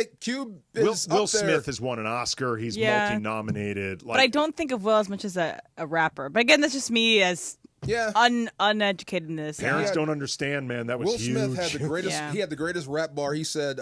Will Smith has won an Oscar. He's multi-nominated. But I don't think of Will as much as a rapper. But again, that's just me as uneducated in this. Parents don't understand, man. That was Will huge. Smith had the greatest. He had the greatest rap bar. He said,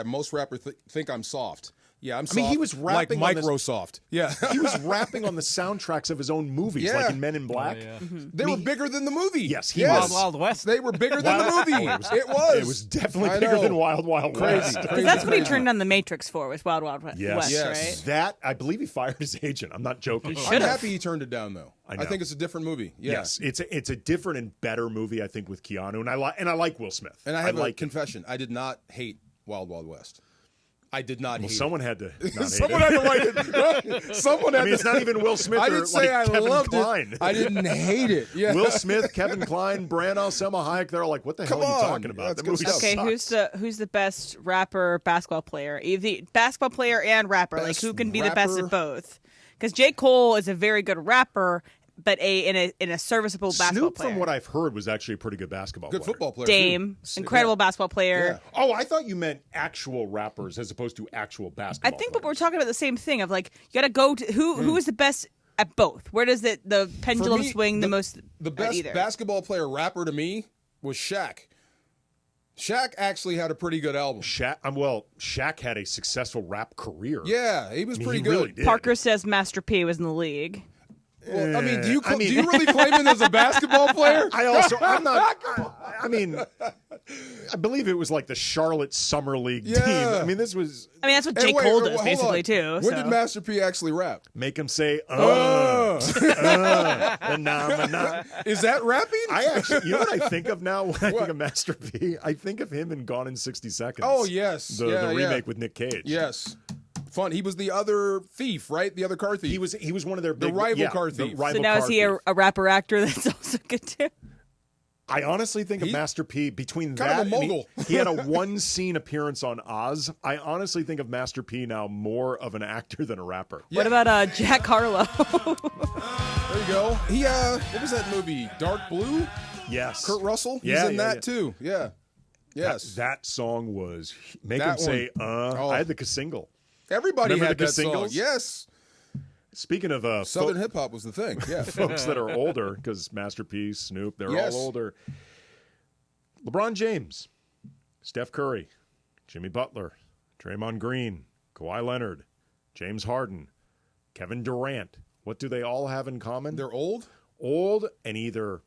most rappers think I'm soft. Yeah, I'm soft. I mean, he was rapping like Microsoft. Yeah, he was rapping on the soundtracks of his own movies, like in Men in Black. They were bigger than the movie. Yes, he was. Wild West. They were bigger than the movie. It was definitely bigger than Wild Wild West. Because that's what he turned on the Matrix for, was Wild Wild West, right? That, I believe he fired his agent. I'm not joking. I'm happy he turned it down, though. I think it's a different movie. Yeah. Yes, it's a different and better movie, I think, with Keanu, and I like Will Smith. And I have a confession. I did not hate Wild Wild West. I did not hate someone had to not someone hate had to write it. Someone had it's not even Will Smith I or didn't say I Kevin loved Kline. It. I didn't hate it. Yeah. Will Smith, Kevin Kline, Branagh, Selma Hayek, they're all like, what the hell are you talking about? That movie sucks. Who's the best rapper, basketball player? Either basketball player and rapper. Who can be the best at both? Because J. Cole is a very good rapper, but in a serviceable basketball Snoop, player. from what I've heard, was actually a pretty good basketball player. Football player. Dame, incredible basketball player. Yeah. Oh, I thought you meant actual rappers as opposed to actual basketball. I think, but we're talking about the same thing of like you got to go to who is the best at both. Where does the pendulum swing the most? The best basketball player rapper to me was Shaq. Shaq actually had a pretty good album. Shaq had a successful rap career. Yeah, he was pretty good. Really did. Parker says Master P was in the league. Well, I mean, do you really claim him as a basketball player? I'm not. I mean, I believe it was like the Charlotte Summer League team. I mean, this was. I mean, that's what J. Cole does basically too. When did Master P actually rap? Make him say, Is that rapping? I actually, you know what I think of now when I think of Master P? I think of him in Gone in 60 Seconds. Oh, yes. The remake with Nick Cage. Yes. Fun. He was the other thief, right? The other car thief. He was one of their big, rival car thief. So now is he a rapper actor that's also good too? I honestly think of Master P between kind that of a mogul. he had a one scene appearance on Oz. I honestly think of Master P now more of an actor than a rapper. Yeah. What about Jack Harlow? There you go. He what was that movie? Dark Blue? Yes. Kurt Russell? He's in that too. Yeah. Yes. That song was make him say I had the single. Everybody Remember had the that song. singles? Yes. Speaking of Southern hip hop was the thing. Yeah. folks that are older, because Master P, Snoop, they're Yes. all older. LeBron James, Steph Curry, Jimmy Butler, Draymond Green, Kawhi Leonard, James Harden, Kevin Durant. What do they all have in common? They're old? Old and either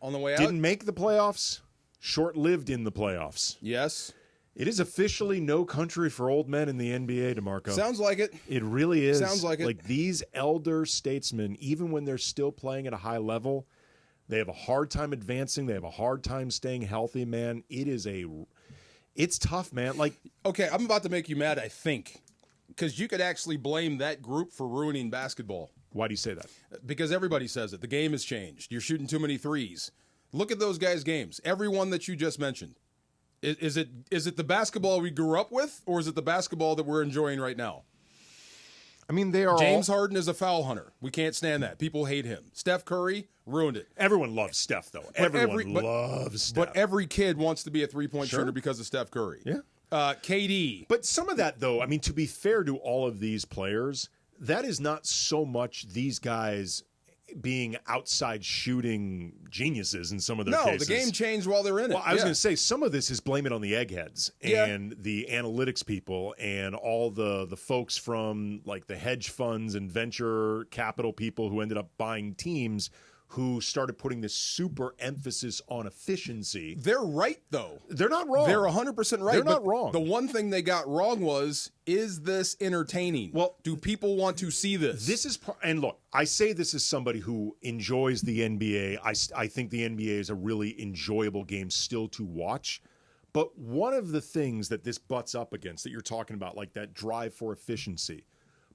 on the way out. Didn't make the playoffs, short-lived in the playoffs. Yes. It is officially no country for old men in the NBA, DeMarco. Sounds like it. It really is. Sounds like it. Like these elder statesmen, even when they're still playing at a high level, they have a hard time advancing. They have a hard time staying healthy, man. It's tough, man. Like, okay, I'm about to make you mad, I think, because you could actually blame that group for ruining basketball. Why do you say that? Because everybody says it. The game has changed. You're shooting too many threes. Look at those guys' games. Every one that you just mentioned. Is it the basketball we grew up with, or is it the basketball that we're enjoying right now? I mean, they are. James Harden is a foul hunter. We can't stand that. People hate him. Steph Curry ruined it. Everyone loves Steph, though. Everyone loves Steph. But every kid wants to be a three-point shooter because of Steph Curry. Yeah. KD. But some of that, though, I mean, to be fair to all of these players, that is not so much these guys being outside shooting geniuses in some of their cases. No, the game changed while they're in it. Well, I was going to say, some of this is blame it on the eggheads and the analytics people and all the folks from like the hedge funds and venture capital people who ended up buying teams who started putting this super emphasis on efficiency. They're right, though. They're not wrong. They're 100% right. They're not wrong. The one thing they got wrong was, is this entertaining? Well, do people want to see this? This is, and look, I say this as somebody who enjoys the NBA. I think the NBA is a really enjoyable game still to watch. But one of the things that this butts up against that you're talking about, like that drive for efficiency,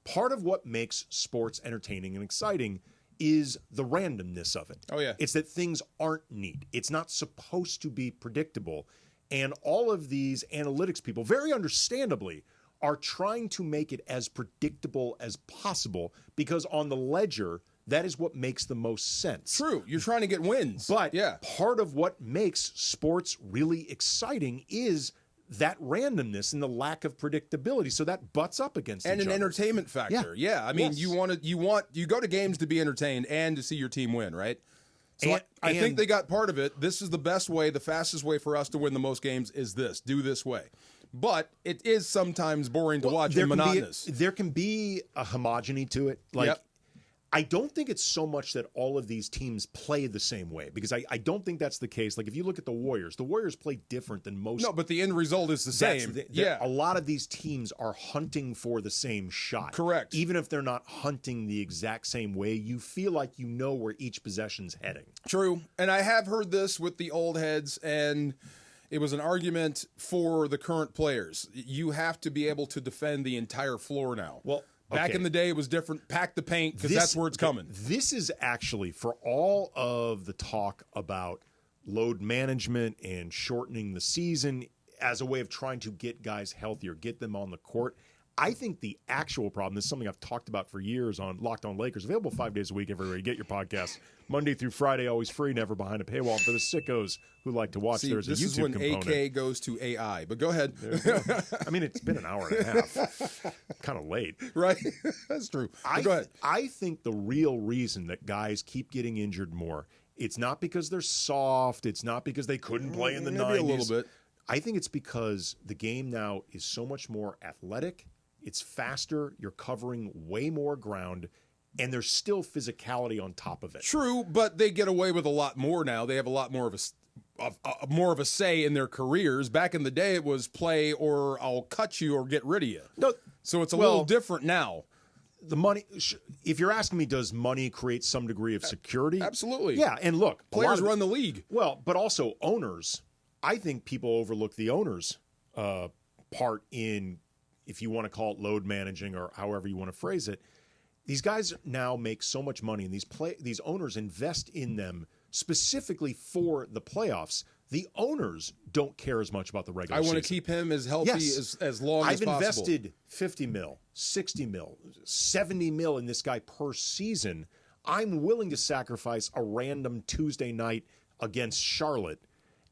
part of what makes sports entertaining and exciting is the randomness of it. Oh, yeah. It's that things aren't neat. It's not supposed to be predictable. And all of these analytics people, very understandably, are trying to make it as predictable as possible because on the ledger, that is what makes the most sense. True. You're trying to get wins. But part of what makes sports really exciting is that randomness and the lack of predictability. So that butts up against and each an other. entertainment factor. Yeah. I mean, you go to games to be entertained and to see your team win, right? So I think they got part of it. This is the best way, the fastest way for us to win the most games is this. Do this way. But it is sometimes boring to watch and monotonous. There can be a homogeny to it. Like, I don't think it's so much that all of these teams play the same way because I don't think that's the case. Like if you look at the Warriors play different than most. No, but the end result is the same. A lot of these teams are hunting for the same shot. Correct. Even if they're not hunting the exact same way, you feel like you know where each possession's heading. True. And I have heard this with the old heads, and it was an argument for the current players. You have to be able to defend the entire floor now. Well, back in the day, it was different. Pack the paint because that's where it's coming. This is actually, for all of the talk about load management and shortening the season as a way of trying to get guys healthier, get them on the court, I think the actual problem, this is something I've talked about for years on Locked On Lakers, available 5 days a week everywhere you get your podcast. Monday through Friday, always free, never behind a paywall. For the sickos who like to watch, there's a YouTube this is when component. AK goes to AI, but go ahead. I mean, it's been an hour and a half. Kind of late. Right? That's true. Go ahead. I think the real reason that guys keep getting injured more, it's not because they're soft. It's not because they couldn't play in the 90s. Maybe a little bit. I think it's because the game now is so much more athletic. It's faster. You're covering way more ground. And there's still physicality on top of it. True, but they get away with a lot more now. They have a lot more of a say in their careers. Back in the day, it was play or I'll cut you or get rid of you. No, so it's a little different now. The money, if you're asking me, does money create some degree of security? Absolutely. Yeah, and look, players run the league. Well, but also owners. I think people overlook the owners' part in, if you want to call it load managing or however you want to phrase it. These guys now make so much money, and these owners invest in them specifically for the playoffs. The owners don't care as much about the regular season. I want to keep him as healthy as long as possible. I've invested $50 mil, $60 mil, $70 mil in this guy per season. I'm willing to sacrifice a random Tuesday night against Charlotte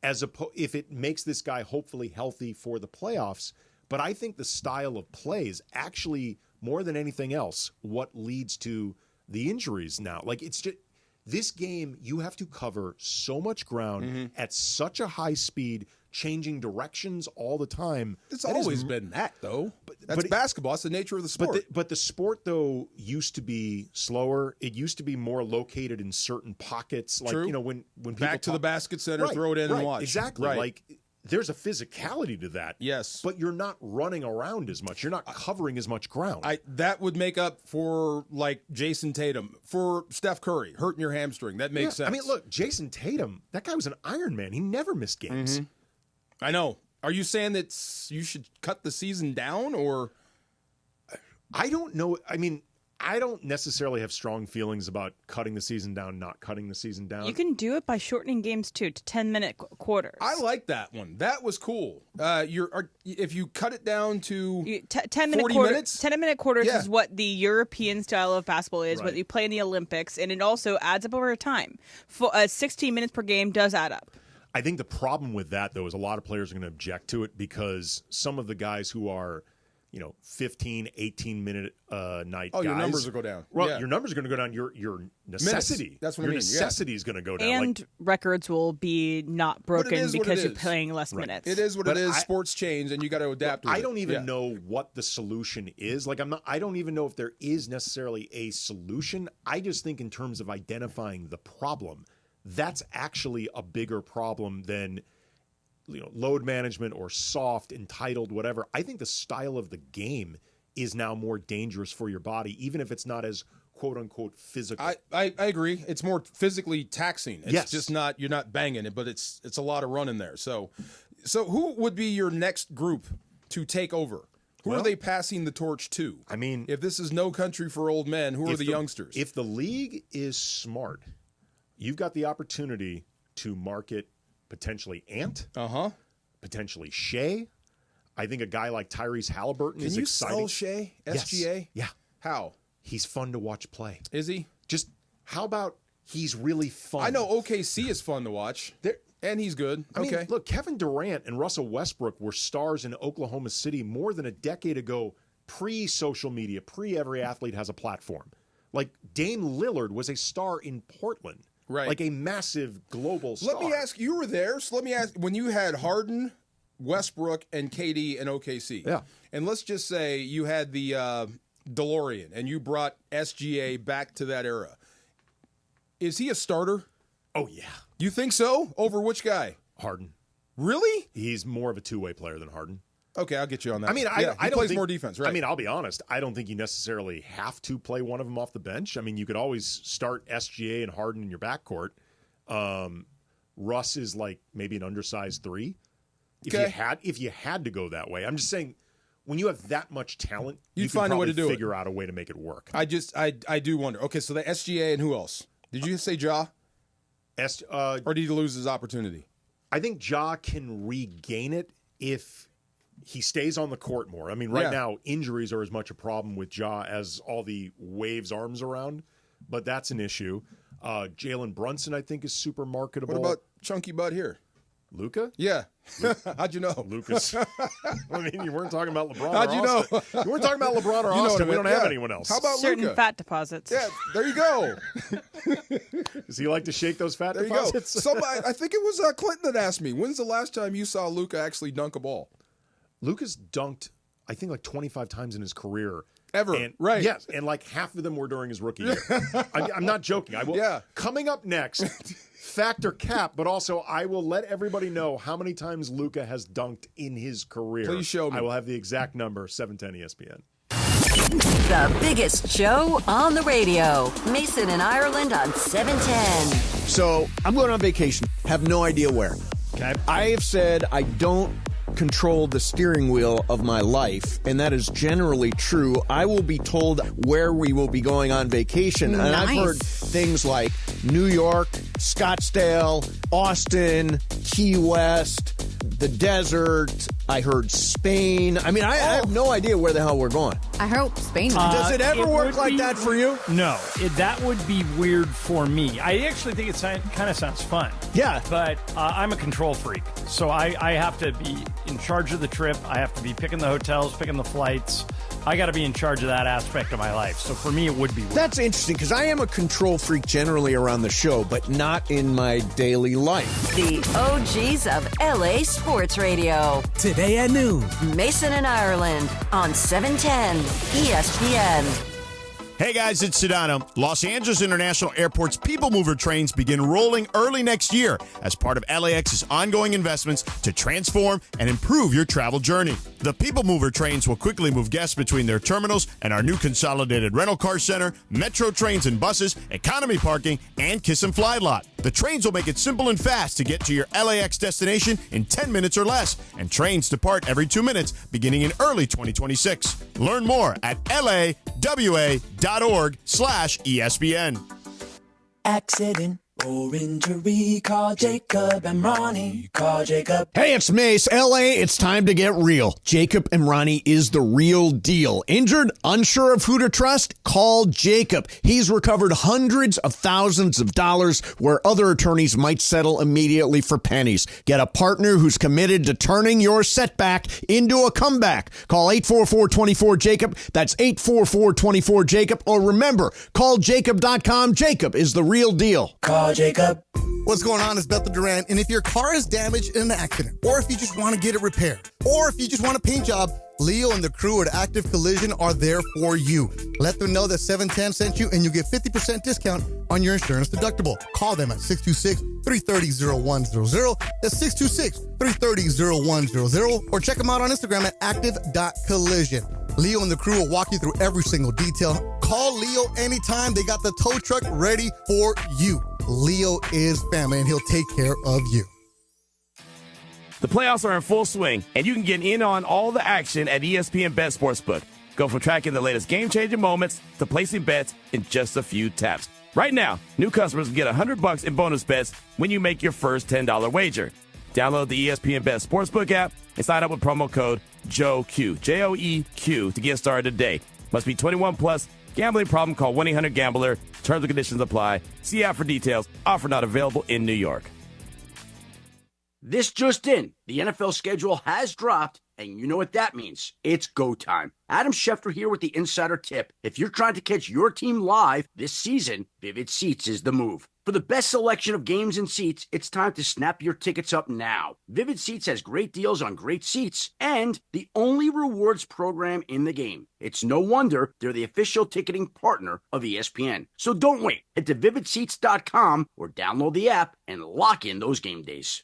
if it makes this guy hopefully healthy for the playoffs. But I think the style of play is actually, more than anything else, what leads to the injuries now. Like, it's just this game, you have to cover so much ground at such a high speed, changing directions all the time. It's always been that, though. That's basketball. It's the nature of the sport. But the sport, though, used to be slower. It used to be more located in certain pockets. Like, True. when people back to the basket center, throw it in and watch. Exactly. Right. Like, there's a physicality to that. Yes. But you're not running around as much. You're not covering as much ground. That would make up for, like, Jason Tatum, for Steph Curry, hurting your hamstring. That makes sense. I mean, look, Jason Tatum, that guy was an Iron Man. He never missed games. I know. Are you saying that you should cut the season down, or? I don't know. I mean, I don't necessarily have strong feelings about cutting the season down, not cutting the season down. You can do it by shortening games, too, to 10-minute quarters. I like that one. That was cool. If you cut it down to 10-minute 40 minutes? 10-minute quarters is what the European style of basketball is, what you play in the Olympics, and it also adds up over time. 16 minutes per game does add up. I think the problem with that, though, is a lot of players are going to object to it because some of the guys who are, 15, 18-minute night guys. Your numbers will go down. Well, your numbers are going to go down. Your necessity. Minutes. That's what your I mean. necessity is going to go down. And records will be not broken because you're playing less minutes. It is what it is. Sports change, and you got to adapt to it. I don't even know what the solution is. Like, I don't even know if there is necessarily a solution. I just think in terms of identifying the problem, that's actually a bigger problem than load management or soft, entitled, whatever. I think the style of the game is now more dangerous for your body, even if it's not as quote unquote physical. I agree. It's more physically taxing. It's just not, you're not banging it, but it's a lot of running there. So who would be your next group to take over? Who are they passing the torch to? I mean, if this is No Country for Old Men, who are the youngsters? If the league is smart, you've got the opportunity to market potentially Ant, potentially Shea. I think a guy like Tyrese Halliburton is exciting. Can you sell Shea? SGA? Yeah. How? He's fun to watch play. Is he? Just how about he's really fun? I know OKC is fun to watch. And he's good. I mean, look, Kevin Durant and Russell Westbrook were stars in Oklahoma City more than a decade ago, pre-social media, pre-every athlete has a platform. Like, Dame Lillard was a star in Portland. Right. Like a massive global star. Let me ask, you were there, so let me ask, when you had Harden, Westbrook, and KD and OKC. Yeah. And let's just say you had the DeLorean and you brought SGA back to that era. Is he a starter? Oh, yeah. You think so? Over which guy? Harden. Really? He's more of a two-way player than Harden. Okay, I'll get you on that. I mean, he don't plays think, more defense, right? I mean, I'll be honest. I don't think you necessarily have to play one of them off the bench. I mean, you could always start SGA and Harden in your backcourt. Russ is like maybe an undersized 3. If you had to go that way. I'm just saying, when you have that much talent, you can find a way to do it. Figure out a way to make it work. I do wonder. Okay, so the SGA and who else? Did you say Ja? Or did he lose his opportunity? I think Ja can regain it if he stays on the court more. I mean, right now, injuries are as much a problem with Ja as all the waves arms around, but that's an issue. Jalen Brunson, I think, is super marketable. What about Chunky Butt here? Luka? Yeah. How'd you know? Lucas. I mean, you weren't talking about LeBron How'd or you Austin. know? You weren't talking about LeBron or Austin. We don't have anyone else. How about certain Luka? fat deposits? Yeah, there you go. Does he like to shake those fat There you deposits? go. Somebody, I think it was Clinton that asked me, when's the last time you saw Luka actually dunk a ball? Luka's dunked, I think, like 25 times in his career. Ever, and, right. Yes, and like half of them were during his rookie year. I'm not joking. I will. Yeah. Coming up next, factor cap, but also I will let everybody know how many times Luka has dunked in his career. Please show me. I will have the exact number, 710 ESPN. The biggest show on the radio. Mason and Ireland on 710. So I'm going on vacation. Have no idea where. Okay. I have said I don't control the steering wheel of my life, and that is generally true. I will be told where we will be going on vacation, and I've heard things like New York, Scottsdale, Austin, Key West, the desert. I heard Spain. I mean, I have no idea where the hell we're going. I hope Spain. Does it ever work like that for you? No, that would be weird for me. I actually think it kind of sounds fun. Yeah. But I'm a control freak, so I have to be in charge of the trip. I have to be picking the hotels, picking the flights. I got to be in charge of that aspect of my life. So for me, it would be weird. That's interesting, because I am a control freak generally around the show, but not in my daily life. The OGs of LA Sports Radio. Today at noon. Mason and Ireland on 710 ESPN. Hey guys, it's Sedano. Los Angeles International Airport's People Mover trains begin rolling early next year as part of LAX's ongoing investments to transform and improve your travel journey. The People Mover trains will quickly move guests between their terminals and our new consolidated rental car center, metro trains and buses, economy parking, and Kiss and Fly lot. The trains will make it simple and fast to get to your LAX destination in 10 minutes or less, and trains depart every 2 minutes beginning in early 2026. Learn more at lawa.org/ESPN. Accident or injury, call Jacob and Ronnie. Call Jacob. Hey, it's Mace. LA, it's time to get real. Jacob and Ronnie is the real deal. Injured? Unsure of who to trust? Call Jacob. He's recovered hundreds of thousands of dollars where other attorneys might settle immediately for pennies. Get a partner who's committed to turning your setback into a comeback. Call 844-24-JACOB. That's 844-24-JACOB. Or remember, call Jacob.com. Jacob is the real deal. Call Jacob. What's going on? It's Bethel Duran, and if your car is damaged in an accident, or if you just want to get it repaired, or if you just want a paint job, Leo and the crew at Active Collision are there for you. Let them know that 710 sent you, and you get 50% discount on your insurance deductible. Call them at 626-330-0100. That's 626-330-0100, or check them out on Instagram at active.collision. Leo and the crew will walk you through every single detail. Call Leo anytime. They got the tow truck ready for you. Leo is family, and he'll take care of you. The playoffs are in full swing, and you can get in on all the action at ESPN Bet Sportsbook. Go from tracking the latest game-changing moments to placing bets in just a few taps. Right now, new customers can get $100 in bonus bets when you make your first $10 wager. Download the ESPN Bet Sportsbook app and sign up with promo code JOEQ, J-O-E-Q, to get started today. Must be 21 plus. Gambling problem? Call 1-800-GAMBLER. Terms and conditions apply. See app for details. Offer not available in New York. This just in, the NFL schedule has dropped, and you know what that means. It's go time. Adam Schefter here with the Insider Tip. If you're trying to catch your team live this season, Vivid Seats is the move. For the best selection of games and seats, it's time to snap your tickets up now. Vivid Seats has great deals on great seats and the only rewards program in the game. It's no wonder they're the official ticketing partner of ESPN. So don't wait. Head to vividseats.com or download the app and lock in those game days.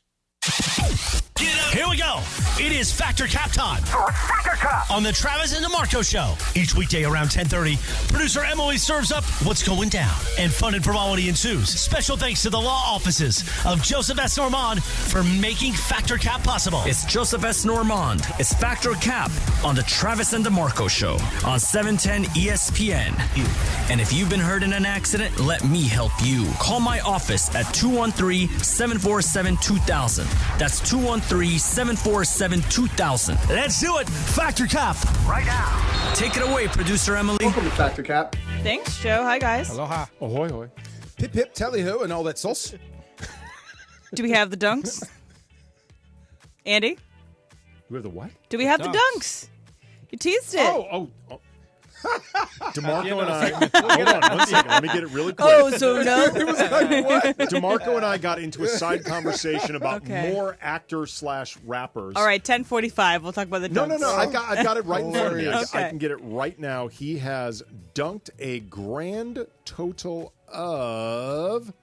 Here we go. It is Factor Cap time. Factor Cap on the Travis and DeMarco Show. Each weekday around 10:30, producer Emily serves up what's going down, and fun and frivolity ensues. Special thanks to the law offices of Joseph S. Normand for making Factor Cap possible. It's Joseph S. Normand. It's Factor Cap on the Travis and DeMarco Show on 710 ESPN. And if you've been hurt in an accident, let me help you. Call my office at 213-747-2000. That's 213-747-2000. Let's do it. Factor Cap. Right now. Take it away, producer Emily. Welcome to Factor Cap. Thanks, Joe. Hi, guys. Aloha. Ahoy, hoy. Pip, pip, tally-ho, and all that sauce. Do we have the dunks? Andy? We have the what? Do we have the dunks? You teased it. Oh. DeMarco and I. Hold on 1 second. Let me get it really quick. Oh, so no? It was like, what? DeMarco and I got into a side conversation about more actor/rappers. All right, 10:45. We'll talk about the dunks. No. I've got it right in front of me. Okay. I can get it right now. He has dunked a grand total of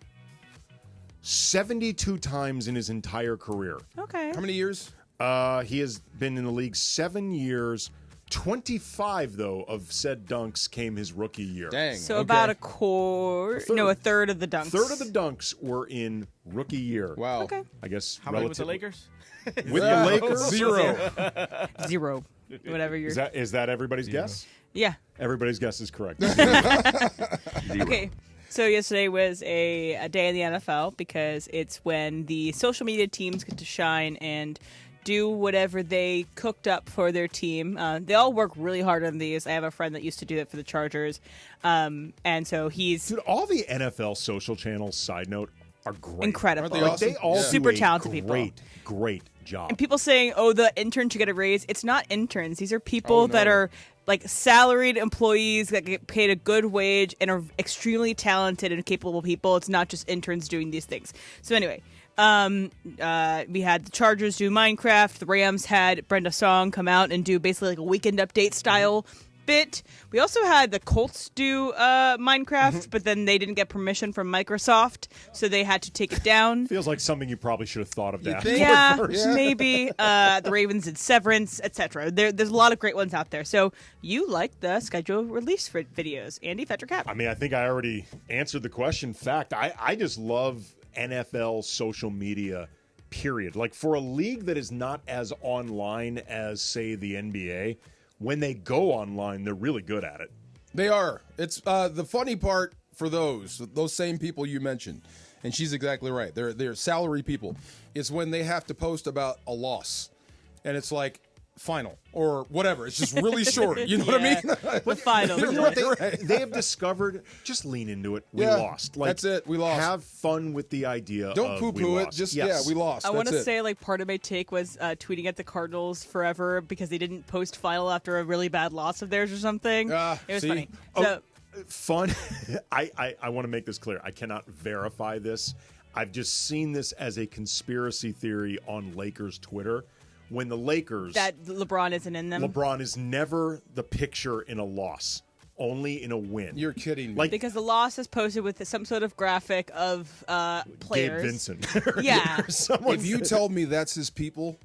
72 times in his entire career. Okay. How many years? He has been in the league 7 years. 25, though, of said dunks came his rookie year. Dang. So about a third of the dunks. Third of the dunks were in rookie year. Wow. Okay. I guess How many with the Lakers? With the Lakers? Zero. Whatever you're... Is that everybody's guess? Yeah. Everybody's guess is correct. Okay. So yesterday was a day in the NFL because it's when the social media teams get to shine and do whatever they cooked up for their team. They all work really hard on these. I have a friend that used to do that for the Chargers. And so he's... Dude, all the NFL social channels, side note, are great. Incredible. They, awesome? They all super do talented great job. And people saying, oh, the intern should get a raise. It's not interns. These are people that are like salaried employees that get paid a good wage and are extremely talented and capable people. It's not just interns doing these things. So anyway... we had the Chargers do Minecraft. The Rams had Brenda Song come out and do basically like a weekend update style bit. We also had the Colts do Minecraft, but then they didn't get permission from Microsoft, so they had to take it down. Feels like something you probably should have thought of that. Yeah, maybe. The Ravens did Severance, etc. There's a lot of great ones out there. So you like the schedule release for videos. Andy, Fetcher Cap. I mean, I think I already answered the question. Fact, I just love NFL social media, period. Like, for a league that is not as online as, say, the NBA, when they go online, they're really good at it. They are. It's the funny part for those same people you mentioned, and she's exactly right. They're salary people. It's when they have to post about a loss, and it's like final or whatever. It's just really short. You know what I mean? The final. You know what they have discovered? Just lean into it. We lost. Like, that's it. We lost. Have fun with the idea. Don't of poo-poo we it. lost. Just yes. we lost. I want to That's it. say, like, part of my take was tweeting at the Cardinals forever because they didn't post final after a really bad loss of theirs or something. It was funny. So, fun. I want to make this clear. I cannot verify this. I've just seen this as a conspiracy theory on Lakers Twitter. When the Lakers... That LeBron isn't in them? LeBron is never the picture in a loss, only in a win. You're kidding me. Like, because the loss is posted with some sort of graphic of players. Gabe Vincent. Yeah. If you told me that's his people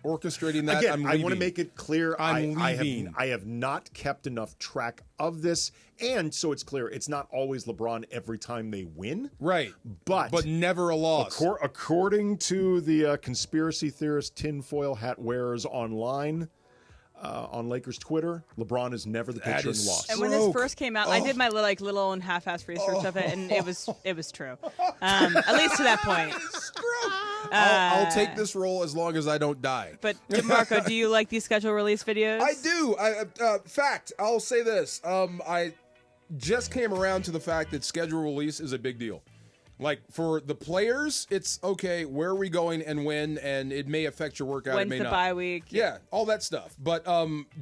orchestrating that, Again, I'm I leaving. want to make it clear. I'm leaving. I have not kept enough track of this, and so it's clear it's not always LeBron every time they win. Right. But never a loss. According to the conspiracy theorist tinfoil hat wearers online, on Lakers Twitter, LeBron is never the picture in loss. And when this first came out, I did my little own half-assed research of it, and it was true. At least to that point. I'll take this role as long as I don't die. But DeMarco, do you like these schedule release videos? I do. Fact, I'll say this. I just came around to the fact that schedule release is a big deal. Like, for the players, it's okay, where are we going and when, and it may affect your workout, When's it may the not. bye week? Yeah, all that stuff. But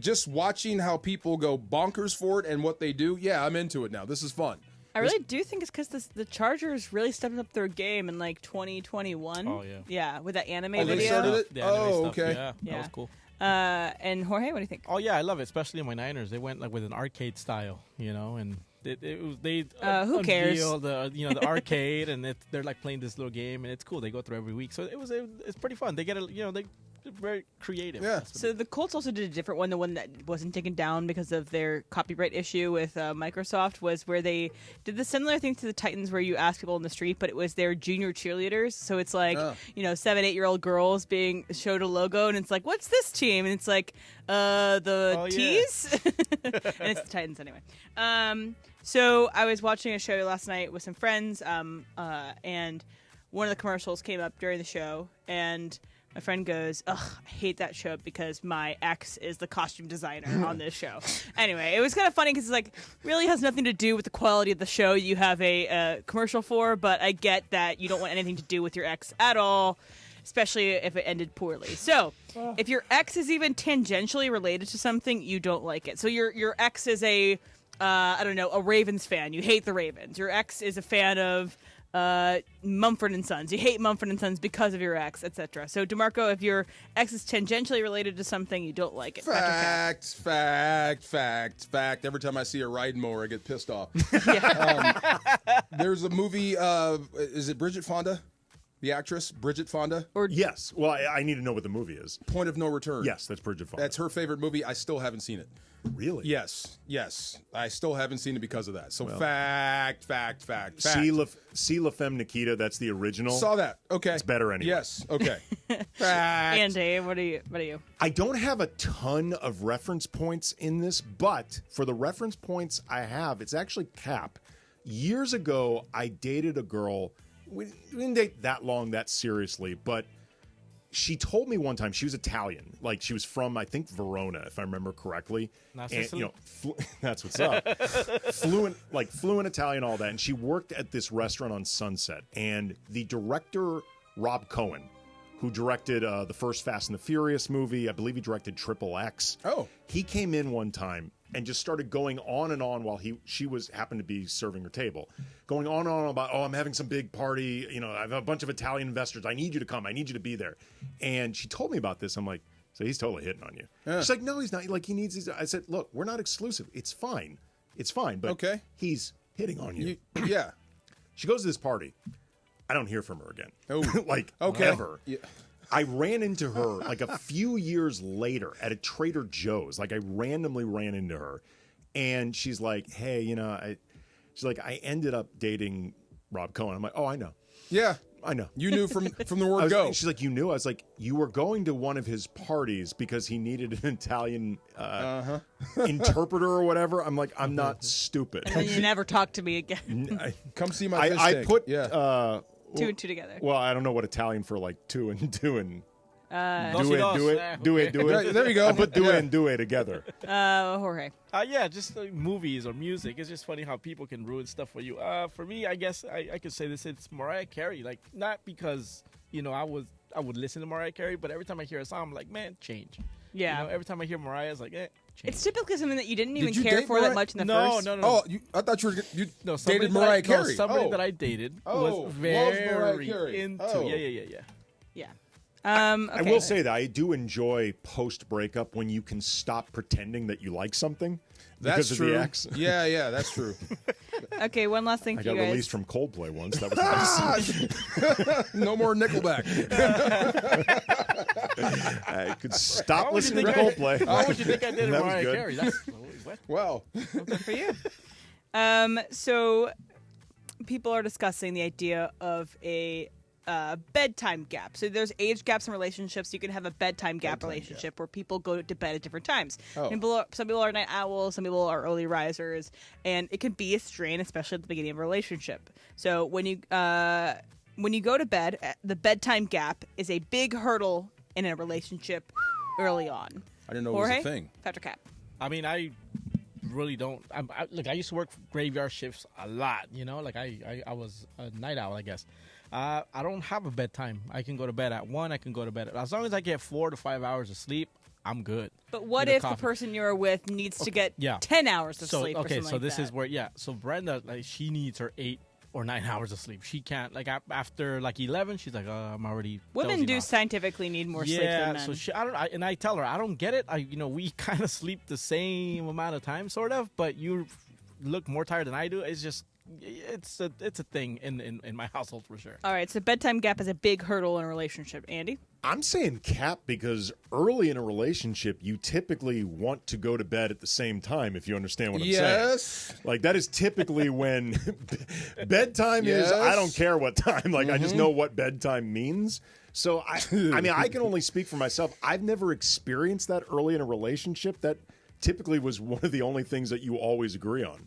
just watching how people go bonkers for it and what they do, yeah, I'm into it now. This is fun. I really do think it's because the Chargers really stepped up their game in, like, 2021. Oh, yeah. Yeah, with that anime Oh, video. they started it? The anime stuff, okay. Yeah, that was cool. And Jorge, what do you think? Oh, yeah, I love it, especially in my Niners. They went, like, with an arcade style, you know, and... They who cares? unveil the arcade, and they're like playing this little game, and it's cool. They go through every week, so it's pretty fun. They get they're very creative. Yeah. So the Colts also did a different one. The one that wasn't taken down because of their copyright issue with Microsoft was where they did the similar thing to the Titans, where you ask people in the street, but it was their junior cheerleaders. So it's like 7-8-year-old girls being showed a logo, and it's like, what's this team? And it's like the T's, and it's the Titans anyway. So I was watching a show last night with some friends, and one of the commercials came up during the show, and my friend goes, "Ugh, I hate that show because my ex is the costume designer on this show." Anyway, it was kind of funny because it's like really has nothing to do with the quality of the show you have a commercial for, but I get that you don't want anything to do with your ex at all, especially if it ended poorly. So, if your ex is even tangentially related to something, you don't like it. So your ex is a Ravens fan. You hate the Ravens. Your ex is a fan of Mumford & Sons. You hate Mumford & Sons because of your ex, etc. So, DeMarco, if your ex is tangentially related to something, you don't like it. Fact. Every time I see a riding mower, I get pissed off. There's a movie, is it Bridget Fonda? The actress, Bridget Fonda? Yes. Well, I need to know what the movie is. Point of No Return. Yes, that's Bridget Fonda. That's her favorite movie. I still haven't seen it. Really? Yes. I still haven't seen it because of that. So fact. See La Femme Nikita, that's the original. Saw that. Okay. It's better anyway. Yes. Okay. Fact. Andy, what are you? I don't have a ton of reference points in this, but for the reference points I have, it's actually Cap. Years ago, I dated a girl. We didn't date that long, that seriously, but she told me one time she was Italian. Like, she was from, I think, Verona, if I remember correctly. Not and, Sicily? That's what's up. fluent Italian, all that. And she worked at this restaurant on Sunset. And the director, Rob Cohen, who directed the first Fast and the Furious movie, I believe he directed Triple X. Oh. He came in one time and just started going on and on while she happened to be serving her table, going on and on about, I'm having some big party, I have a bunch of Italian investors, I need you to come, I need you to be there. And she told me about this. I'm like, so he's totally hitting on you. Yeah. She's like, no, he's not. Like, he needs these. I said, look, we're not exclusive. It's fine, but okay, he's hitting on you. Yeah. She goes to this party. I don't hear from her again. Oh, ever. Yeah. I ran into her like a few years later at a Trader Joe's. Like, I randomly ran into her, and she's like, "Hey, she's like, I ended up dating Rob Cohen." I'm like, "Oh, I know." Yeah, I know. You knew from the word go. She's like, "You knew?" I was like, "You were going to one of his parties because he needed an Italian interpreter or whatever." I'm like, "I'm not stupid." And then you never talk to me again. Come see my fish I tank. put two and two together. Well, I don't know what Italian for like two and do and do it. There you go. I put do it and do it together. Jorge. Just like movies or music. It's just funny how people can ruin stuff for you. For me, I guess I could say this. It's Mariah Carey. Like, not because I would listen to Mariah Carey, but every time I hear a song, I'm like, man, change. Yeah. Every time I hear Mariah, it's like, change. It's typically something that you didn't even you care date for Mariah? that much in the No. first. Oh, I thought you dated Mariah Carey. Somebody that I dated was very into. Yeah. Okay. I will say that I do enjoy post-breakup when you can stop pretending that you like something. That's because true. Of the ex. Yeah, that's true. Okay, one last thing I for you got guys. released from Coldplay once. That was nice. No more Nickelback. I could stop listening to Coldplay. How would you think I did That was Mariah good. Carey? Wow. Good for you. So people are discussing the idea of a bedtime gap. So there's age gaps in relationships. You can have a bedtime gap relationship where people go to bed at different times. Oh. Some people are night owls, some people are early risers, and it can be a strain, especially at the beginning of a relationship. So when you go to bed, the bedtime gap is a big hurdle in a relationship early on. I didn't know Jorge? it was a thing. Patrick Cap. I mean, I really don't. I used to work graveyard shifts a lot. Like I was a night owl, I guess. I don't have a bedtime. I can go to bed at 1. I can go to bed as long as I get 4 to 5 hours of sleep. I'm good. But what if the person you're with needs to get 10 hours of sleep? Okay, or so like this that? is where So Brenda, like, she needs her 8 or 9 hours of sleep. She can't, like, after like 11, she's like, I'm already. Women do off. scientifically need more sleep than men. So I tell her I don't get it. We kind of sleep the same amount of time, sort of, but you look more tired than I do. It's just. It's a thing in my household for sure. All right, so bedtime gap is a big hurdle in a relationship. Andy? I'm saying cap because early in a relationship, you typically want to go to bed at the same time, if you understand what I'm saying. Like, that is typically when bedtime is, I don't care what time. Like, I just know what bedtime means. So, I mean, I can only speak for myself. I've never experienced that early in a relationship. That typically was one of the only things that you always agree on.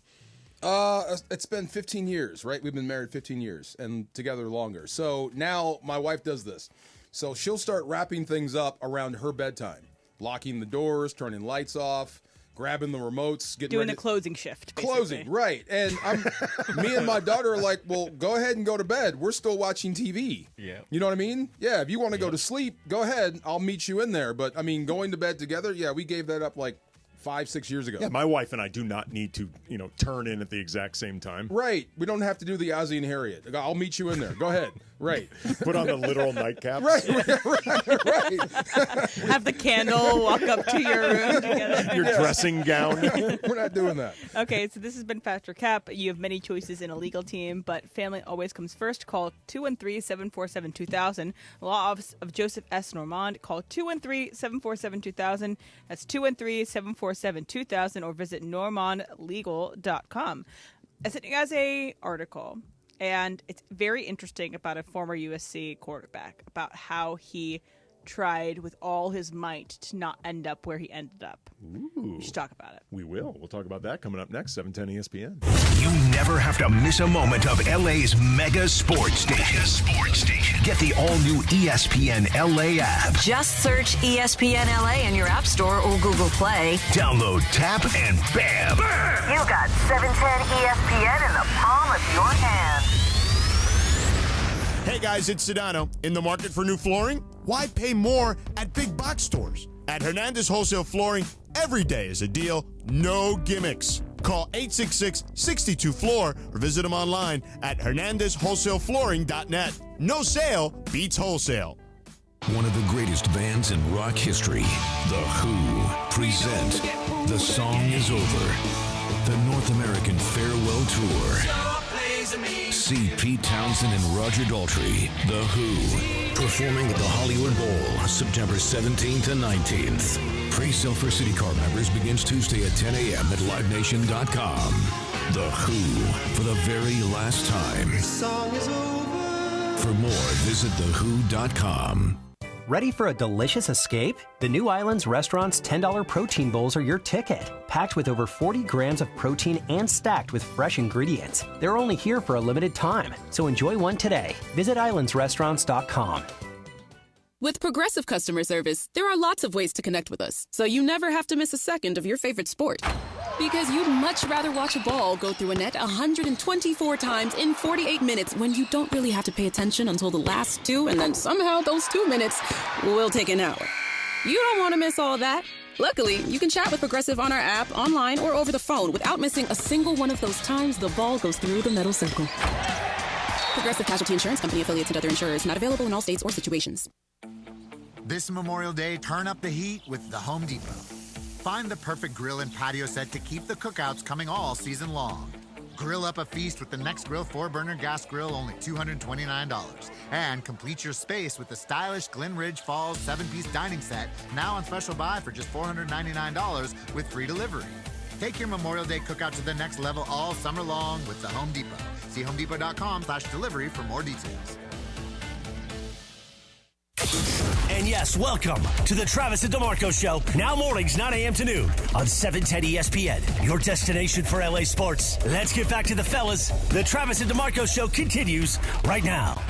It's been 15 years, right? We've been married 15 years and together longer. So now my wife does this. So she'll start wrapping things up around her bedtime, locking the doors, turning lights off, grabbing the remotes, getting doing ready a closing shift. Basically. Closing, right. And me and my daughter are like, well, go ahead and go to bed. We're still watching TV. Yeah. You know what I mean? Yeah, if you want to go to sleep, go ahead. I'll meet you in there. But, I mean, going to bed together, yeah, we gave that up like 5-6 years ago. Yeah, my wife and I do not need to, turn in at the exact same time. Right. We don't have to do the Ozzy and Harriet. I'll meet you in there. Go ahead. Right. Put on the literal nightcaps. Right. Have the candle, walk up to your room together. Your dressing gown. We're not doing that. Okay, so this has been Factor Cap. You have many choices in a legal team, but family always comes first. Call 213-747-2000. Law Office of Joseph S. Normand. Call 213-747-2000. That's 213-747-2000, or visit normandlegal.com. I sent you guys an article, and it's very interesting about a former USC quarterback, about how he tried with all his might to not end up where he ended up. Ooh. We should talk about it. We will. We'll talk about that coming up next, 710 ESPN. You never have to miss a moment of LA's mega sports station. Get the all-new ESPN LA app. Just search ESPN LA in your App Store or Google Play. Download, tap, and bam! You got 710 ESPN in the palm of your hand. Hey guys, it's Sedano. In the market for new flooring? Why pay more at big box stores? At Hernandez Wholesale Flooring, every day is a deal, no gimmicks. Call 866-62-FLOOR or visit them online at hernandezwholesaleflooring.net. No sale beats wholesale. One of the greatest bands in rock history, The Who, present The Song Is Over, the North American farewell tour. See Pete Townsend and Roger Daltrey, The Who, performing at the Hollywood Bowl, September 17th and 19th. Pre-sale for City Card members begins Tuesday at 10 a.m. at livenation.com. The Who, for the very last time. For more, visit thewho.com. Ready for a delicious escape? The new Islands Restaurant's $10 protein bowls are your ticket. Packed with over 40 grams of protein and stacked with fresh ingredients. They're only here for a limited time, so enjoy one today. Visit islandsrestaurants.com. With Progressive Customer Service, there are lots of ways to connect with us, so you never have to miss a second of your favorite sport. Because you'd much rather watch a ball go through a net 124 times in 48 minutes when you don't really have to pay attention until the last two, and then somehow those 2 minutes will take an hour. You don't want to miss all that. Luckily, you can chat with Progressive on our app, online, or over the phone without missing a single one of those times the ball goes through the metal circle. Progressive Casualty Insurance Company, affiliates, and other insurers. Not available in all states or situations. This Memorial Day, turn up the heat with the Home Depot. Find the perfect grill and patio set to keep the cookouts coming all season long. Grill up a feast with the Next Grill 4-burner gas grill, only $229. And complete your space with the stylish Glen Ridge Falls 7-piece dining set, now on special buy for just $499 with free delivery. Take your Memorial Day cookout to the next level all summer long with the Home Depot. See homedepot.com/delivery for more details. And yes, welcome to the Travis and DeMarco Show. Now mornings, 9 a.m. to noon on 710 ESPN, your destination for LA sports. Let's get back to the fellas. The Travis and DeMarco Show continues right now.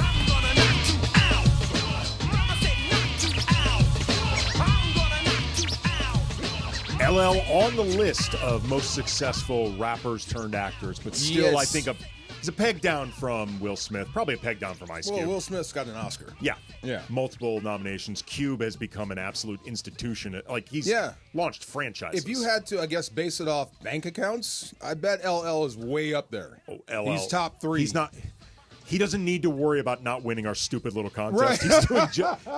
LL on the list of most successful rappers turned actors, but still, I think he's a peg down from Will Smith, probably a peg down from Ice Cube. Well, Will Smith's got an Oscar. Yeah. Yeah. Multiple nominations. Cube has become an absolute institution. Like, he's launched franchises. If you had to, I guess, base it off bank accounts, I bet LL is way up there. Oh, LL. He's top 3. He's not. He doesn't need to worry about not winning our stupid little contest. Right. He's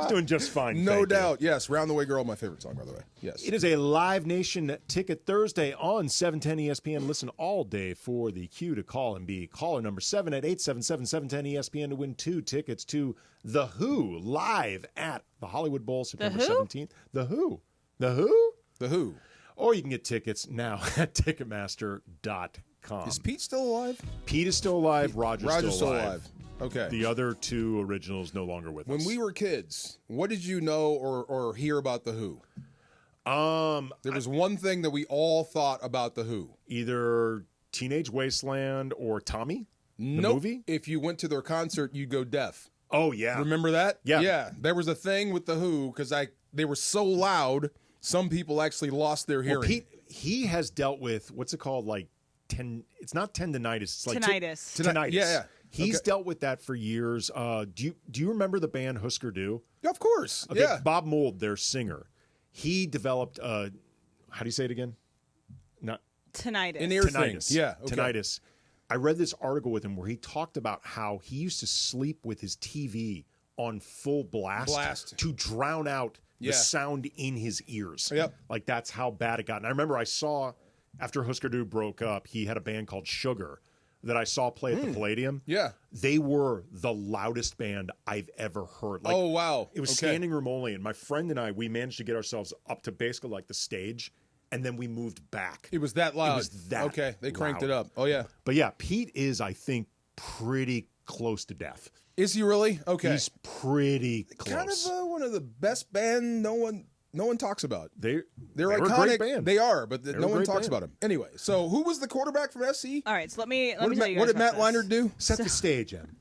doing just fine. No doubt. Yes. Round the Way Girl, my favorite song, by the way. Yes. It is a Live Nation Ticket Thursday on 710 ESPN. Listen all day for the cue to call and be caller number 7 at 877-710-ESPN to win 2 tickets to The Who live at the Hollywood Bowl September 17th. The Who? The Who? The Who. Or you can get tickets now at Ticketmaster.com. Is Pete still alive? Pete is still alive. Roger's still alive. Okay. The other 2 originals no longer with us. When we were kids, what did you know or hear about The Who? There was one thing that we all thought about The Who. Either Teenage Wasteland or Tommy? The Nope. movie? If you went to their concert, you'd go deaf. Oh, yeah. Remember that? Yeah. Yeah. There was a thing with the Who because they were so loud, some people actually lost their hearing. Well, Pete, he has dealt with, what's it called? Like, it's not tendinitis. It's like Tinnitus. Tinnitus. Yeah. He's dealt with that for years. Do you remember the band Husker Du? Of course. Okay, Yeah. Bob Mould, their singer, he developed, how do you say it again? Not Tinnitus. An ear thing. Yeah. Okay. Tinnitus. I read this article with him where he talked about how he used to sleep with his TV on full blast. To drown out the sound in his ears. Yep. Like that's how bad it got. And I remember I saw, after Husker Du broke up, he had a band called Sugar that I saw play at the Palladium. Yeah. They were the loudest band I've ever heard. Like, oh, wow. It was standing room only. And my friend and I, we managed to get ourselves up to basically like the stage. And then we moved back. It was that loud. It was that Okay, they cranked loud. it up. Oh, yeah. But yeah, Pete is, I think, pretty close to death. Is he really? Okay. He's pretty close. Kind of one of the best band no one talks about. They're iconic. a great band. They are, but They're no a one great talks band. about them. Anyway, so who was the quarterback from SC? All right, so let me What tell you did guys Matt about this. Leinart do? Set the stage, Em.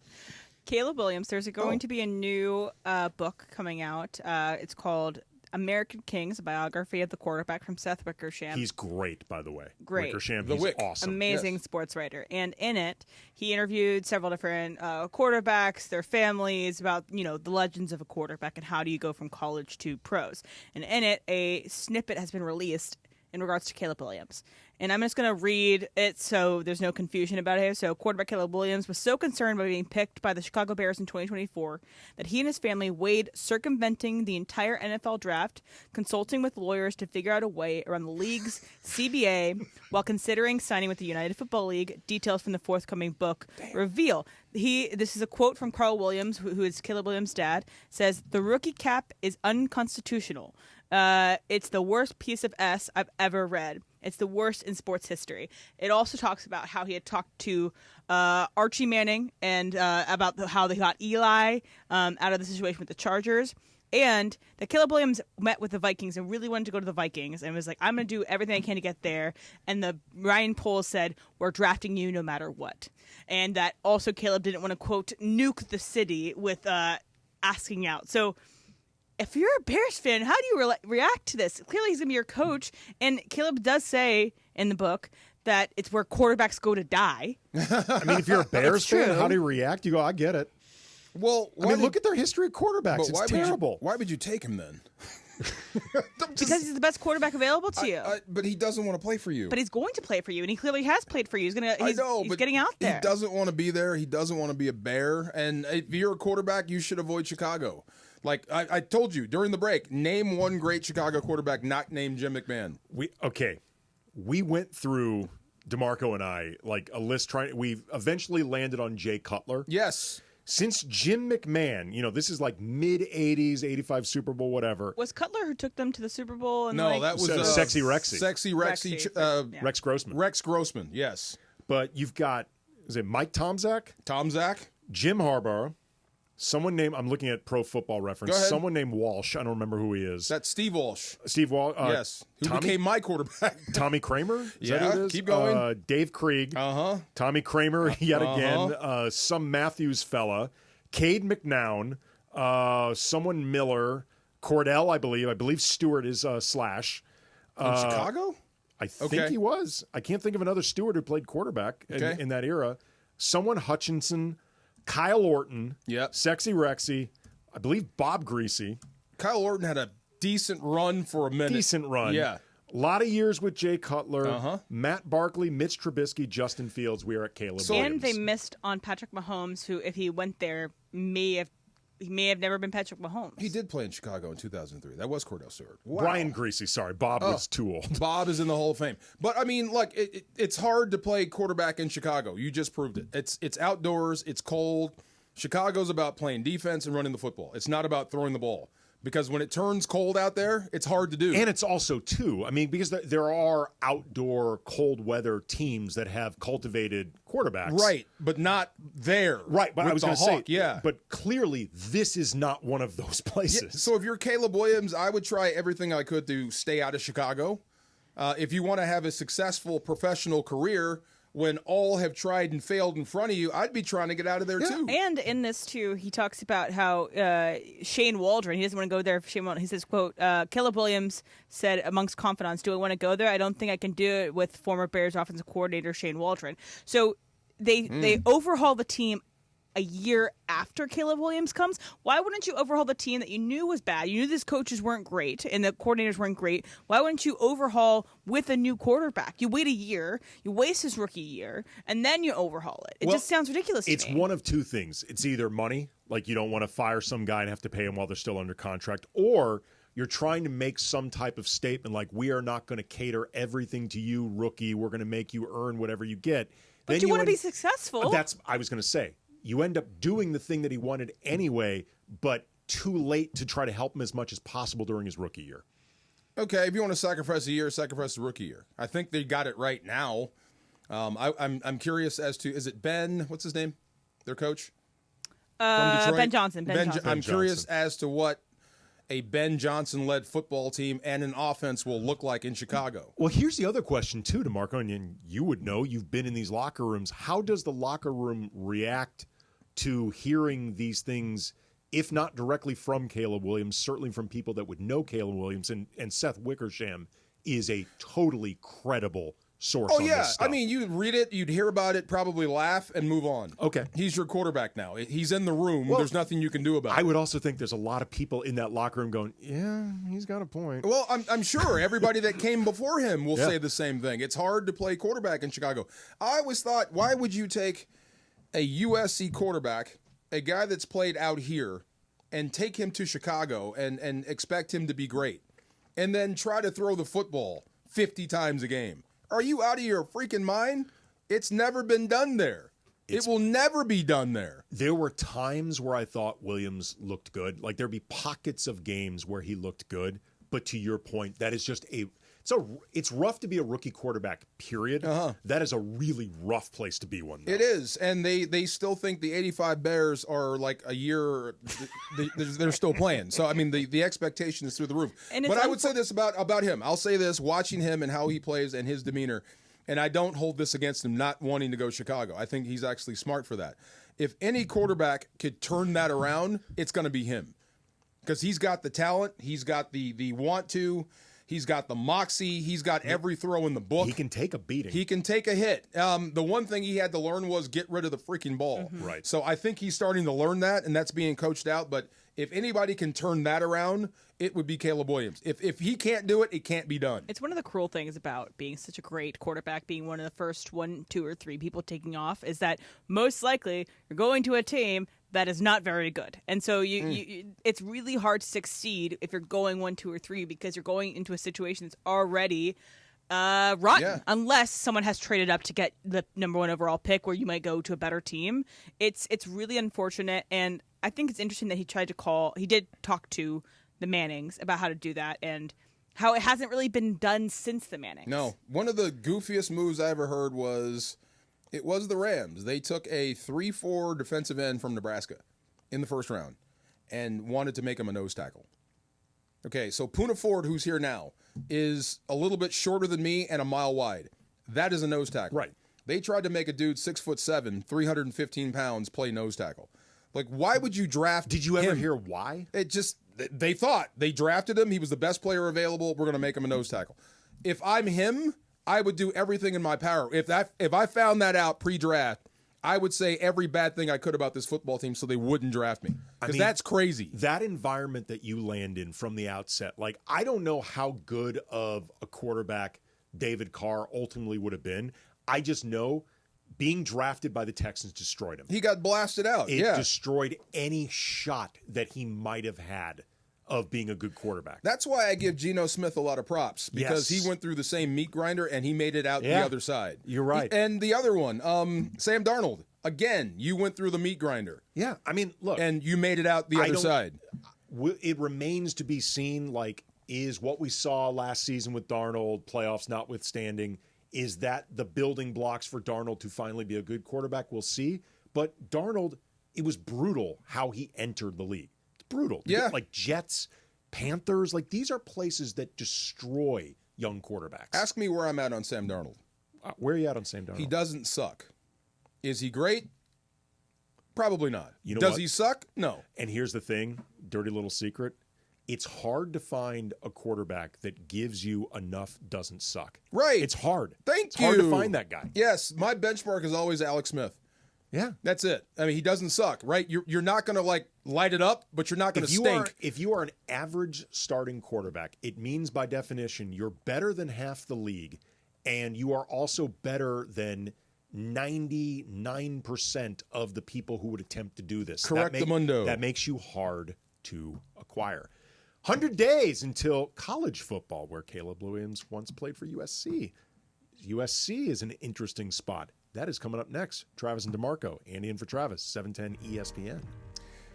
Caleb Williams. There's going to be a new book coming out. It's called American Kings, a biography of the quarterback from Seth Wickersham. He's great, by the way. Great. Wickersham, The he's Wick. awesome. Amazing sports writer. And in it, he interviewed several different quarterbacks, their families, about, the legends of a quarterback and how do you go from college to pros. And in it, a snippet has been released in regards to Caleb Williams. And I'm just going to read it so there's no confusion about it. So quarterback Caleb Williams was so concerned about being picked by the Chicago Bears in 2024 that he and his family weighed circumventing the entire NFL draft, consulting with lawyers to figure out a way around the league's CBA while considering signing with the United Football League. Details from the forthcoming book reveal. This is a quote from Carl Williams, who is Caleb Williams' dad, says, "The rookie cap is unconstitutional. It's the worst piece of S I've ever read. It's the worst in sports history." It also talks about how he had talked to Archie Manning and about how they got Eli out of the situation with the Chargers. And that Caleb Williams met with the Vikings and really wanted to go to the Vikings and was like, I'm going to do everything I can to get there. And the Ryan Poles said, we're drafting you no matter what. And that also Caleb didn't want to, quote, nuke the city with asking out. So if you're a Bears fan, how do you react to this? Clearly he's going to be your coach. And Caleb does say in the book that it's where quarterbacks go to die. I mean, if you're a Bears fan, how do you react? You go, I get it. Well, look at their history of quarterbacks. It's terrible. Why would you take him then? Because he's the best quarterback available to you. But he doesn't want to play for you. But he's going to play for you, and he clearly has played for you. He's but getting out there. He doesn't want to be there. He doesn't want to be a Bear. And if you're a quarterback, you should avoid Chicago. Like I told you during the break, name one great Chicago quarterback not named Jim McMahon. We went through, DeMarco and I, like a list we eventually landed on Jay Cutler. Yes. Since Jim McMahon, this is like mid-'80s, 85 Super Bowl, whatever. Was Cutler who took them to the Super Bowl? And No, that was Sexy Rexy. Sexy Rexy. Rex Grossman. Rex Grossman, yes. But you've got, is it Mike Tomczak? Tomczak. Jim Harbaugh. Someone named, I'm looking at Pro Football Reference. Go ahead. Someone named Walsh. I don't remember who he is. That's Steve Walsh. Steve Walsh. Yes. Who became my quarterback. Tommy Kramer? Is that who it is? Keep going. Dave Krieg. Uh-huh. Tommy Kramer yet again. Some Matthews fella. Cade McNown. Someone Miller. Cordell, I believe Stewart is Slash. In Chicago? I think he was. I can't think of another Stewart who played quarterback in that era. Someone Hutchinson. Kyle Orton, Sexy Rexy, I believe Bob Greasy. Kyle Orton had a decent run for a minute. Yeah. A lot of years with Jay Cutler, Matt Barkley, Mitch Trubisky, Justin Fields. We are at Caleb Williams. And they missed on Patrick Mahomes, who, if he went there, may have never been Patrick Mahomes. He did play in Chicago in 2003. That was Cordell Stewart. Wow. Brian Greasy, sorry. Bob was too old. Bob is in the Hall of Fame. But, I mean, look, it's hard to play quarterback in Chicago. You just proved it. It's outdoors. It's cold. Chicago's about playing defense and running the football. It's not about throwing the ball. Because when it turns cold out there, it's hard to do. And it's also, too, I mean, because there are outdoor cold weather teams that have cultivated quarterbacks. Right, but not there. Right, but I was going to say, yeah. But clearly, this is not one of those places. Yeah, so if you're Caleb Williams, I would try everything I could to stay out of Chicago. If you want to have a successful professional career, when all have tried and failed in front of you, I'd be trying to get out of there too. And in this too, he talks about how Shane Waldron, he doesn't want to go there. Shane Waldron, he says, quote, Caleb Williams said amongst confidants, do I want to go there? I don't think I can do it with former Bears offensive coordinator Shane Waldron. So they overhaul the team a year after Caleb Williams comes. Why wouldn't you overhaul the team that you knew was bad? You knew these coaches weren't great and the coordinators weren't great. Why wouldn't you overhaul with a new quarterback? You wait a year, you waste his rookie year, and then you overhaul it. It just sounds ridiculous to me. It's one of two things. It's either money, like you don't want to fire some guy and have to pay him while they're still under contract, or you're trying to make some type of statement like, we are not going to cater everything to you, rookie. We're going to make you earn whatever you get. But then you want to be successful. I was going to say. You end up doing the thing that he wanted anyway, but too late to try to help him as much as possible during his rookie year. Okay, if you want to sacrifice a year, sacrifice the rookie year. I think they got it right now. I'm curious as to, is it Ben? What's his name? Their coach from Detroit? Ben Johnson. I'm curious as to what a Ben Johnson-led football team and an offense will look like in Chicago. Well, here's the other question, too, DeMarco, and you would know. You've been in these locker rooms. How does the locker room react to hearing these things, if not directly from Caleb Williams, certainly from people that would know Caleb Williams? And Seth Wickersham is a totally credible source on this stuff. I mean, you'd read it, you'd hear about it, probably laugh, and move on. Okay. He's your quarterback now. He's in the room. Well, there's nothing you can do about it. I would also think there's a lot of people in that locker room going, yeah, he's got a point. Well, I'm sure everybody that came before him will say the same thing. It's hard to play quarterback in Chicago. I always thought, why would you take a USC quarterback, a guy that's played out here, and take him to Chicago and expect him to be great, and then try to throw the football 50 times a game? Are you out of your freaking mind? It's never been done there. It will never be done there. There were times where I thought Williams looked good. Like, there'd be pockets of games where he looked good. But to your point, that is just it's rough to be a rookie quarterback, period. That is a really rough place to be one, though. It is. And they still think the 85 Bears are like a year, they're still playing. So, I mean, the expectation is through the roof. But I would say this about him. I'll say this, watching him and how he plays and his demeanor, and I don't hold this against him not wanting to go to Chicago. I think he's actually smart for that. If any quarterback could turn that around, it's going to be him. Because he's got the talent, he's got the want to, he's got the moxie, he's got every throw in the book. He can take a beating. He can take a hit. The one thing he had to learn was get rid of the freaking ball. Right. So I think he's starting to learn that, and that's being coached out. But if anybody can turn that around, it would be Caleb Williams. If he can't do it, it can't be done. It's one of the cruel things about being such a great quarterback, being one of the first 1, 2, or 3 people taking off, is that most likely you're going to a team that is not very good. And so it's really hard to succeed if you're going 1, 2, or 3 because you're going into a situation that's already rotten, unless someone has traded up to get the number 1 overall pick where you might go to a better team. It's really unfortunate, and I think it's interesting that he did talk to the Mannings about how to do that and how it hasn't really been done since the Mannings. No. One of the goofiest moves I ever heard was the Rams. They took a 3-4 defensive end from Nebraska in the first round and wanted to make him a nose tackle. Okay, so Poona Ford, who's here now, is a little bit shorter than me and a mile wide. That is a nose tackle. Right. They tried to make a dude 6'7", 315 pounds play nose tackle. Like, why would you draft Did you ever him? hear why? It just, they thought. They drafted him. He was the best player available. We're going to make him a nose tackle. If I'm him, I would do everything in my power. If I found that out pre-draft, I would say every bad thing I could about this football team so they wouldn't draft me. Because that's crazy. That environment that you land in from the outset, like, I don't know how good of a quarterback David Carr ultimately would have been. I just know being drafted by the Texans destroyed him. He got blasted out. It destroyed any shot that he might have had of being a good quarterback. That's why I give Geno Smith a lot of props, because he went through the same meat grinder and he made it out the other side. You're right. And the other one, Sam Darnold, again, you went through the meat grinder. Yeah, I mean, look. And you made it out the other side. It remains to be seen, like, is what we saw last season with Darnold, playoffs notwithstanding, is that the building blocks for Darnold to finally be a good quarterback? We'll see. But Darnold, it was brutal how he entered the league. It's brutal. Yeah. Like Jets, Panthers, like these are places that destroy young quarterbacks. Ask me where I'm at on Sam Darnold. Where are you at on Sam Darnold? He doesn't suck. Is he great? Probably not. You know Does what? he suck? No. And here's the thing, dirty little secret. It's hard to find a quarterback that gives you enough doesn't suck. Right. It's hard. It's hard to find that guy. Yes, my benchmark is always Alex Smith. Yeah. That's it. I mean, he doesn't suck, right? You're not going to, like, light it up, but you're not going to stink. If you are an average starting quarterback, it means by definition you're better than half the league, and you are also better than 99% of the people who would attempt to do this. Correctamundo. That makes you hard to acquire. 100 days until college football, where Caleb Williams once played for USC. USC is an interesting spot. That is coming up next. Travis and DeMarco. Andy in for Travis, 710 ESPN.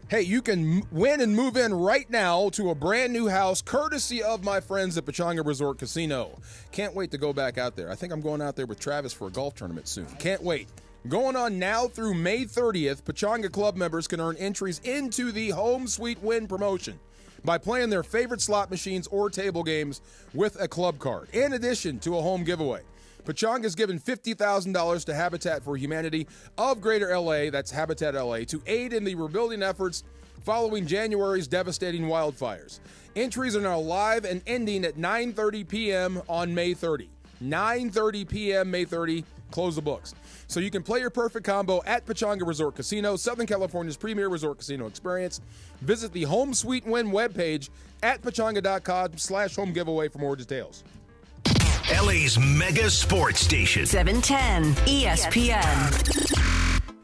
Hey, you can win and move in right now to a brand new house courtesy of my friends at Pechanga Resort Casino. Can't wait to go back out there. I think I'm going out there with Travis for a golf tournament soon. Can't wait. Going on now through May 30th, Pechanga Club members can earn entries into the Home Sweet Win promotion by playing their favorite slot machines or table games with a club card, in addition to a home giveaway. Pechanga's given $50,000 to Habitat for Humanity of Greater LA, that's Habitat LA, to aid in the rebuilding efforts following January's devastating wildfires. Entries are now live and ending at 9:30 p.m. on May 30. 9:30 p.m. May 30, close the books. So you can play your perfect combo at Pechanga Resort Casino, Southern California's premier resort casino experience. Visit the Home Sweet Win webpage at pechanga.com/home giveaway for more details. LA's mega sports station. 710 ESPN.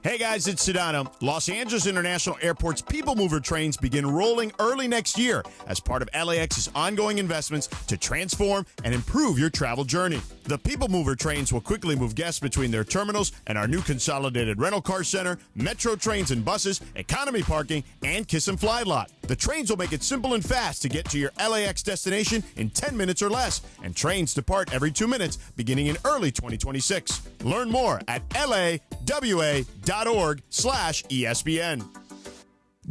Hey guys, it's Sedano. Los Angeles International Airport's People Mover trains begin rolling early next year as part of LAX's ongoing investments to transform and improve your travel journey. The People Mover trains will quickly move guests between their terminals and our new consolidated rental car center, metro trains and buses, economy parking, and Kiss and Fly lot. The trains will make it simple and fast to get to your LAX destination in 10 minutes or less, and trains depart every 2 minutes beginning in early 2026. Learn more at lawa.org/ESPN.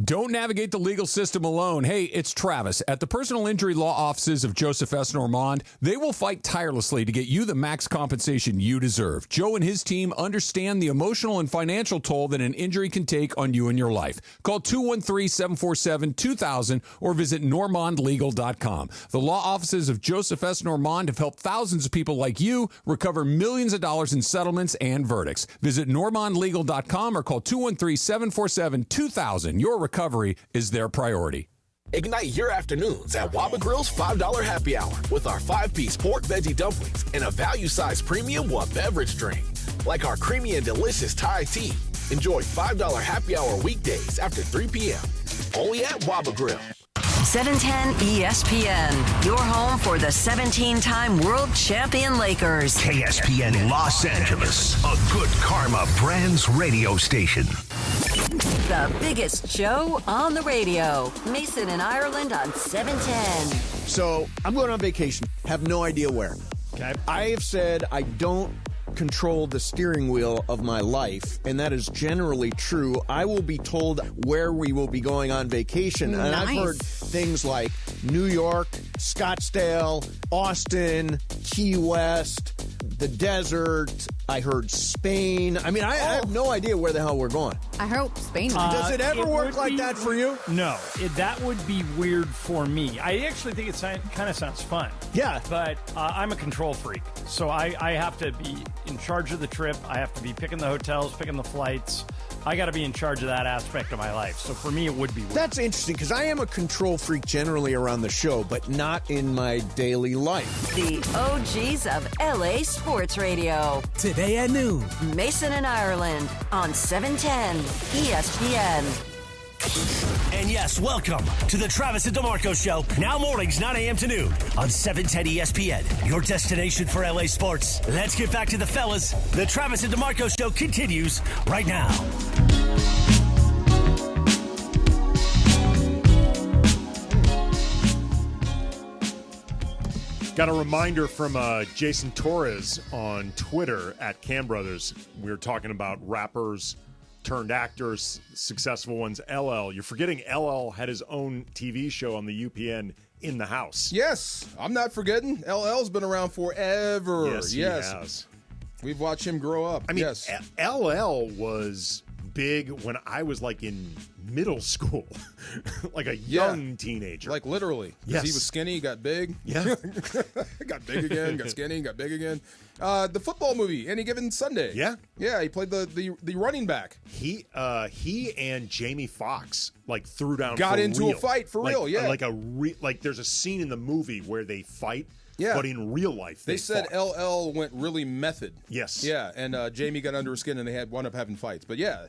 Don't navigate the legal system alone. Hey, it's Travis. At the personal injury law offices of Joseph S. Normand, they will fight tirelessly to get you the max compensation you deserve. Joe and his team understand the emotional and financial toll that an injury can take on you and your life. Call 213-747-2000 or visit normandlegal.com. The law offices of Joseph S. Normand have helped thousands of people like you recover millions of dollars in settlements and verdicts. Visit normandlegal.com or call 213-747-2000. Your recovery is their priority. Ignite your afternoons at Waba Grill's $5 happy hour with our 5-piece pork veggie dumplings and a value-sized premium beverage drink, like our creamy and delicious Thai tea. Enjoy $5 happy hour weekdays after 3 p.m. Only at Waba Grill. 710 ESPN, your home for the 17-time world champion Lakers. KSPN Los Angeles, a Good Karma Brands radio station. The biggest show on the radio. Mason in Ireland on 710. So I'm going on vacation. Have no idea where. Okay. I have said I don't control the steering wheel of my life, and that is generally true. I will be told where we will be going on vacation. And I've heard things like New York, Scottsdale, Austin, Key West, the desert. I heard Spain. I mean, I have no idea where the hell we're going. I hope Spain. Does it ever work like that for you? No, that would be weird for me. I actually think it kind of sounds fun. Yeah. But I'm a control freak, so I have to be in charge of the trip. I have to be picking the hotels, picking the flights. I got to be in charge of that aspect of my life. So for me, it would be weird. That's interesting because I am a control freak generally around the show, but not in my daily life. The OGs of LA Sports Radio. Today at noon. Mason in Ireland on 710 ESPN. And yes, welcome to the Travis and DeMarco Show. Now mornings, 9 a.m. to noon on 710 ESPN, your destination for LA sports. Let's get back to the fellas. The Travis and DeMarco Show continues right now. Got a reminder from Jason Torres on Twitter at Cam Brothers. We were talking about rappers turned actors, successful ones. LL. You're forgetting LL had his own TV show on the UPN, In the House. Yes, I'm not forgetting. LL's been around forever. Yes, he has. We've watched him grow up. I mean, yes. LL was big when I was like in middle school, like a young teenager. Like literally. Yes. He was skinny, got big. Yeah. Got big again, got skinny, got big again. The football movie, Any Given Sunday. Yeah. Yeah, he played the running back. He and Jamie Foxx like threw down. Got for into real. a fight for real, yeah. Like there's a scene in the movie where they fight. Yeah. But in real life, they said fought. LL went really method. Yes. Yeah, and Jamie got under his skin, and they wound up having fights. But yeah,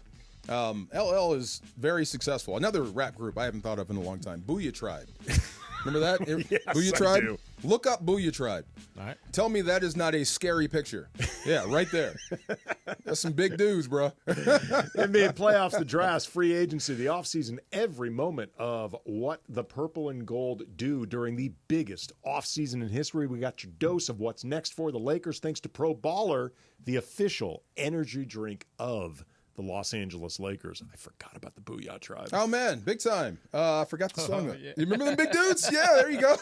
LL is very successful. Another rap group I haven't thought of in a long time, Booyah Tribe. Remember that? Yes, Booyah I Tribe? do. Look up Booyah Tribe. All right. Tell me that is not a scary picture. Yeah, right there. That's some big dudes, bro. NBA playoffs, the drafts, free agency, the offseason, every moment of what the purple and gold do during the biggest offseason in history. We got your dose of what's next for the Lakers, thanks to Pro Baller, the official energy drink of the Los Angeles Lakers. I forgot about the Booyah Tribe. Oh, man, big time. I forgot the song. Yeah. You remember them big dudes? Yeah, there you go.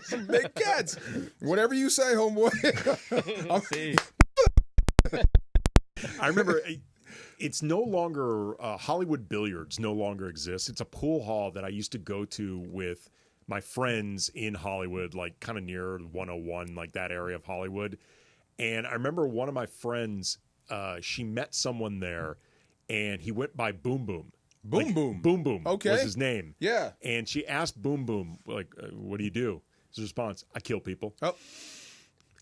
Some big cats. Whatever you say, homeboy. I remember it's no longer Hollywood Billiards no longer exists. It's a pool hall that I used to go to with my friends in Hollywood, like kind of near 101, like that area of Hollywood. And I remember one of my friends, she met someone there, and he went by Boom Boom. Boom Boom. Okay. Was his name. Yeah. And she asked Boom Boom, like, what do you do? His response, I kill people. Oh.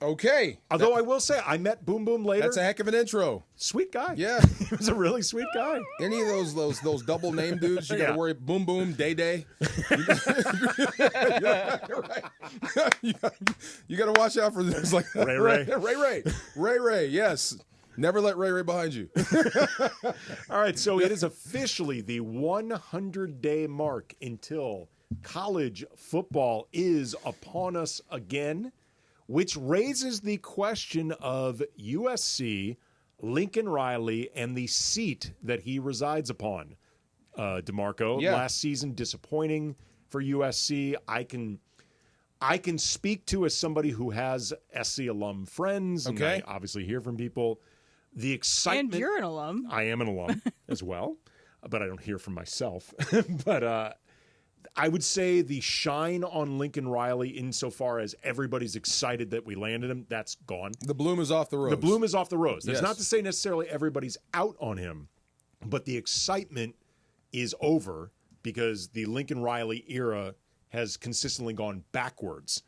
Okay. Although I will say, I met Boom Boom later. That's a heck of an intro. Sweet guy. Yeah. He was a really sweet guy. Any of those double name dudes, you got to worry. Boom Boom, Day Day. Yeah, right. You got to watch out for this. Like Ray. Yes. Never let Ray behind you. All right, so it is officially the 100-day mark until college football is upon us again, which raises the question of USC, Lincoln Riley, and the seat that he resides upon. DeMarco, last season disappointing for USC. I can speak to as somebody who has SC alum friends, and I obviously hear from people. The excitement. And you're an alum. I am an alum as well, but I don't hear from myself. But I would say the shine on Lincoln Riley, insofar as everybody's excited that we landed him, that's gone. The bloom is off the rose. The bloom is off the rose. That's Yes. not to say necessarily everybody's out on him, but the excitement is over because the Lincoln Riley era has consistently gone backwards.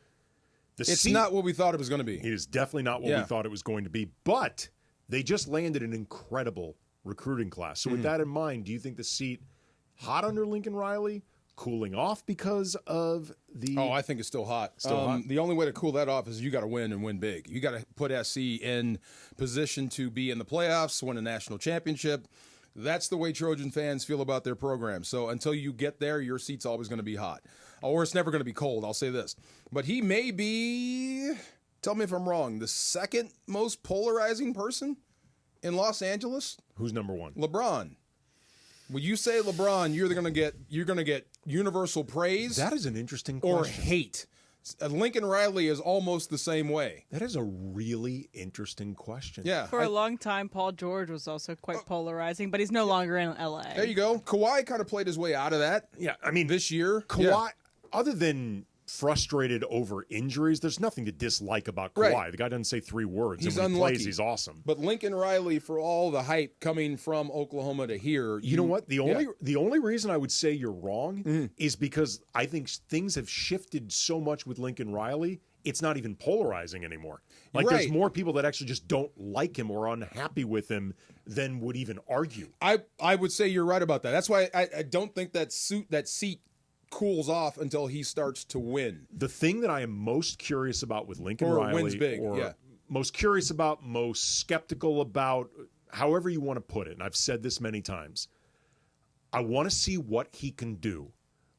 It's not what we thought it was going to be. It is definitely not what we thought it was going to be, but they just landed an incredible recruiting class. So with that in mind, do you think the seat hot under Lincoln Riley, cooling off because of the... Oh, I think it's still hot. Hot? The only way to cool that off is you got to win and win big. You got to put SC in position to be in the playoffs, win a national championship. That's the way Trojan fans feel about their program. So until you get there, your seat's always going to be hot. Or it's never going to be cold, I'll say this. But he may be, tell me if I'm wrong, the second most polarizing person in Los Angeles? Who's number one? LeBron. When you say LeBron, you're going to get universal praise. That is an interesting or question. hate. Lincoln Riley is almost the same way. That is a really interesting question. Yeah. For a long time, Paul George was also quite polarizing, but he's no longer in LA. There you go. Kawhi kind of played his way out of that. Yeah, I mean, this year. Kawhi, other than frustrated over injuries, there's nothing to dislike about Kawhi. Right. The guy doesn't say three words. He's and when unlucky. he plays, he's awesome. But Lincoln Riley, for all the hype coming from Oklahoma to here, You know what? The only reason I would say you're wrong is because I think things have shifted so much with Lincoln Riley. It's not even polarizing anymore. Like there's more people that actually just don't like him or are unhappy with him than would even argue. I would say you're right about that. That's why I don't think that seat cools off until he starts to win. The thing that I am most curious about with Lincoln Riley, wins big, most curious about, most skeptical about, however you want to put it, and I've said this many times, I want to see what he can do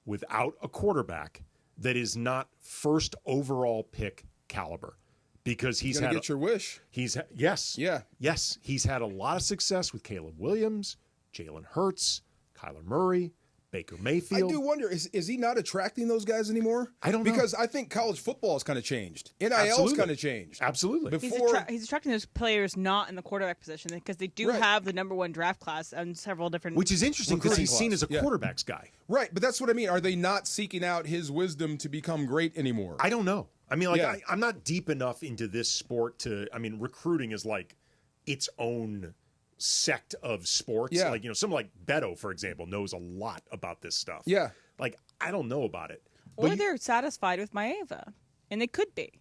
without a quarterback that is not first overall pick caliber. Because he's gonna get your wish. He's had a lot of success with Caleb Williams, Jalen Hurts, Kyler Murray, Baker Mayfield. I do wonder, is he not attracting those guys anymore? I don't know. Because I think college football has kind of changed. NIL's kind of changed. Absolutely. He's attracting those players not in the quarterback position because they do have the number 1 draft class and several different. Which is interesting because he's seen as a quarterback's guy. Right, but that's what I mean. Are they not seeking out his wisdom to become great anymore? I don't know. I mean, I'm not deep enough into this sport to. I mean, recruiting is like its own sect of sports. Yeah. Like, someone like Beto, for example, knows a lot about this stuff. Yeah. Like, I don't know about it. Or they're satisfied with Maeva, and they could be.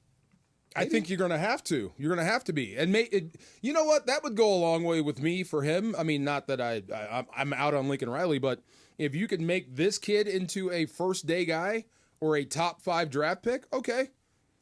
I think you're going to have to. You're going to have to be. And you know what? That would go a long way with me for him. I mean, not that I'm out on Lincoln Riley, but if you could make this kid into a first-day guy or a top 5 draft pick, okay.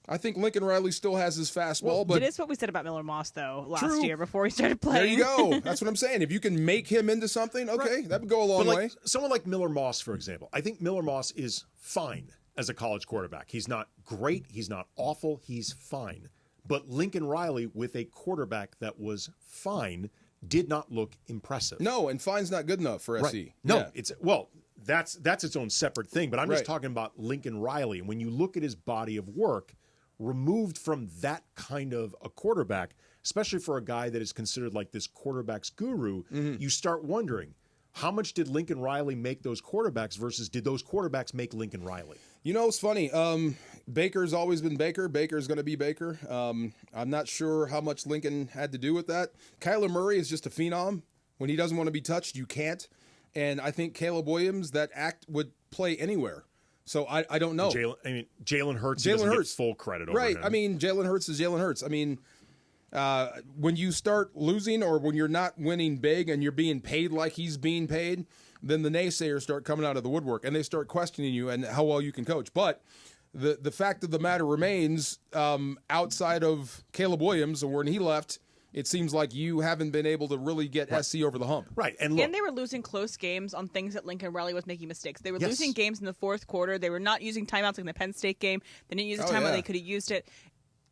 I think Lincoln Riley still has his fastball, but it is what we said about Miller Moss though last year before he started playing. There you go. That's what I'm saying. If you can make him into something, okay, that would go a long way. Someone like Miller Moss, for example, I think Miller Moss is fine as a college quarterback. He's not great. He's not awful. He's fine. But Lincoln Riley, with a quarterback that was fine, did not look impressive. No, and fine's not good enough for SC. No, that's its own separate thing. But I'm just talking about Lincoln Riley. And when you look at his body of work, removed from that kind of a quarterback, especially for a guy that is considered like this quarterback's guru, you start wondering, how much did Lincoln Riley make those quarterbacks versus did those quarterbacks make Lincoln Riley? It's funny. Baker's always been Baker. Baker's going to be Baker. I'm not sure how much Lincoln had to do with that. Kyler Murray is just a phenom. When he doesn't want to be touched, you can't. And I think Caleb Williams, that act would play anywhere. So I don't know. Jalen Hurts doesn't get full credit over him. I mean, Jalen Hurts is Jalen Hurts. I mean, when you start losing or when you're not winning big and you're being paid like he's being paid, then the naysayers start coming out of the woodwork and they start questioning you and how well you can coach. But the fact of the matter remains, outside of Caleb Williams and when he left, it seems like you haven't been able to really get SC over the hump. Right. And they were losing close games on things that Lincoln Riley was making mistakes. They were losing games in the fourth quarter. They were not using timeouts like in the Penn State game. They didn't use a timeout. They could have used it.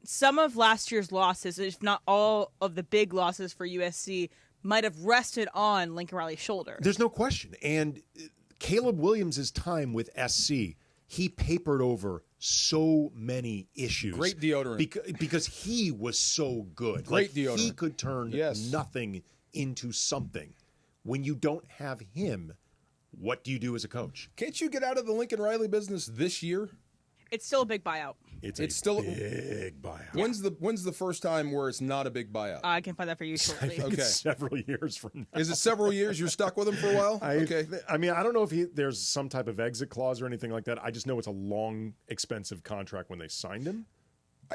Some of last year's losses, if not all of the big losses for USC, might have rested on Lincoln Riley's shoulder. There's no question. And Caleb Williams' time with SC, he papered over so many issues. Great deodorant. Because he was so good. Great deodorant. He could turn nothing into something. When you don't have him, what do you do as a coach? Can't you get out of the Lincoln Riley business this year? It's still a big buyout. It's still a big buyout. When's the first time where it's not a big buyout? I can find that for you shortly. I think it's several years from now. Is it several years? You're stuck with him for a while? Okay. I mean, I don't know if there's some type of exit clause or anything like that. I just know it's a long, expensive contract when they signed him.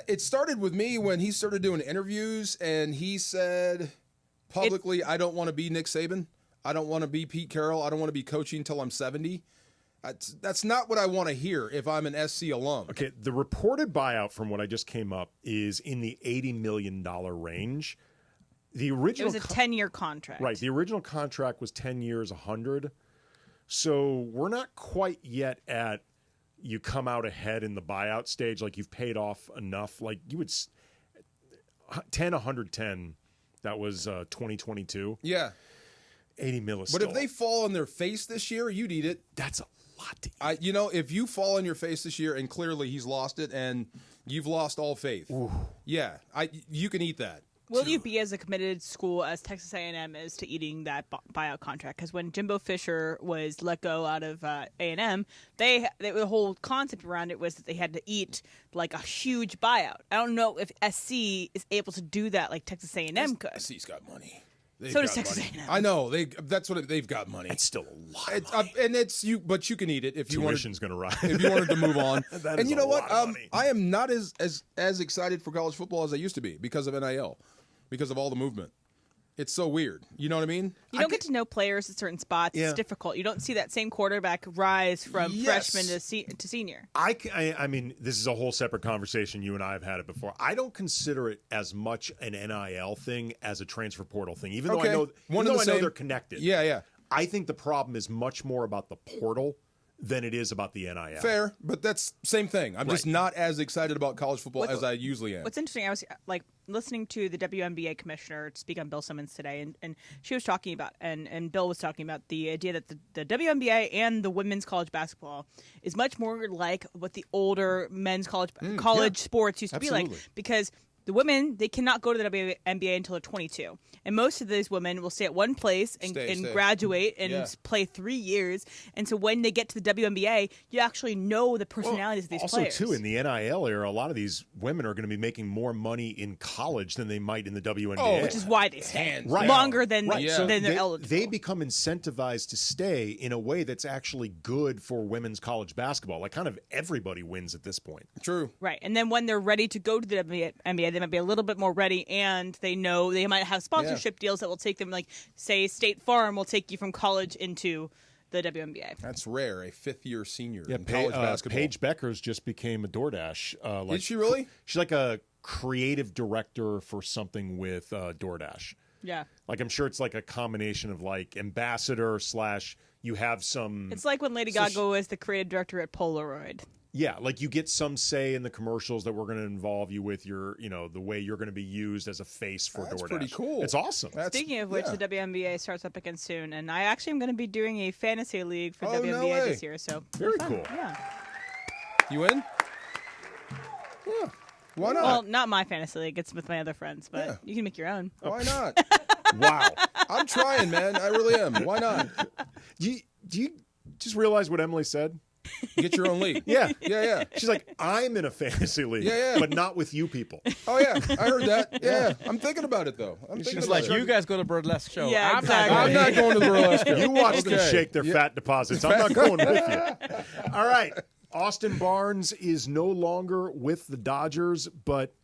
It started with me when he started doing interviews and he said publicly, I don't want to be Nick Saban. I don't want to be Pete Carroll. I don't want to be coaching until I'm 70. That's not what I want to hear if I'm an SC alum. Okay, the reported buyout from what I just came up is in the $80 million range. The original it was a 10-year contract. Right, the original contract was 10 years, 100. So we're not quite yet at you come out ahead in the buyout stage, like you've paid off enough. Like you would 110, that was 2022. Yeah. 80 million. But if they fall on their face this year, you'd eat it. That's a lot to eat. If you fall on your face this year and clearly he's lost it and you've lost all faith, you can eat that. Will you be as a committed school as Texas A&M is to eating that buyout contract? Because when Jimbo Fisher was let go out of A&M, the whole concept around it was that they had to eat like a huge buyout. I don't know if SC is able to do that like Texas A&M could. SC's got money. So does Texas A&M. I know they've got money. It's still a lot of money. And it's you, but you can eat it if you want. Tuition's going to rise. If you wanted to move on. And you know what? I am not as excited for college football as I used to be because of NIL, because of all the movement. It's so weird. You know what I mean? You don't get to know players at certain spots. Yeah. It's difficult. You don't see that same quarterback rise from freshman to senior. I mean, this is a whole separate conversation. You and I have had it before. I don't consider it as much an NIL thing as a transfer portal thing, even though I know they're connected. Yeah. I think the problem is much more about the portal than it is about the NIL. Fair, but that's same thing. I'm just not as excited about college football as I usually am. What's interesting, I was listening to the WNBA commissioner speak on Bill Simmons today, and she was talking about, and Bill was talking about the idea that the WNBA and the women's college basketball is much more like what the older men's college sports used to be like, because the women, they cannot go to the WNBA until they're 22. And most of these women will stay at one place and graduate and play 3 years. And so when they get to the WNBA, you actually know the personalities of these players. Also, too, in the NIL era, a lot of these women are going to be making more money in college than they might in the WNBA. Which is why they stay longer than they're eligible. They become incentivized to stay in a way that's actually good for women's college basketball. Like, kind of everybody wins at this point. True. Right. And then when they're ready to go to the WNBA, they might be a little bit more ready, and they know they might have sponsorship deals that will take them, like, say, State Farm will take you from college into the WNBA. That's rare, a fifth-year senior in college basketball. Paige Beckers just became a DoorDash. Did she really? She's like a creative director for something with DoorDash. Yeah. Like, I'm sure it's like a combination of, like, ambassador / you have some... It's like when Lady Gaga was the creative director at Polaroid. Yeah, like you get some say in the commercials that we're going to involve you with your, the way you're going to be used as a face for DoorDash. That's pretty cool. It's awesome. Speaking of which, the WNBA starts up again soon, and I actually am going to be doing a fantasy league for WNBA this year. So very cool. Yeah. You in? Yeah. Why not? Well, not my fantasy league. It's with my other friends, but you can make your own. Why not? Wow. I'm trying, man. I really am. Why not? Do you just realize what Emily said? Get your own league. Yeah. Yeah. She's like, I'm in a fantasy league, but not with you people. Oh, yeah. I heard that. Yeah. I'm thinking about it, though. She's like, you guys go to Burlesque show. Yeah, I'm not going to the Burlesque show. You watch them shake their fat deposits. I'm not going with you. All right. Austin Barnes is no longer with the Dodgers, but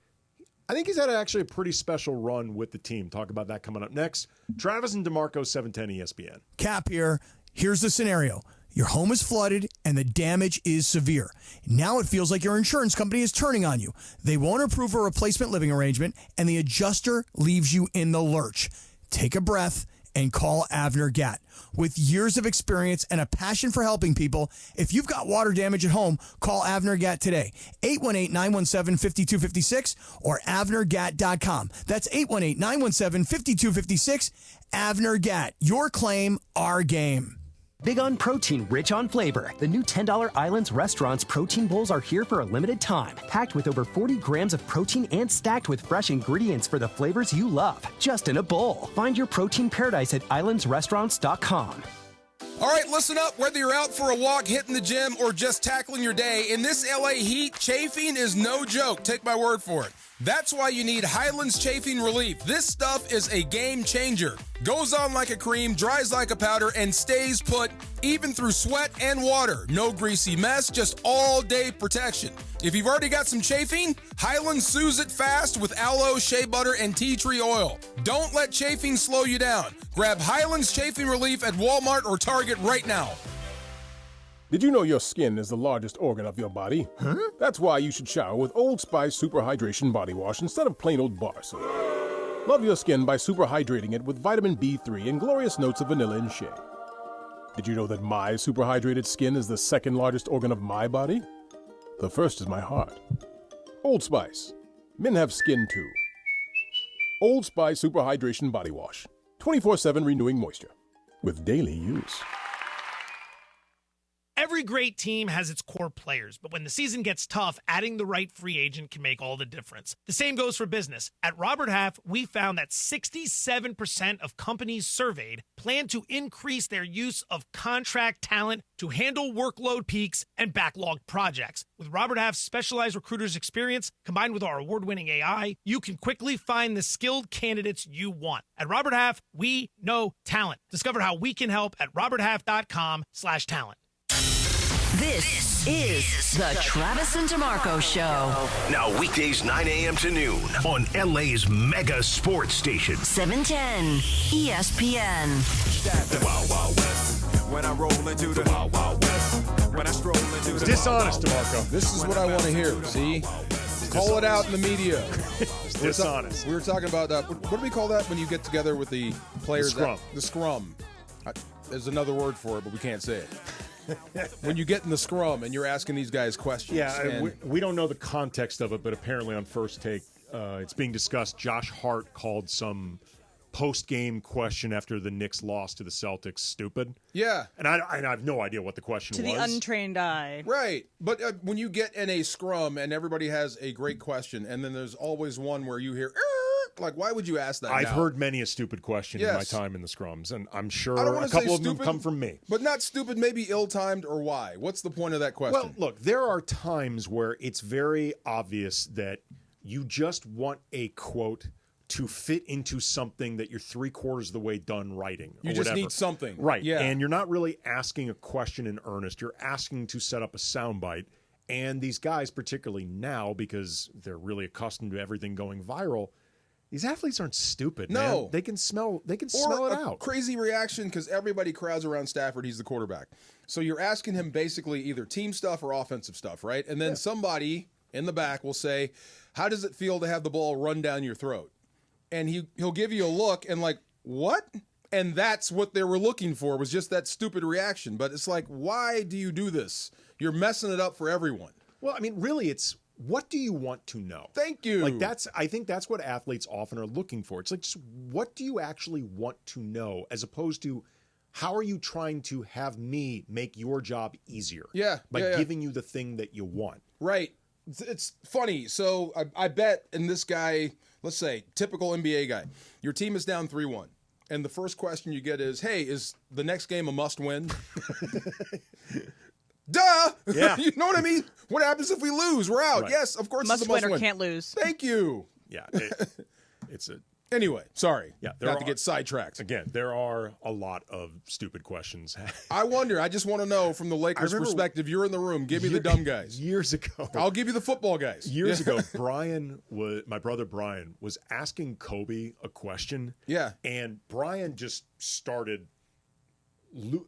I think he's had actually a pretty special run with the team. Talk about that coming up next. Travis and DeMarco, 710 ESPN. Cap here. Here's the scenario. Your home is flooded and the damage is severe. Now it feels like your insurance company is turning on you. They won't approve a replacement living arrangement and the adjuster leaves you in the lurch. Take a breath and call Avner Gatt. With years of experience and a passion for helping people, if you've got water damage at home, call Avner Gatt today. 818-917-5256 or avnergatt.com. That's 818-917-5256. Avner Gatt. Your claim, our game. Big on protein, rich on flavor. The new $10 Islands Restaurants protein bowls are here for a limited time. Packed with over 40 grams of protein and stacked with fresh ingredients for the flavors you love. Just in a bowl. Find your protein paradise at islandsrestaurants.com. All right, listen up. Whether you're out for a walk, hitting the gym, or just tackling your day, in this LA heat, chafing is no joke. Take my word for it. That's why you need Highlands Chafing Relief. This stuff is a game changer. Goes on like a cream, dries like a powder, and stays put even through sweat and water. No greasy mess, just all-day protection. If you've already got some chafing, Highlands soothes it fast with aloe, shea butter, and tea tree oil. Don't let chafing slow you down. Grab Highlands Chafing Relief at Walmart or Target right now. Did you know your skin is the largest organ of your body? Huh? That's why you should shower with Old Spice Super Hydration Body Wash instead of plain old bar soap. Love your skin by super hydrating it with vitamin B3 and glorious notes of vanilla and shea. Did you know that my super hydrated skin is the second largest organ of my body? The first is my heart. Old Spice. Men have skin too. Old Spice Super Hydration Body Wash. 24/7 renewing moisture. With daily use. Every great team has its core players, but when the season gets tough, adding the right free agent can make all the difference. The same goes for business. At Robert Half, we found that 67% of companies surveyed plan to increase their use of contract talent to handle workload peaks and backlogged projects. With Robert Half's specialized recruiters' experience, combined with our award-winning AI, you can quickly find the skilled candidates you want. At Robert Half, we know talent. Discover how we can help at roberthalf.com/talent. This is the Travis and DeMarco Show. Now weekdays 9 a.m. to noon on LA's mega sports station. 710 ESPN. The Wild Wild West. When I roll into the Wild Wild West. When I stroll into the dishonest, DeMarco. This is what I want to hear. See? Call it out in the media. It's dishonest. We were talking about what do we call that when you get together with the players? The scrum. The scrum. There's another word for it, but we can't say it. when you get in the scrum and you're asking these guys questions. Yeah, and we don't know the context of it, but apparently on First Take, it's being discussed. Josh Hart called some post-game question after the Knicks lost to the Celtics stupid. Yeah. And I have no idea what the question To was. the untrained eye. Right. But when you get in a scrum and everybody has a great question, and then there's always one where you hear, like, why would you ask that I've now? heard many a stupid question in my Yes. time in the scrums, and I'm I don't sure wanna a couple say of them stupid, come from me. But not stupid, maybe ill-timed, or why? What's the point of that question? Well, look, there are times where it's very obvious that you just want a quote to fit into something that you're 3/4 of the way done writing. You or just whatever. need something. Right. Yeah. And you're not really asking a question in earnest. You're asking to set up a soundbite. And these guys, particularly now, because they're really accustomed to everything going viral, these athletes aren't stupid. No. Man. They can smell it or a out. crazy reaction because everybody crowds around Stafford. He's the quarterback. So you're asking him basically either team stuff or offensive stuff, right? And then somebody in the back will say, how does it feel to have the ball run down your throat? And he'll give you a look and like, what? And that's what they were looking for, was just that stupid reaction. But it's like, why do you do this? You're messing it up for everyone. Well, I mean, really, it's what do you want to know? Thank you. Like I think that's what athletes often are looking for. It's like, just what do you actually want to know, as opposed to how are you trying to have me make your job easier? Yeah. By giving you the thing that you want. Right. It's funny. So I bet, and this guy, let's say, typical NBA guy, your team is down 3-1. And the first question you get is, hey, is the next game a must win? Duh! Yeah. You know what I mean? What happens if we lose? We're out. Right. Yes, of course Must it's a must win or win. can't lose. Thank you. Yeah. It's a... Anyway, sorry. Yeah, Not to get sidetracked. Again, there are a lot of stupid questions. I wonder. I just want to know from the Lakers' perspective. You're in the room. Give me the dumb guys. Years ago. I'll give you the football guys. Years ago, my brother Brian was asking Kobe a question. Yeah. And Brian just started,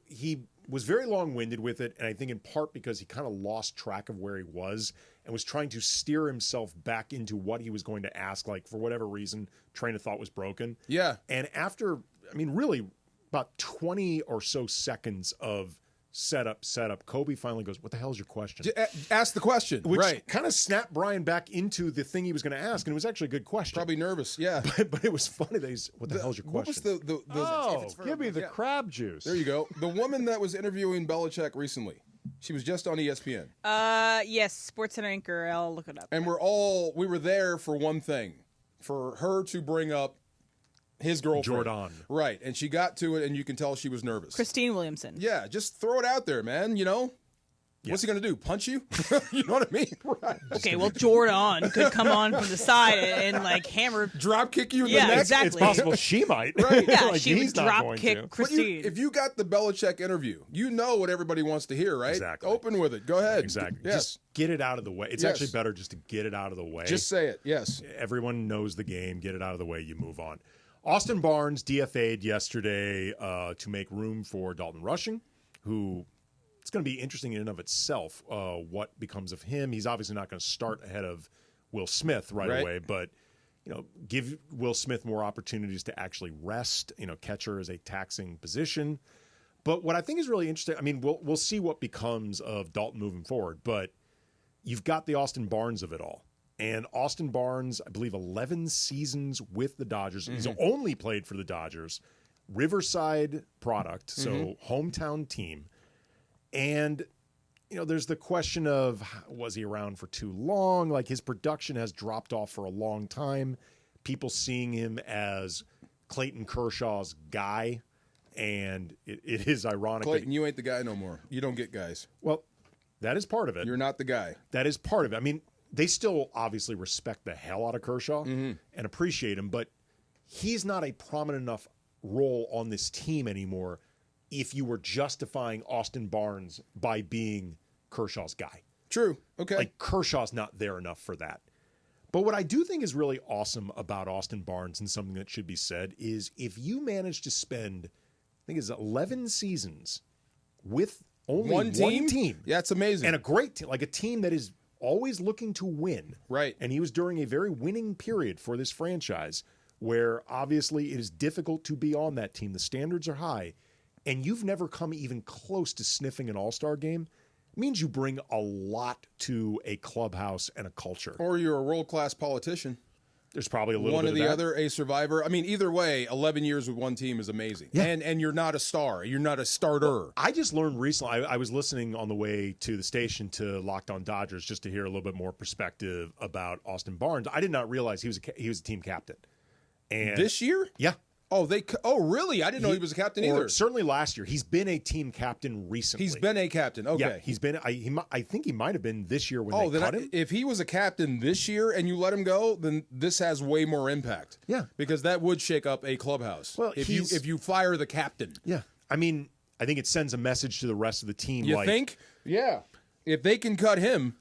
he was very long-winded with it, and I think in part because he kind of lost track of where he was and was trying to steer himself back into what he was going to ask, like for whatever reason, train of thought was broken. Yeah. And after, I mean, really about 20 or so seconds of setup, Kobe finally goes, what the hell is your question? Ask the question. Which right. kind of snapped Brian back into the thing he was going to ask, and it was actually a good question. Probably nervous, yeah. But it was funny that he's, what the hell is your question? What was the give me the crab juice. There you go. The woman that was interviewing Belichick recently, she was just on ESPN. Yes, SportsCenter anchor. I'll look it up. And we were there for one thing, for her to bring up his girlfriend. Jordan. Right. And she got to it, and you can tell she was nervous. Christine Williamson. Yeah, just throw it out there, man, you know? Yeah. What's he going to do, punch you? You know what I mean? Right. Okay, well, Jordan could come on from the side and like hammer. Drop kick you in the neck? Exactly. It's possible she might. Right. Yeah, like, she would drop kick to. Christine. If you got the Belichick interview, you know what everybody wants to hear, right? Exactly. Open with it. Go ahead. Exactly. Yes. Just get it out of the way. It's Yes. actually better just to get it out of the way. Just say it. Yes. Everyone knows the game. Get it out of the way. You move on. Austin Barnes DFA'd yesterday to make room for Dalton Rushing, who it's going to be interesting in and of itself what becomes of him. He's obviously not going to start ahead of Will Smith right away, but give Will Smith more opportunities to actually rest. Catcher is a taxing position. But what I think is really interesting, I mean, we'll see what becomes of Dalton moving forward, but you've got the Austin Barnes of it all. And Austin Barnes, I believe, 11 seasons with the Dodgers. Mm-hmm. He's only played for the Dodgers. Riverside product, so hometown team. And, there's the question of, was he around for too long? Like, his production has dropped off for a long time. People seeing him as Clayton Kershaw's guy. And it is ironic. Clayton, you ain't the guy no more. You don't get guys. Well, that is part of it. You're not the guy. That is part of it. I mean, they still obviously respect the hell out of Kershaw and appreciate him, but he's not a prominent enough role on this team anymore if you were justifying Austin Barnes by being Kershaw's guy. True. Okay. Like, Kershaw's not there enough for that. But what I do think is really awesome about Austin Barnes, and something that should be said, is if you manage to spend, I think it's 11 seasons with only one team. Yeah, it's amazing. And a great team, like a team that is always looking to win. Right. And he was during a very winning period for this franchise where obviously it is difficult to be on that team. The standards are high. and you've never come even close to sniffing an all-star game, it means you bring a lot to a clubhouse and a culture. Or you're a world-class politician. There's probably a little one bit or the of that. other, a survivor. I mean, either way, 11 years with one team is amazing. Yeah. And you're not a star. You're not a starter. Well, I just learned recently, I was listening on the way to the station to Locked On Dodgers just to hear a little bit more perspective about Austin Barnes. I did not realize he was a team captain. And this year? Yeah. Oh, really? I didn't know he was a captain either. Certainly last year. He's been a team captain recently. He's been a captain. Okay. Yeah, he's been. I think he might have been this year when they cut him. If he was a captain this year and you let him go, then this has way more impact. Yeah, because that would shake up a clubhouse. Well, if you fire the captain. Yeah, I mean, I think it sends a message to the rest of the team. You think? Yeah. If they can cut him,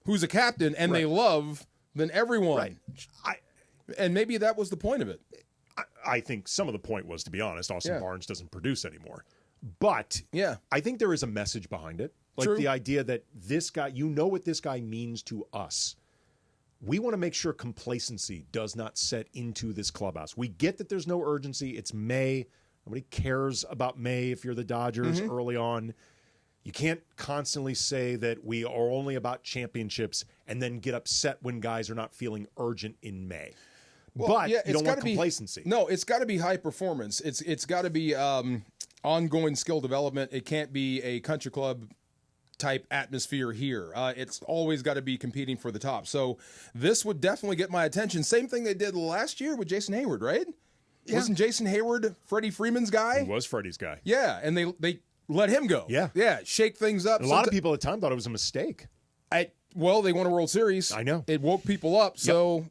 who's a captain, and they love, then everyone. Right. And maybe that was the point of it. I think some of the point was, to be honest, Austin Barnes doesn't produce anymore. But I think there is a message behind it. Like the idea that this guy, you know what this guy means to us. We want to make sure complacency does not set into this clubhouse. We get that there's no urgency. It's May. Nobody cares about May if you're the Dodgers early on. You can't constantly say that we are only about championships and then get upset when guys are not feeling urgent in May. Well, but you it's don't want gotta be complacency. No, it's got to be high performance. It's got to be ongoing skill development. It can't be a country club type atmosphere here. It's always got to be competing for the top. So this would definitely get my attention. Same thing they did last year with Jason Hayward, right? Yeah. Wasn't Jason Hayward Freddie Freeman's guy? He was Freddie's guy. Yeah, and they let him go. Yeah, shake things up. A lot of people at the time thought it was a mistake. Well, they won a World Series. I know. It woke people up, so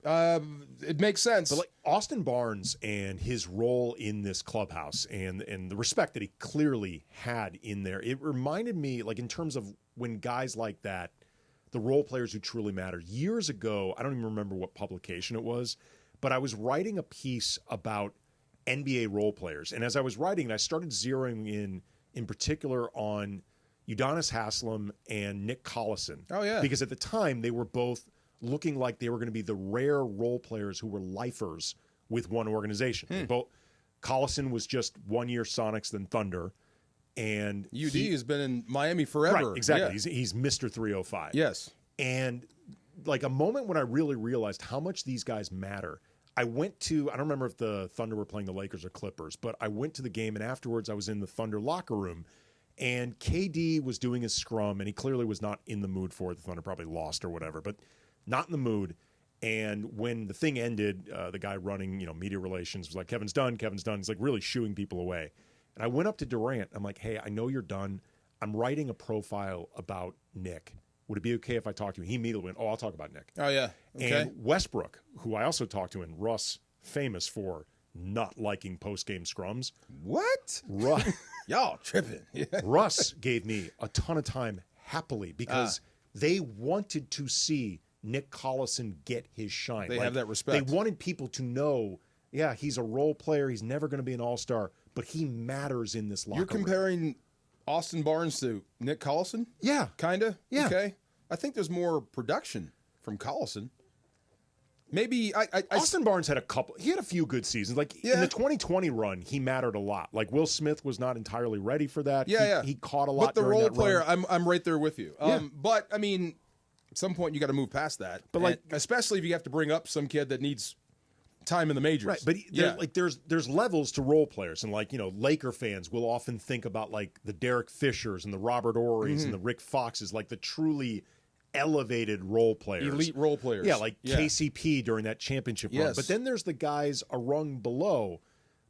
it makes sense. But like Austin Barnes and his role in this clubhouse and the respect that he clearly had in there, it reminded me, like in terms of when guys like that, the role players who truly matter. Years ago, I don't even remember what publication it was, but I was writing a piece about NBA role players. And as I was writing, I started zeroing in particular on Udonis Haslem and Nick Collison. Oh, yeah. Because at the time, they were both looking like they were going to be the rare role players who were lifers with one organization. Both Collison was just 1 year Sonics, then Thunder. And UD has been in Miami forever. Right, exactly. Yeah. He's Mr. 305. Yes. And like a moment when I really realized how much these guys matter. I went to, I don't remember if the Thunder were playing the Lakers or Clippers, but I went to the game, and afterwards I was in the Thunder locker room. And KD was doing his scrum, and he clearly was not in the mood for it. The Thunder probably lost or whatever, but not in the mood. And when the thing ended, the guy running, media relations was like, Kevin's done. He's like really shooing people away. And I went up to Durant. I'm like, hey, I know you're done. I'm writing a profile about Nick. Would it be okay if I talk to you? He immediately went, I'll talk about Nick. Oh, yeah. Okay. And Westbrook, who I also talked to, and Russ, famous for not liking post-game scrums. What? Y'all tripping. Yeah. Russ gave me a ton of time happily because they wanted to see Nick Collison get his shine. They have that respect. They wanted people to know, he's a role player. He's never going to be an all-star, but he matters in this locker room. You're comparing Austin Barnes to Nick Collison? Yeah. Kind of? Yeah. Okay. I think there's more production from Collison. Maybe Austin Barnes had he had a few good seasons. Like in the 2020 run, he mattered a lot. Like Will Smith was not entirely ready for that. He caught a lot. But the during role that player, run. I'm right there with you. But I mean, at some point you got to move past that. But especially if you have to bring up some kid that needs time in the majors. Right, but there's levels to role players, and Laker fans will often think about like the Derek Fishers and the Robert Ory's and the Rick Foxes, like the truly elevated role players. Elite role players. Yeah, like KCP during that championship run. But then there's the guys a rung below,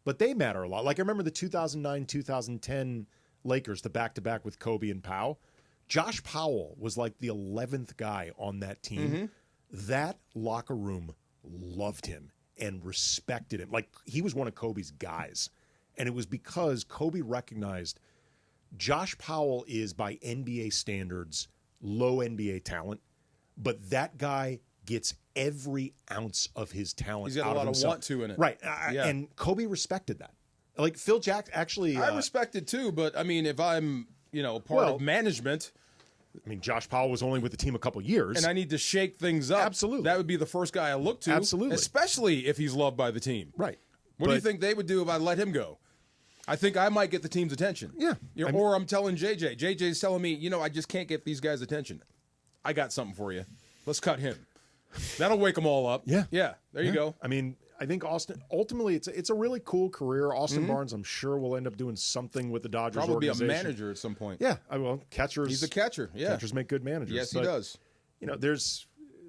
but they matter a lot. Like I remember the 2009-2010 Lakers, the back-to-back with Kobe and Powell. Josh Powell was like the 11th guy on that team. That locker room loved him and respected him. Like he was one of Kobe's guys. And it was because Kobe recognized Josh Powell is by NBA standards low NBA talent, but that guy gets every ounce of his talent. He's got out a lot of of want to in it. Right. And Kobe respected that. Like Phil Jackson actually. I respect it too, but I mean, if I'm, part of management. I mean, Josh Powell was only with the team a couple years. And I need to shake things up. Absolutely. That would be the first guy I look to. Absolutely. Especially if he's loved by the team. Right. What do you think they would do if I let him go? I think I might get the team's attention. Yeah. Or I'm telling JJ. JJ's telling me, I just can't get these guys' attention. I got something for you. Let's cut him. That'll wake them all up. Yeah. Yeah. There you go. I mean, I think Austin, ultimately, it's a really cool career. Austin Barnes, I'm sure, will end up doing something with the Dodgers Probably organization. be a manager at some point. Yeah. Catchers. He's a catcher. Yeah. Catchers make good managers. Yes, he does.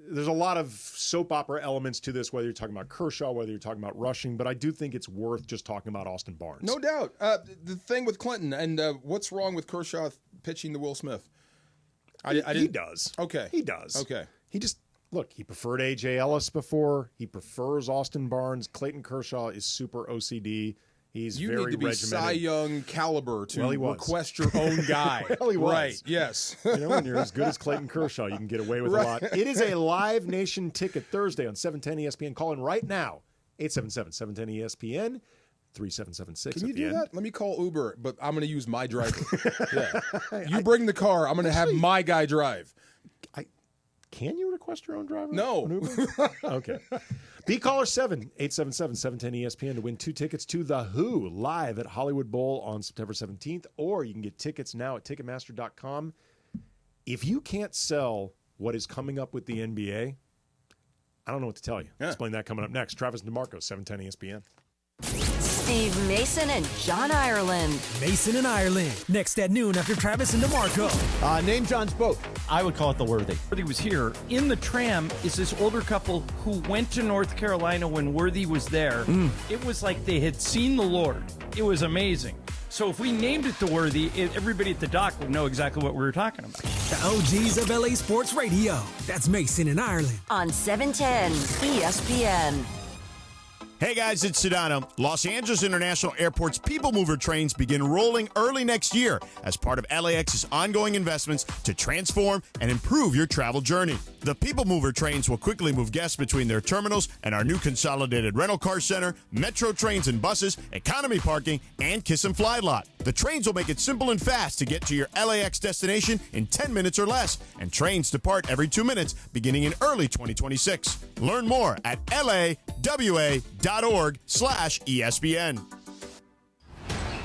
There's a lot of soap opera elements to this, whether you're talking about Kershaw, whether you're talking about rushing, but I do think it's worth just talking about Austin Barnes. No doubt. The thing with Clinton and what's wrong with Kershaw pitching to Will Smith? He does. Okay. He does. Okay. He just, look, he preferred A.J. Ellis before. He prefers Austin Barnes. Clayton Kershaw is super OCD. He's you very need to be regimented. Cy Young caliber to was. request your own guy. Well, he was. Right, yes. When you're as good as Clayton Kershaw, you can get away with a lot. It is a Live Nation ticket Thursday on 710 ESPN. Call in right now, 877-710-ESPN, 3776. Can you do that? Let me call Uber, but I'm going to use my driver. You bring the car. I'm going to have my guy drive. Can you request your own driver? No. Okay. Be caller 7-877-710-ESPN to win 2 tickets to The Who live at Hollywood Bowl on September 17th, or you can get tickets now at Ticketmaster.com. If you can't sell what is coming up with the NBA, I don't know what to tell you. Explain that coming up next. Travis DeMarco, 710 ESPN. Steve Mason and John Ireland. Mason and Ireland. Next at noon after Travis and DeMarco. Name John's boat. I would call it the Worthy. Worthy was here. In the tram is this older couple who went to North Carolina when Worthy was there. It was like they had seen the Lord. It was amazing. So if we named it the Worthy, everybody at the dock would know exactly what we were talking about. The OGs of LA Sports Radio. That's Mason and Ireland. On 710 ESPN. Hey guys, it's Sedano. Los Angeles International Airport's People Mover trains begin rolling early next year as part of LAX's ongoing investments to transform and improve your travel journey. The People Mover trains will quickly move guests between their terminals and our new consolidated rental car center, metro trains and buses, economy parking, and Kiss and Fly lot. The trains will make it simple and fast to get to your LAX destination in 10 minutes or less, and trains depart every 2 minutes beginning in early 2026. Learn more at lawa.org/ESPN.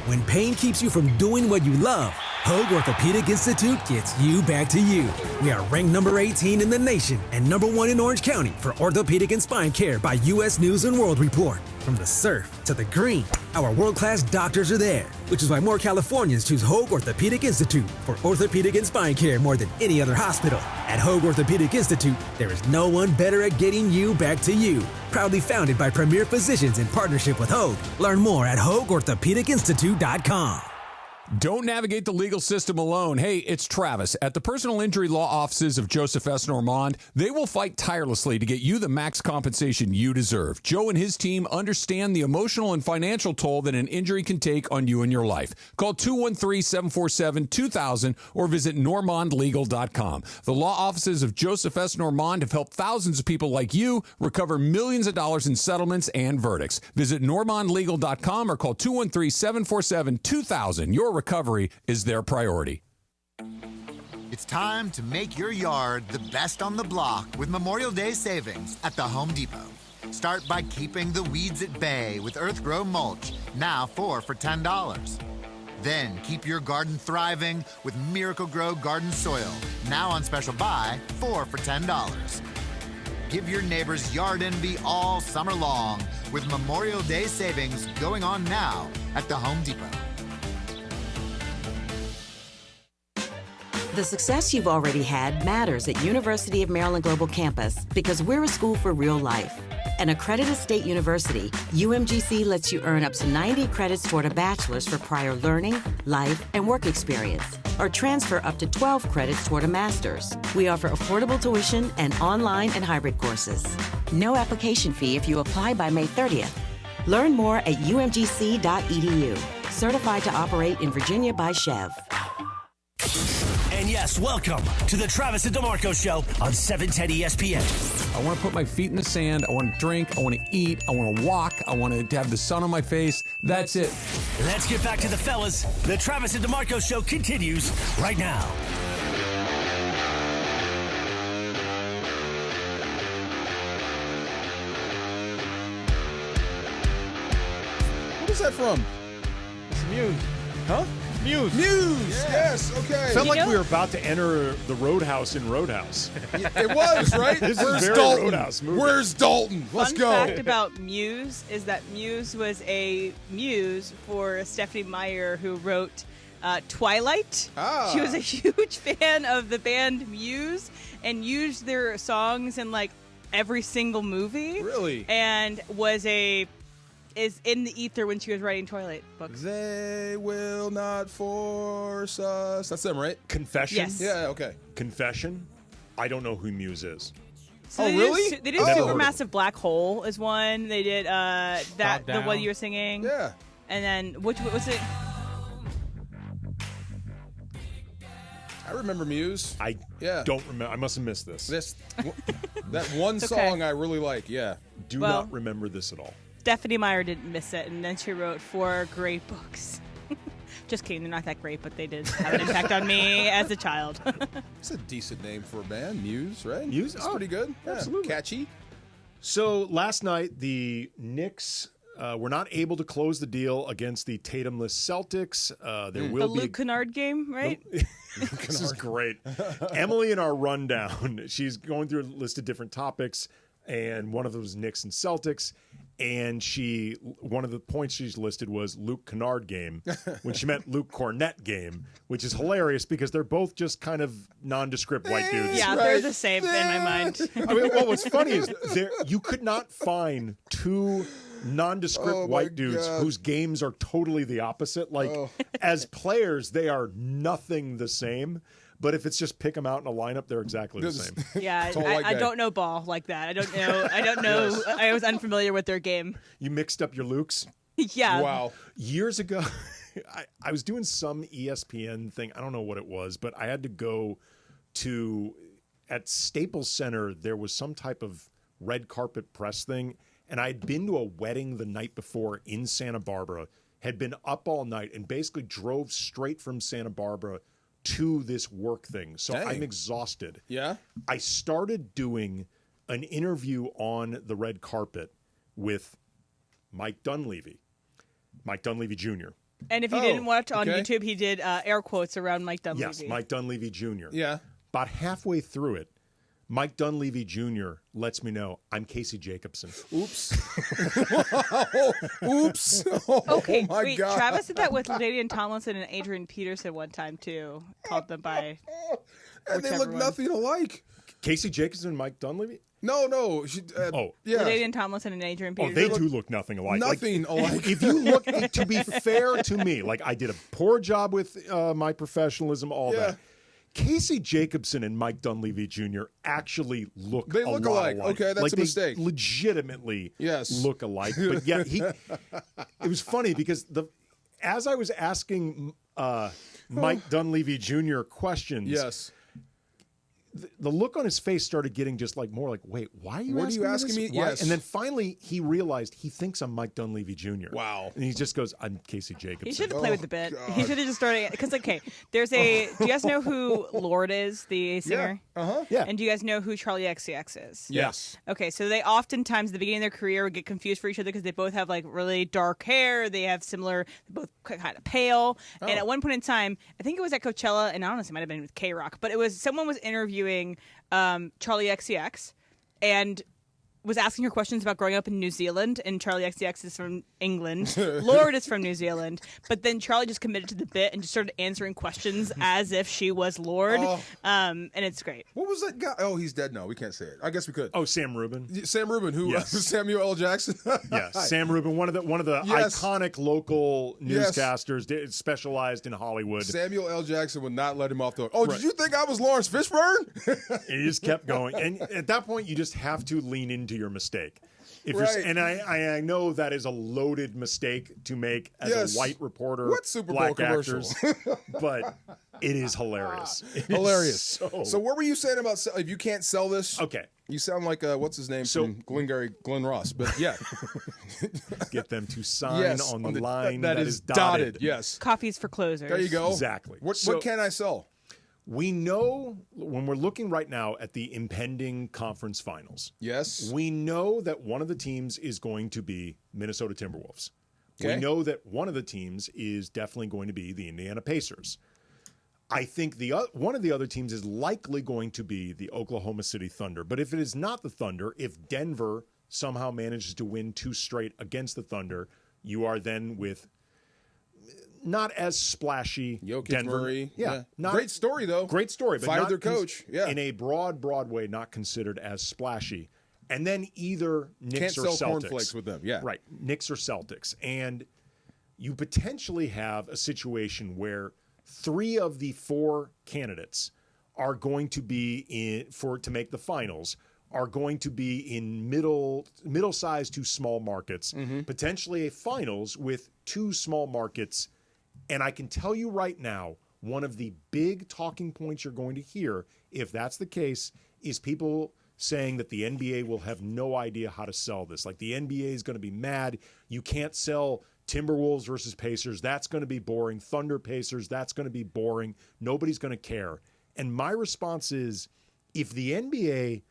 When pain keeps you from doing what you love, Hoag Orthopedic Institute gets you back to you. We are ranked number 18 in the nation and number 1 in Orange County for orthopedic and spine care by U.S. News & World Report. From the surf to the green, our world-class doctors are there, which is why more Californians choose Hoag Orthopedic Institute for orthopedic and spine care more than any other hospital. At Hoag Orthopedic Institute, there is no one better at getting you back to you. Proudly founded by premier physicians in partnership with Hoag. Learn more at HoagOrthopedicInstitute.com. Don't navigate the legal system alone. Hey, it's Travis. At the personal injury law offices of Joseph S. Normand, they will fight tirelessly to get you the max compensation you deserve. Joe and his team understand the emotional and financial toll that an injury can take on you and your life. Call 213-747-2000 or visit normandlegal.com. The law offices of Joseph S. Normand have helped thousands of people like you recover millions of dollars in settlements and verdicts. Visit normandlegal.com or call 213-747-2000. Your recovery is their priority. It's time to make your yard the best on the block with Memorial Day savings at the Home Depot. Start by keeping the weeds at bay with Earthgrow mulch, now 4 for $10. Then keep your garden thriving with Miracle Grow garden soil, now on special buy, 4 for $10. Give your neighbors yard envy all summer long with Memorial Day savings going on now at the Home Depot. The success you've already had matters at University of Maryland Global Campus because we're a school for real life. An accredited state university, UMGC lets you earn up to 90 credits toward a bachelor's for prior learning, life, and work experience, or transfer up to 12 credits toward a master's. We offer affordable tuition and online and hybrid courses. No application fee if you apply by May 30th. Learn more at umgc.edu. Certified to operate in Virginia by Chev. And yes, welcome to the Travis and DeMarco Show on 710 ESPN. I want to put my feet in the sand. I want to drink. I want to eat. I want to walk. I want to have the sun on my face. That's it. Let's get back to the fellas. The Travis and DeMarco Show continues right now. What is that from? Muse. Huh? Muse. Muse. Yes. Okay. Felt like we were about to enter the Roadhouse in Roadhouse. It was, right? This Where's is very Dalton? Roadhouse movie. Where's Dalton? Let's Fun go. fact about Muse is that Muse was a muse for Stephanie Meyer, who wrote Twilight. She was a huge fan of the band Muse and used their songs in like every single movie. Really? And is in the ether when she was writing Twilight books. They will not force us. That's them, right? Confession? Yes. Yeah, okay. Confession? I don't know who Muse is. So Oh, really? They did Supermassive Black Hole is one. They did the one you were singing. Yeah. And then what was it? I remember Muse. I don't remember. I must have missed this. That one It's okay. song I really like. Yeah. Do not remember this at all. Stephanie Meyer didn't miss it, and then she wrote 4 great books. Just kidding, they're not that great, but they did have an impact on me as a child. It's a decent name for a band, Muse, right? Muse? It's pretty good. Yeah, absolutely. Catchy. So last night, the Knicks were not able to close the deal against the Tatumless Celtics. There will the be Luke Kennard game, right? This is great. Emily, in our rundown, she's going through a list of different topics, and one of them was Knicks and Celtics. And one of the points she's listed was Luke Kennard game, when she meant Luke Cornett game, which is hilarious because they're both just kind of nondescript white dudes. Yeah, they're the same in my mind. I mean, well, what's funny is you could not find two nondescript white dudes whose games are totally the opposite. Like, as players, they are nothing the same. But if it's just pick them out in a lineup, they're exactly the same. Yeah, I don't know ball like that. I don't know. Yes. I was unfamiliar with their game. You mixed up your Lukes? Yeah. Wow. Years ago, I was doing some ESPN thing. I don't know what it was, but I had to go at Staples Center, there was some type of red carpet press thing. And I'd been to a wedding the night before in Santa Barbara, had been up all night, and basically drove straight from Santa Barbara to this work thing. So Dang. I'm exhausted. Yeah? I started doing an interview on the red carpet with Mike Dunleavy Jr. And if you didn't watch on YouTube, he did air quotes around Mike Dunleavy. Yes, Mike Dunleavy Jr. Yeah. About halfway through it, Mike Dunleavy Jr. lets me know I'm Casey Jacobson. Oops. Oops. Okay, oh my wait, God. Travis did that with LaDainian Tomlinson and Adrian Peterson one time, too. Called them by And they look nothing alike. Casey Jacobson and Mike Dunleavy? No. Yeah. LaDainian Tomlinson and Adrian Oh, Peterson. they do look nothing alike. Nothing alike. If you look, to be fair to me, like I did a poor job with my professionalism, all that. Casey Jacobson and Mike Dunleavy Jr. actually look They look alike. Okay, that's like a mistake. They legitimately Yes. look alike. But yeah, it was funny because as I was asking Mike Dunleavy Jr. questions, Yes. the look on his face started getting just like more like, wait, why are you What are asking you me asking this? me? Why? Yes. And then finally he realized he thinks I'm Mike Dunleavy Jr. Wow. And he just goes, I'm Casey Jacobson. He should have played with the bit. He should have just started because, okay, do you guys know who Lord is, the singer? Yeah. And do you guys know who Charlie XCX is? Yes. Okay, so they oftentimes at the beginning of their career would get confused for each other because they both have like really dark hair. They have they both kind of pale. Oh. And at one point in time, I think it was at Coachella, and honestly, it might have been with K-Rock, but someone was interviewing Charlie XCX and was asking her questions about growing up in New Zealand, and Charlie XCX is from England. Lord is from New Zealand. But then Charlie just committed to the bit and just started answering questions as if she was Lord. And it's great. What was that guy? Oh, he's dead now. We can't say it. I guess we could. Oh, Sam Rubin. Sam Rubin, who Yes. Samuel L. Jackson. Yes, Sam Rubin, one of the Yes. iconic local Yes. newscasters, specialized in Hollywood. Samuel L. Jackson would not let him off the hook. Oh, Right. did you think I was Lawrence Fishburne? He just kept going, and at that point, you just have to lean into your mistake. If Right. you're, and I know that is a loaded mistake to make as Yes. a white reporter. What Super Bowl black commercial? actors, but it is hilarious. It is Hilarious. So what were you saying about if you can't sell this? Okay. You sound like what's his name from Glenn Ross, but yeah. get them to sign Yes, on the line that is dotted. Yes. Coffee's for closers. There you go. Exactly. What So- can I sell? We know when we're looking right now at the impending conference finals. Yes. We know that one of the teams is going to be Minnesota Timberwolves. We know that one of the teams is definitely going to be the Indiana Pacers. I think one of the other teams is likely going to be the Oklahoma City Thunder. But if it is not the Thunder, if Denver somehow manages to win 2 straight against the Thunder, you are then with not as splashy Jokic, Denver. Murray. Yeah. Great story, though. Great story. But Fired not their coach. Yeah. In a broad way, not considered as splashy. And then either Knicks or Can't sell Celtics. cornflakes with them. Yeah. Right. Knicks or Celtics. And you potentially have a situation where 3 of the 4 candidates are going to be to make the finals are going to be in middle-sized to small markets, potentially a finals with 2 small markets. And I can tell you right now, one of the big talking points you're going to hear, if that's the case, is people saying that the NBA will have no idea how to sell this. Like the NBA is going to be mad. You can't sell Timberwolves versus Pacers. That's going to be boring. Thunder Pacers, that's going to be boring. Nobody's going to care. And my response is, if the NBA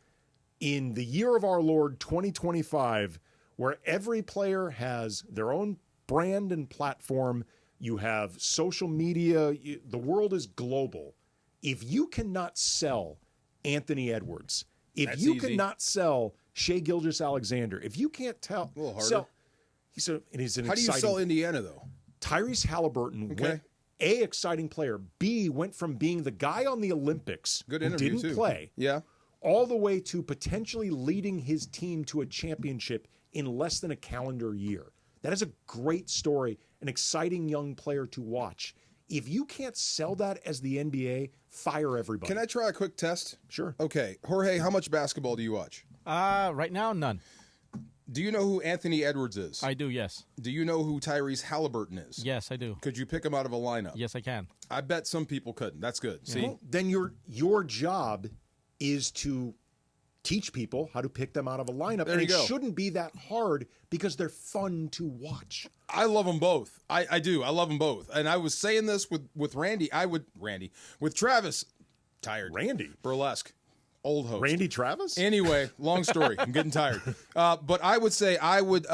in the year of our Lord 2025, where every player has their own brand and platform, you have social media, the world is global. If you cannot sell Anthony Edwards, if you cannot sell Shai Gilgeous-Alexander, if you can't sell, he's an How do you sell Indiana though? Tyrese Halliburton went A, exciting player, B, went from being the guy on the Olympics who didn't play, all the way to potentially leading his team to a championship in less than a calendar year. That is a great story, an exciting young player to watch. If you can't sell that as the NBA, fire everybody. Can I try a quick test? Sure. Okay. Jorge, how much basketball do you watch? Right now, none. Do you know who Anthony Edwards is? I do, yes. Do you know who Tyrese Halliburton is? Yes, I do. Could you pick him out of a lineup? Yes, I can. I bet some people couldn't. That's good. See? Well, then your job is to teach people how to pick them out of a lineup. There and you go. It shouldn't be that hard because they're fun to watch. I love them both. I do. I love them both. And I was saying this with Randy. With Travis. Tired. Randy. Burlesque. Old host. Randy Travis? Anyway, long story. I'm getting tired. But I would say I would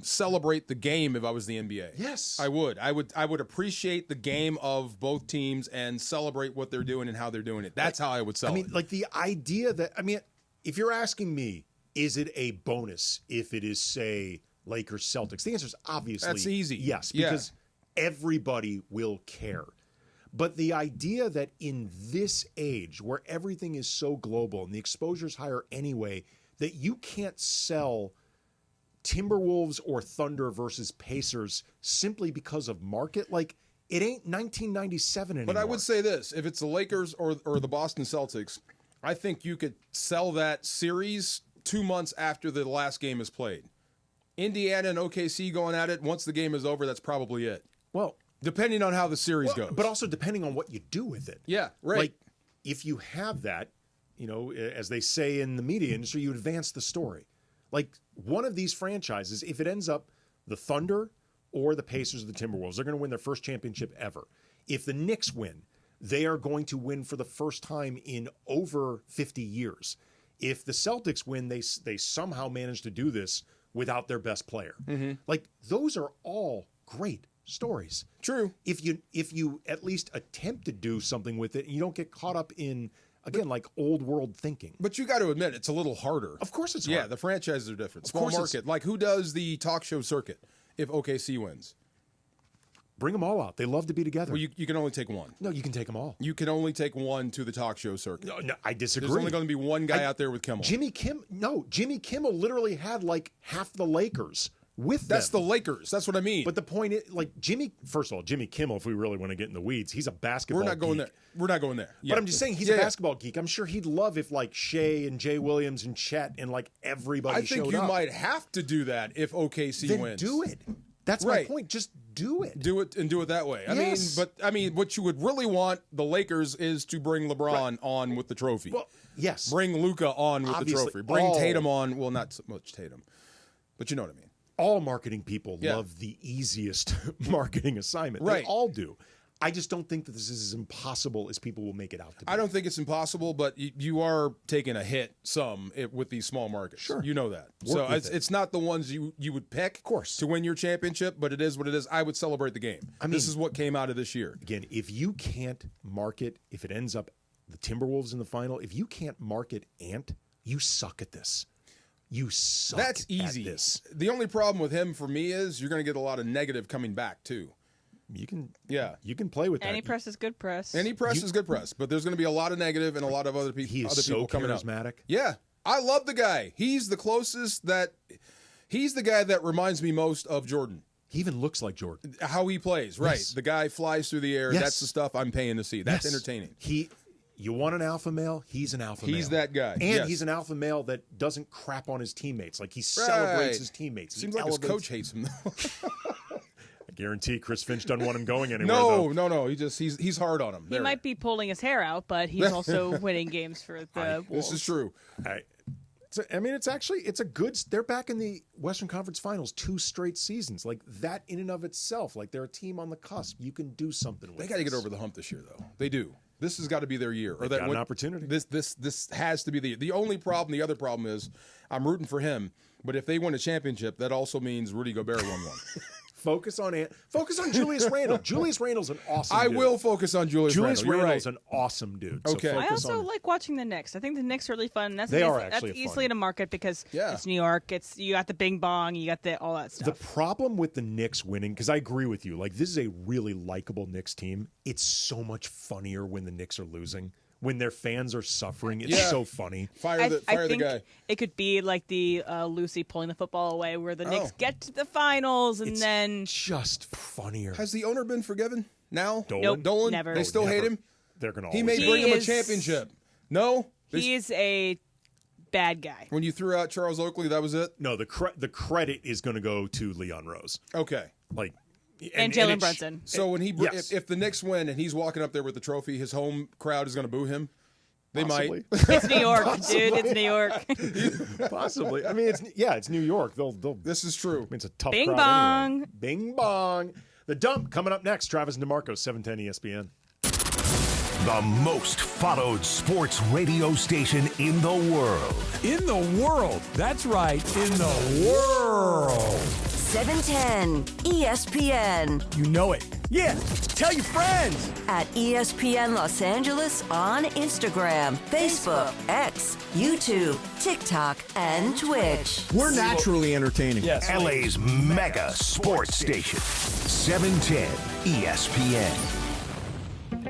celebrate the game if I was the NBA. Yes. I would. I would appreciate the game of both teams and celebrate what they're doing and how they're doing it. That's how I would sell it. Like the idea that, if you're asking me, is it a bonus if it is, say, Lakers Celtics? The answer is obviously that's easy. Yes, because everybody will care. But the idea that in this age where everything is so global and the exposure's higher anyway, that you can't sell Timberwolves or Thunder versus Pacers simply because of market, like it ain't 1997 anymore. But I would say this, if it's the Lakers or the Boston Celtics, I think you could sell that series 2 months after the last game is played. Indiana and OKC going at it, once the game is over, that's probably it. Well, depending on how the series goes. But also depending on what you do with it. Yeah, right. Like, if you have that, as they say in the media industry, you advance the story. Like, one of these franchises, if it ends up the Thunder or the Pacers or the Timberwolves, they're going to win their first championship ever. If the Knicks win, they are going to win for the first time in over 50 years. If the Celtics win, they somehow manage to do this without their best player. Mm-hmm. Like, those are all great stories. True. If you at least attempt to do something with it, and you don't get caught up in, again, like old world thinking. But you got to admit, it's a little harder. Of course it's hard. Yeah, the franchises are different. Small market. Like, who does the talk show circuit if OKC wins? Bring them all out. They love to be together. Well, you can only take one. No, you can take them all. You can only take one to the talk show circuit. No, I disagree. There's only going to be one guy out there with Kimmel. Jimmy Kimmel literally had like half the Lakers with them. That's the Lakers. That's what I mean. But the point is, like, first of all, Jimmy Kimmel, if we really want to get in the weeds, he's a basketball geek. We're not going there. Yeah. But I'm just saying, he's a basketball geek. I'm sure he'd love if, like, Shea and Jay Williams and Chet and, like, everybody showed up. I think you might have to do that if OKC wins. Do it. That's my point. Just do it. Do it and do it that way. Yes. I mean, what you would really want the Lakers is to bring LeBron on with the trophy. Well, yes. Bring Luka on with the trophy. Bring Tatum on. Well, not so much Tatum, but you know what I mean. All marketing people love the easiest marketing assignment. Right. They all do. I just don't think that this is as impossible as people will make it out to be. I don't think it's impossible, but you are taking a hit with these small markets. Sure. You know that. Work So it's not the ones you would pick, of course, to win your championship, but it is what it is. I would celebrate the game. I mean, this is what came out of this year. Again, if you can't market, if it ends up the Timberwolves in the final, if you can't market Ant, you suck at this. You suck. That's easy. At this. The only problem with him for me is you're going to get a lot of negative coming back too. You can play with that. Any press is good press. Any press is good press, but there's going to be a lot of negative and a lot of other people. He is other people so coming charismatic. Up. Yeah, I love the guy. He's the closest that. He's the guy that reminds me most of Jordan. He even looks like Jordan. How he plays, right? Yes. The guy flies through the air. Yes. That's the stuff I'm paying to see. That's entertaining. You want an alpha male? He's an alpha male. He's that guy. And he's an alpha male that doesn't crap on his teammates. Like he celebrates his teammates. Seems like his coach hates him though. I guarantee Chris Finch doesn't want him going anywhere. No. He's hard on him. He might be pulling his hair out, but he's also winning games for the Wolves. This is true. It's a good. They're back in the Western Conference Finals 2 straight seasons. Like that in and of itself, like they're a team on the cusp. You can do something with. They got to get over the hump this year, though. They do. This has got to be their year, or that an opportunity. This has to be the only problem. The other problem is I'm rooting for him, but if they win a championship, that also means Rudy Gobert won one. Focus on Julius Randle. Julius Randle's an awesome dude. I will focus on Julius Randle. Julius Randle's an awesome dude. Okay. I also like watching the Knicks. I think the Knicks are really fun. That's easily to market because it's New York. You got the Bing Bong. You got all that stuff. The problem with the Knicks winning, because I agree with you, like this is a really likable Knicks team. It's so much funnier when the Knicks are losing. When their fans are suffering, it's so funny. Fire the think guy. It could be like the Lucy pulling the football away, where the Knicks get to the finals and then just funnier. Has the owner been forgiven now? Nope, never. They still hate him. They're gonna. He may bring him a championship. No, he is a bad guy. When you threw out Charles Oakley, that was it. No, the credit is going to go to Leon Rose. Okay, like. And Jalen Brunson. So when if the Knicks win and he's walking up there with the trophy, his home crowd is going to boo him. They Possibly. might. It's New York, dude. It's New York. Possibly. I mean, it's New York. They'll. This is true. I mean, it's a tough Bing crowd bong. Anyway. Bing bong. The Dump coming up next. Travis and DeMarco, 710 ESPN. The most followed sports radio station in the world. In the world. That's right. In the world. 710 ESPN. You know it. Yeah, tell your friends. At ESPN Los Angeles on Instagram, Facebook, X, YouTube, TikTok, and Twitch. We're naturally entertaining. Yes. LA's mega sports station. 710 ESPN.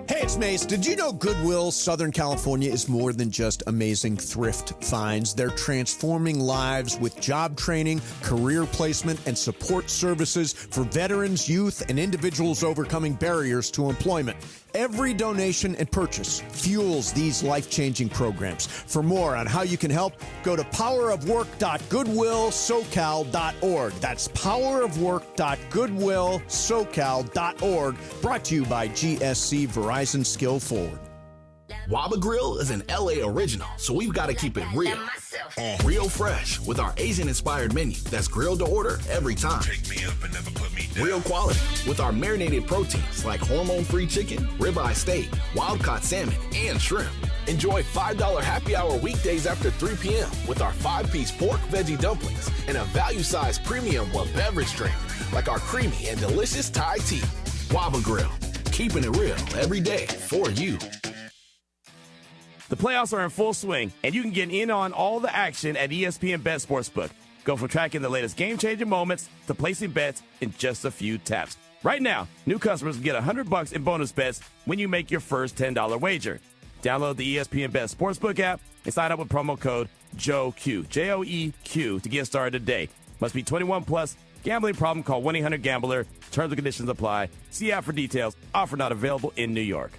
Hey, it's Mace. Did you know Goodwill Southern California is more than just amazing thrift finds? They're transforming lives with job training, career placement, and support services for veterans, youth, and individuals overcoming barriers to employment. Every donation and purchase fuels these life-changing programs. For more on how you can help, go to powerofwork.goodwillsocal.org. That's powerofwork.goodwillsocal.org. Brought to you by GSC Verizon Skill Forward. Waba Grill is an LA original, so we've got to keep it real. Real fresh with our Asian-inspired menu that's grilled to order every time. Pick me up and never put me down. Real quality with our marinated proteins like hormone-free chicken, ribeye steak, wild-caught salmon, and shrimp. Enjoy $5 happy hour weekdays after 3 p.m. with our 5-piece pork veggie dumplings and a value-sized premium beverage drink like our creamy and delicious Thai tea. Waba Grill, keeping it real every day for you. The playoffs are in full swing, and you can get in on all the action at ESPN Bet Sportsbook. Go from tracking the latest game-changing moments to placing bets in just a few taps. Right now, new customers can get $100 in bonus bets when you make your first $10 wager. Download the ESPN Bet Sportsbook app and sign up with promo code JOEQ, J-O-E-Q, to get started today. Must be 21 plus. Gambling problem? Call 1-800-GAMBLER. Terms and conditions apply. See app for details. Offer not available in New York.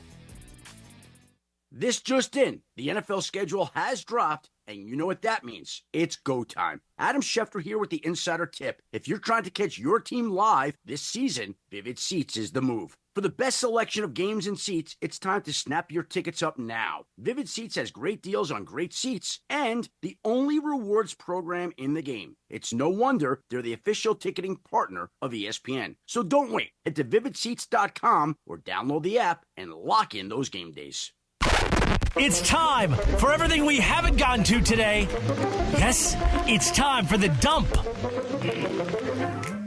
This just in, the NFL schedule has dropped, and you know what that means. It's go time. Adam Schefter here with the Insider Tip. If you're trying to catch your team live this season, Vivid Seats is the move. For For the best selection of games and seats, it's time to snap your tickets up now. Vivid Seats has great deals on great seats and the only rewards program in the game. It's no wonder they're the official ticketing partner of ESPN. So don't wait. Head to vividseats.com or download the app and lock in those game days. It's time for everything we haven't gotten to today. Yes, it's time for the dump.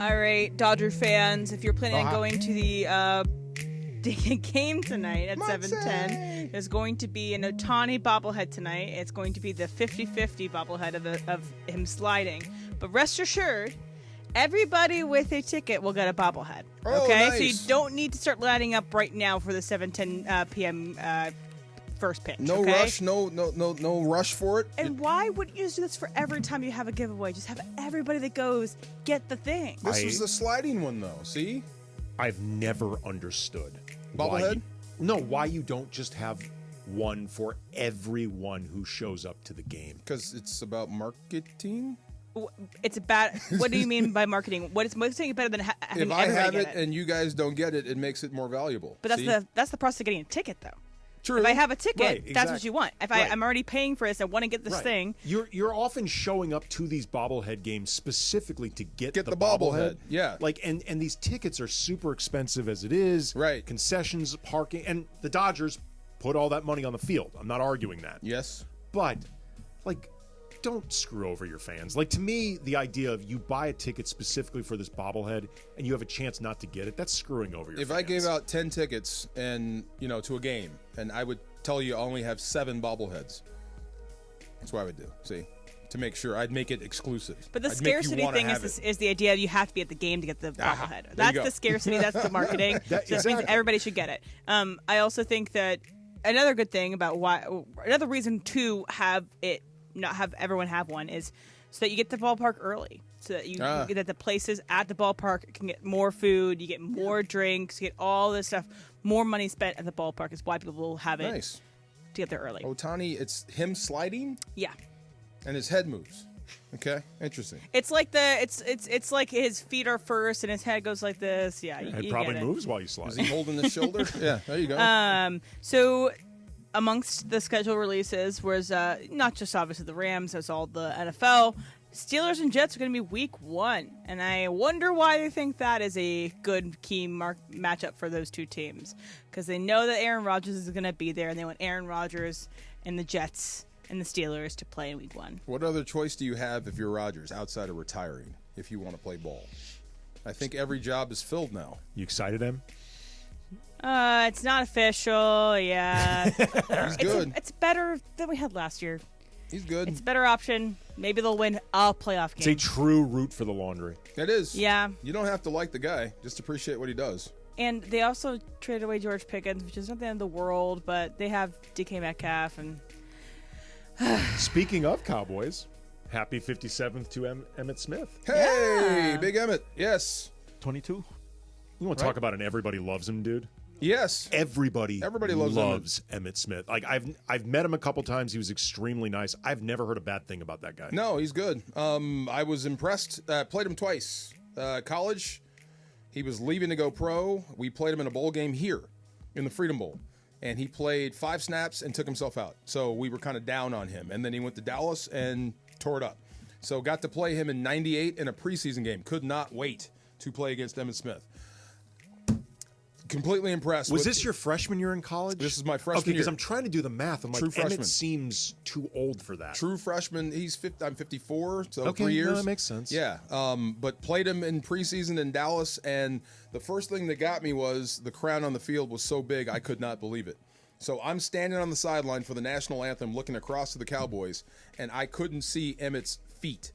All right, Dodger fans, if you're planning on going to the game tonight at 7:10, there's going to be an Ohtani bobblehead tonight. It's going to be the 50-50 bobblehead of him sliding. But rest assured, everybody with a ticket will get a bobblehead. Okay, nice. So you don't need to start lining up right now for the 7:10 p.m. First pitch. No rush, no rush for it. And why wouldn't you just do this for every time you have a giveaway? Just have everybody that goes get the thing. This is the sliding one, though. See? I've never understood Bobblehead? why you don't just have one for everyone who shows up to the game. Because it's about marketing? It's about, what do you mean by marketing? What's making it better than having If I everybody have get it and you guys don't get it, it makes it more valuable. But that's the process of getting a ticket, though. True. If I have a ticket, Right, that's what exactly. you want. If I'm already paying for this, I want to get this thing. You're often showing up to these bobblehead games specifically to get the bobblehead. Yeah. Like and these tickets are super expensive as it is. Right. Concessions, parking, and the Dodgers put all that money on the field. I'm not arguing that. Yes. But like, don't screw over your fans. Like, to me, the idea of you buy a ticket specifically for this bobblehead and you have a chance not to get it, that's screwing over your If fans. I gave out 10 tickets and, to a game, and I would tell you I only have 7 bobbleheads, that's what I would do. See? To make sure. I'd make it exclusive. But the I'd make you scarcity wanna thing have is the idea you have to be at the game to get the bobblehead. there you That's go. the scarcity. That's the marketing. That- So that means exactly. everybody should get it. I also think that another good thing about another reason to have it, not have everyone have one, is so that you get the ballpark early. So that you that the places at the ballpark can get more food, you get more drinks, you get all this stuff. More money spent at the ballpark is why people will have it Nice. to get there early. Ohtani, it's him sliding Yeah. and his head moves. Okay? Interesting. It's like it's like his feet are first and his head goes like this. Yeah, It you probably get it. moves while you slide. Is he holding the shoulder? Yeah, there you go. So amongst the schedule releases was not just obviously the Rams, there's all the NFL. Steelers and Jets are going to be week 1, and I wonder why they think that is a good key matchup for those two teams, because they know that Aaron Rodgers is going to be there, and they want Aaron Rodgers and the Jets and the Steelers to play in week 1. What other choice do you have if you're Rodgers outside of retiring if you want to play ball? I think every job is filled now. You excited, Em? It's not official. Yeah, He's good. It's better than we had last year. He's good. It's a better option. Maybe they'll win a playoff It's a game. true root for the laundry. It is. Yeah. You don't have to like the guy. Just appreciate what he does. And they also traded away George Pickens, which is not the end of the world, but they have DK Metcalf. And Speaking of Cowboys, happy 57th to Emmitt Smith. Hey, Yeah. Big Emmett. Yes. 22. You want to talk about an everybody loves him, dude? Yes. Everybody loves Emmitt Smith. Like, I've met him a couple times. He was extremely nice. I've never heard a bad thing about that guy. No, he's good. I was impressed. Played him twice. College, he was leaving to go pro. We played him in a bowl game here in the Freedom Bowl. And he played 5 snaps and took himself out. So we were kind of down on him. And then he went to Dallas and tore it up. So got to play him in 98 in a preseason game. Could not wait to play against Emmitt Smith. Completely impressed. Was this your freshman year in college? This is my freshman Okay, because year. I'm trying to do the math. I'm True like, freshman. Emmitt seems too old for that. True freshman. I'm 54, so Okay, 3 years. no, that makes sense. Yeah, but played him in preseason in Dallas, and the first thing that got me was the crowd on the field was so big I could not believe it. So I'm standing on the sideline for the national anthem looking across to the Cowboys, and I couldn't see Emmitt's feet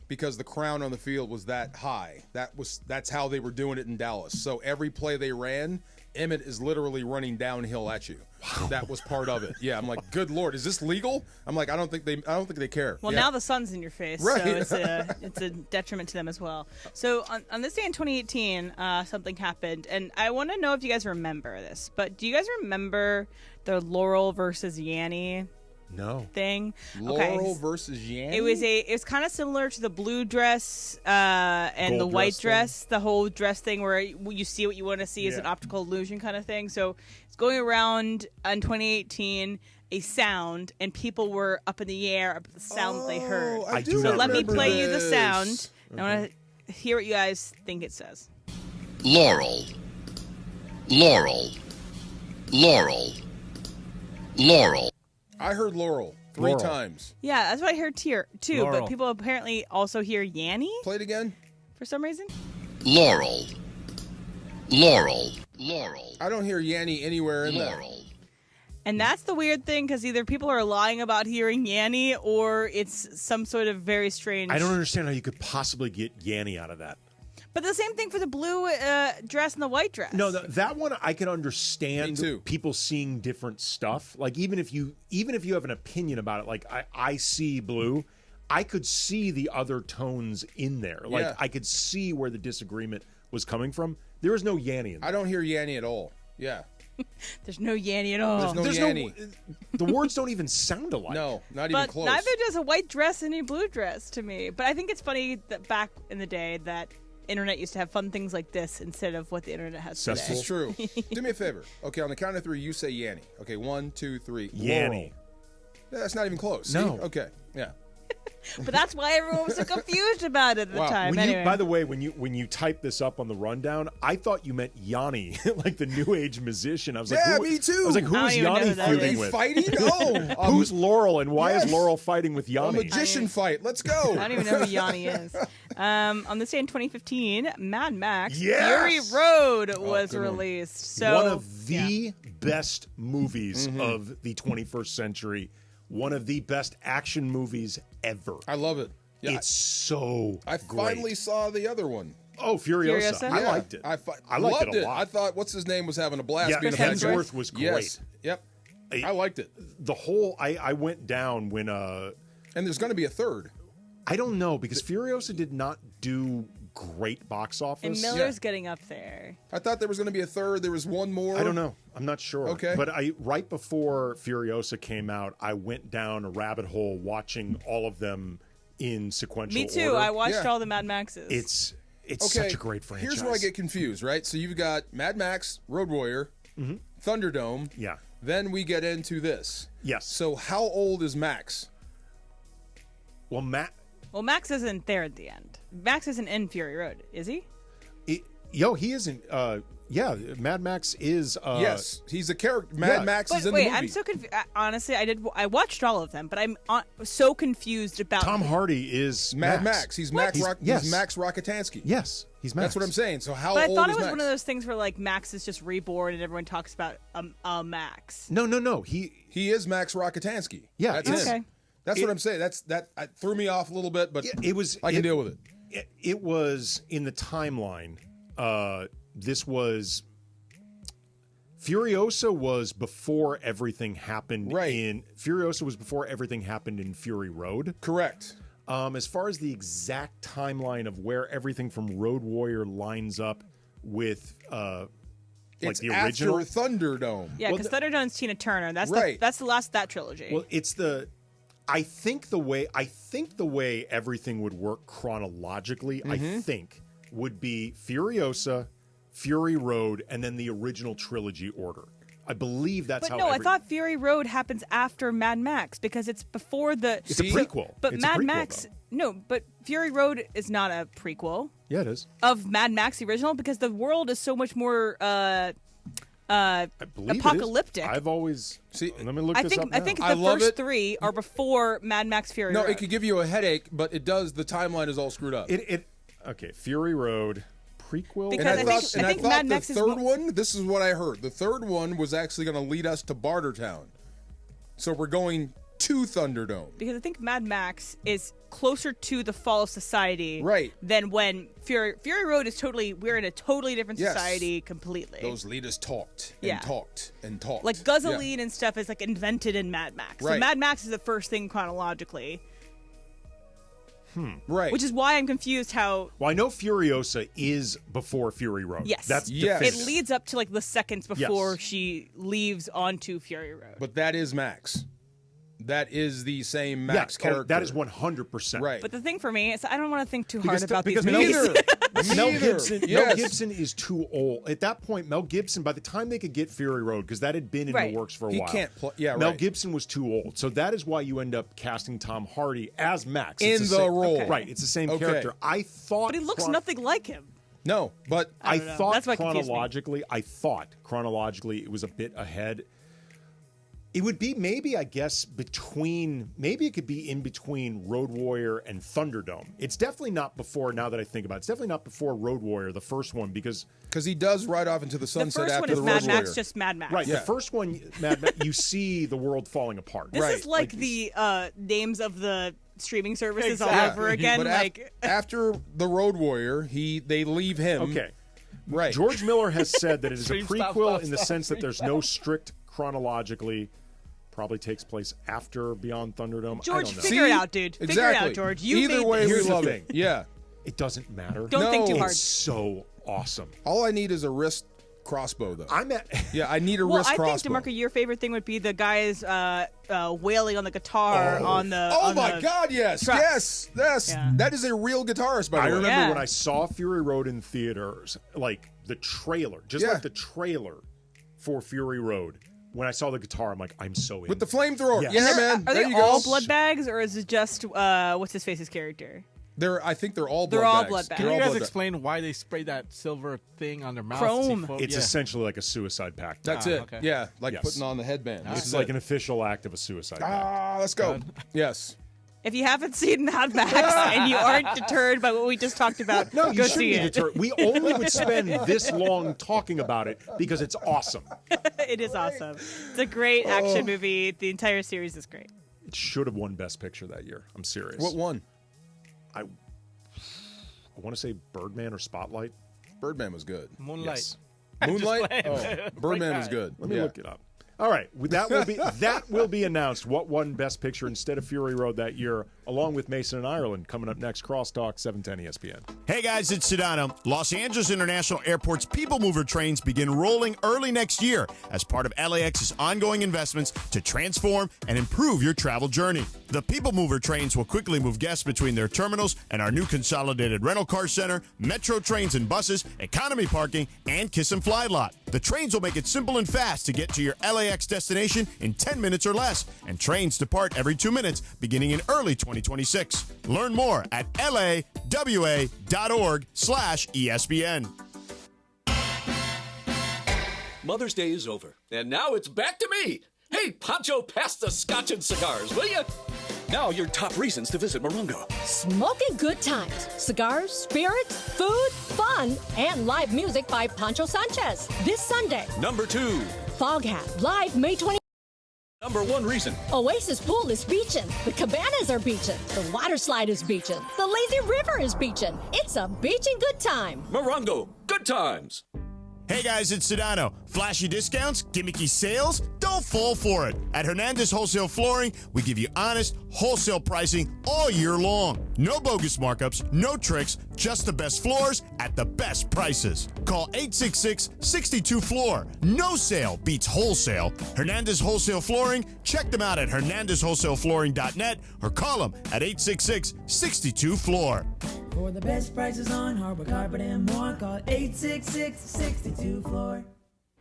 because the crown on the field was that high. That's how they were doing it in Dallas. So every play they ran, Emmitt is literally running downhill at you. Wow. That was part of it. Yeah, I'm like, good Lord, is this legal? I'm like, I don't think they care. well, Yeah. now the sun's in your face, Right. so it's a detriment to them as well. So on this day in 2018, something happened, and I want to know if you guys remember this. But do you guys remember the Laurel versus Yanny No. thing. Laurel versus Yanny? It was kind of similar to the blue dress and Gold the white dress the whole dress thing where you see what you want to see is an optical illusion kind of thing. So it's going around in 2018 a sound, and people were up in the air at the sound that they heard. I do so let me remember play you the this. sound. I want to hear what you guys think it says. Laurel, Laurel, Laurel, Laurel. I heard Laurel three times. Yeah, that's what I heard too. Laurel. But people apparently also hear Yanny. Play it again. For some reason. Laurel, Laurel, Laurel. I don't hear Yanny anywhere in there. And that's the weird thing, because either people are lying about hearing Yanny, or it's some sort of very strange... I don't understand how you could possibly get Yanny out of that. But the same thing for the blue dress and the white dress. No, that one I can understand. Me too. People seeing different stuff. Like even if you have an opinion about it, like I see blue, I could see the other tones in there. Like Yeah. I could see where the disagreement was coming from. There is no Yanny in there. I don't hear Yanny at all. Yeah. There's no Yanny at all. There's no Yanny. The words don't even sound alike. No, not even But close. neither does a white dress and a blue dress to me. But I think it's funny that back in the day that internet used to have fun things like this instead of what the internet has today. This is true. Do me a favor. Okay, on the count of three, you say Yanny. Okay, 1, 2, 3. Yanny. Laurel. Yeah, that's not even close. See? No. Okay. Yeah. But that's why everyone was so confused about it at the time. When you, Anyway. by the way, when you type this up on the rundown, I thought you meant Yanni, like the new age musician. I was like, Yeah, who, me too. I was like, I who's don't even know Yanni who that feuding is. with? Fighting? Oh. Who's Laurel, and why yes. is Laurel fighting with A Yanni? magician fight. Let's go. I don't even know who Yanni is. On this day in 2015, Mad Max Yes! Fury Road was good one. released. So one of the best movies of the 21st century. One of the best action movies ever. I love it. Yeah, It's so I great. finally saw the other one. Oh, Furiosa. Furiosa? I Yeah, liked it. I liked loved it a lot. I thought, what's his name was having a blast Yeah, being the Chris bad guy. Hemsworth was great. Yes. Yep. I liked it. The whole I went down when And there's going to be a third. I don't know, because Furiosa did not do great box office. and Miller's getting up there. I thought there was going to be a third. There was one more. I don't know. I'm not sure. Okay. But right before Furiosa came out, I went down a rabbit hole watching all of them in sequential Me too. order. I watched Yeah. all the Mad Maxes. It's Okay. such a great franchise. Here's where I get confused, right? So you've got Mad Max, Road Warrior, Thunderdome. Yeah. Then we get into this. Yes. So how old is Max? Well, Well, Max isn't there at the end. Max isn't in Fury Road, is he? he isn't. Yeah, Mad Max is. Yes, he's a character. Mad Max But is in wait, the movie. I'm so confused. Honestly, I watched all of them, but I'm so confused about Tom Hardy is Mad Max. He's Max. Yes. He's Max Rockatansky. Yes, he's Max. That's what I'm saying. So how But I old thought is it was Max? one of those things where like Max is just reborn and everyone talks about Max. No. He is Max Rockatansky. Yeah, that's it's- him. Okay. That's what I'm saying. That threw me off a little bit, but it was. I can deal with it. It was in the timeline. This was. Furiosa was before everything happened Furiosa was before everything happened in Fury Road. Correct. As far as the exact timeline of where everything from Road Warrior lines up with like It's the original after Thunderdome. Yeah, Well, because Thunderdome's Tina Turner. That's Right. that's the last of that trilogy. Well, it's the. I think the way everything would work chronologically, I think, would be Furiosa, Fury Road, and then the original trilogy order. I believe that's but how. no, I thought Fury Road happens after Mad Max because it's before the. It's a prequel. But It's a Mad prequel, Max, though. no, but Fury Road is not a prequel Yeah, it is. of Mad Max the original because the world is so much more I believe it is. apocalyptic. I've always see. Let me look I this think up now. I think I the love first it. three are before Mad Max Fury No, Road. it could give you a headache, but it does. The timeline is all screwed up. Okay, Fury Road prequel. Because and I think thought Mad the Max is third mo- one. This is what I heard. The third one was actually going to lead us to Bartertown. So we're going to Thunderdome. Because I think Mad Max is closer to the fall of society, Right. Than when Fury Road is we're in a totally different Yes. society completely. Those leaders talked and Yeah. talked and talked. Like gasoline and stuff is like invented in Mad Max. So Right. Mad Max is the first thing chronologically. Right. Which is why I'm confused how. Well, I know Furiosa is before Fury Road. Yes. That's It definitive. leads up to like the seconds before Yes. she leaves onto Fury Road. But that is Max. that is the same Max character. That is 100%. Right. But the thing for me is I don't want to think too hard about these because movies. Mel Gibson is too old. At that point, Mel Gibson, by the time they could get Fury Road, because that had been in the works for a while. He can't play. Yeah, Mel right. Gibson was too old. So that is why you end up casting Tom Hardy as Max. In the role. Okay. Right. It's the same character. I thought. But he looks nothing like him. No, but I don't know. thought That's what confused me. chronologically it was a bit ahead. It would be maybe, I guess, maybe it could be in between Road Warrior and Thunderdome. It's definitely not before, now that I think about it. It's definitely not before Road Warrior, the first one, because he does ride off into the sunset after the the Road Warrior. Mad Max, just Mad Max. Right, the first one, Mad Max, you see the world falling apart. This is like the names of the streaming services all over again. But after the Road Warrior, they leave him. Okay. Right. George Miller has said that it is a Stream, prequel in the stop, sense that there's no strict chronologically. Probably takes place after Beyond Thunderdome. George, I don't know. figure it out, dude. Exactly. Figure it out, George. Either way, Here's we the love thing. it. Yeah. It doesn't matter. Don't think too hard. It's so awesome. All I need is a wrist crossbow, though. I need a well, wrist I crossbow. think, DeMarco, your favorite thing would be the guys wailing on the guitar on the. Oh on my the God! Yes, trucks. yes. Yeah. That is a real guitarist. By the I way, remember when I saw Fury Road in theaters, like the trailer, like the trailer for Fury Road. When I saw the guitar, I'm like, I'm so in. With the flamethrower. Yes. Yeah, man. Are there they you all go. blood bags, or is it just what's his face's character? I think they're all blood They're all bags. blood bags. Can you They're all guys blood explain why they sprayed that silver thing on their mouth? Chrome. It's essentially like a suicide pact. That's it. Okay. Yeah, like Yes. putting on the headband. It's like an official act of a suicide pact. Let's go. Yes. If you haven't seen Mad Max and you aren't deterred by what we just talked about, No, you go shouldn't see be it. deterred. We only would spend this long talking about it because it's awesome. It is awesome. It's a great action movie. The entire series is great. It should have won Best Picture that year. I'm serious. What one? I want to say Birdman or Spotlight. Birdman was good. Moonlight. Yes. Moonlight. playing. Oh, Birdman was good. Let me look it up. All right, that will be announced. What won Best Picture instead of Fury Road that year, along with Mason and Ireland, coming up next. Crosstalk 710 ESPN. Hey guys, it's Sedano. Los Angeles International Airport's People Mover trains begin rolling early next year as part of LAX's ongoing investments to transform and improve your travel journey. The People Mover trains will quickly move guests between their terminals and our new consolidated rental car center, metro trains and buses, economy parking, and Kiss and Fly lot. The trains will make it simple and fast to get to your LAX destination in 10 minutes or less, and trains depart every 2 minutes beginning in early 2026. Learn more at lawa.org/ESPN. Mother's Day is over, and now it's back to me. Hey, Pancho, pass the scotch and cigars, will you? Now your top reasons to visit Morongo. Smoking good times, cigars, spirits, food, fun, and live music by Pancho Sanchez. This Sunday, Number 2. Foghat, live May 20. Number 1 reason. Oasis Pool is beaching. The cabanas are beaching. The water slide is beaching. The lazy river is beaching. It's a beaching good time. Morongo, good times. Hey guys, it's Sedano. Flashy discounts, gimmicky sales? Don't fall for it. At Hernandez Wholesale Flooring, we give you honest, wholesale pricing all year long. No bogus markups, no tricks, just the best floors at the best prices. Call 866-62-FLOOR. No sale beats wholesale. Hernandez Wholesale Flooring, check them out at hernandezwholesaleflooring.net or call them at 866-62-FLOOR. For the best prices on hardwood carpet and more, call 866-62-FLOOR.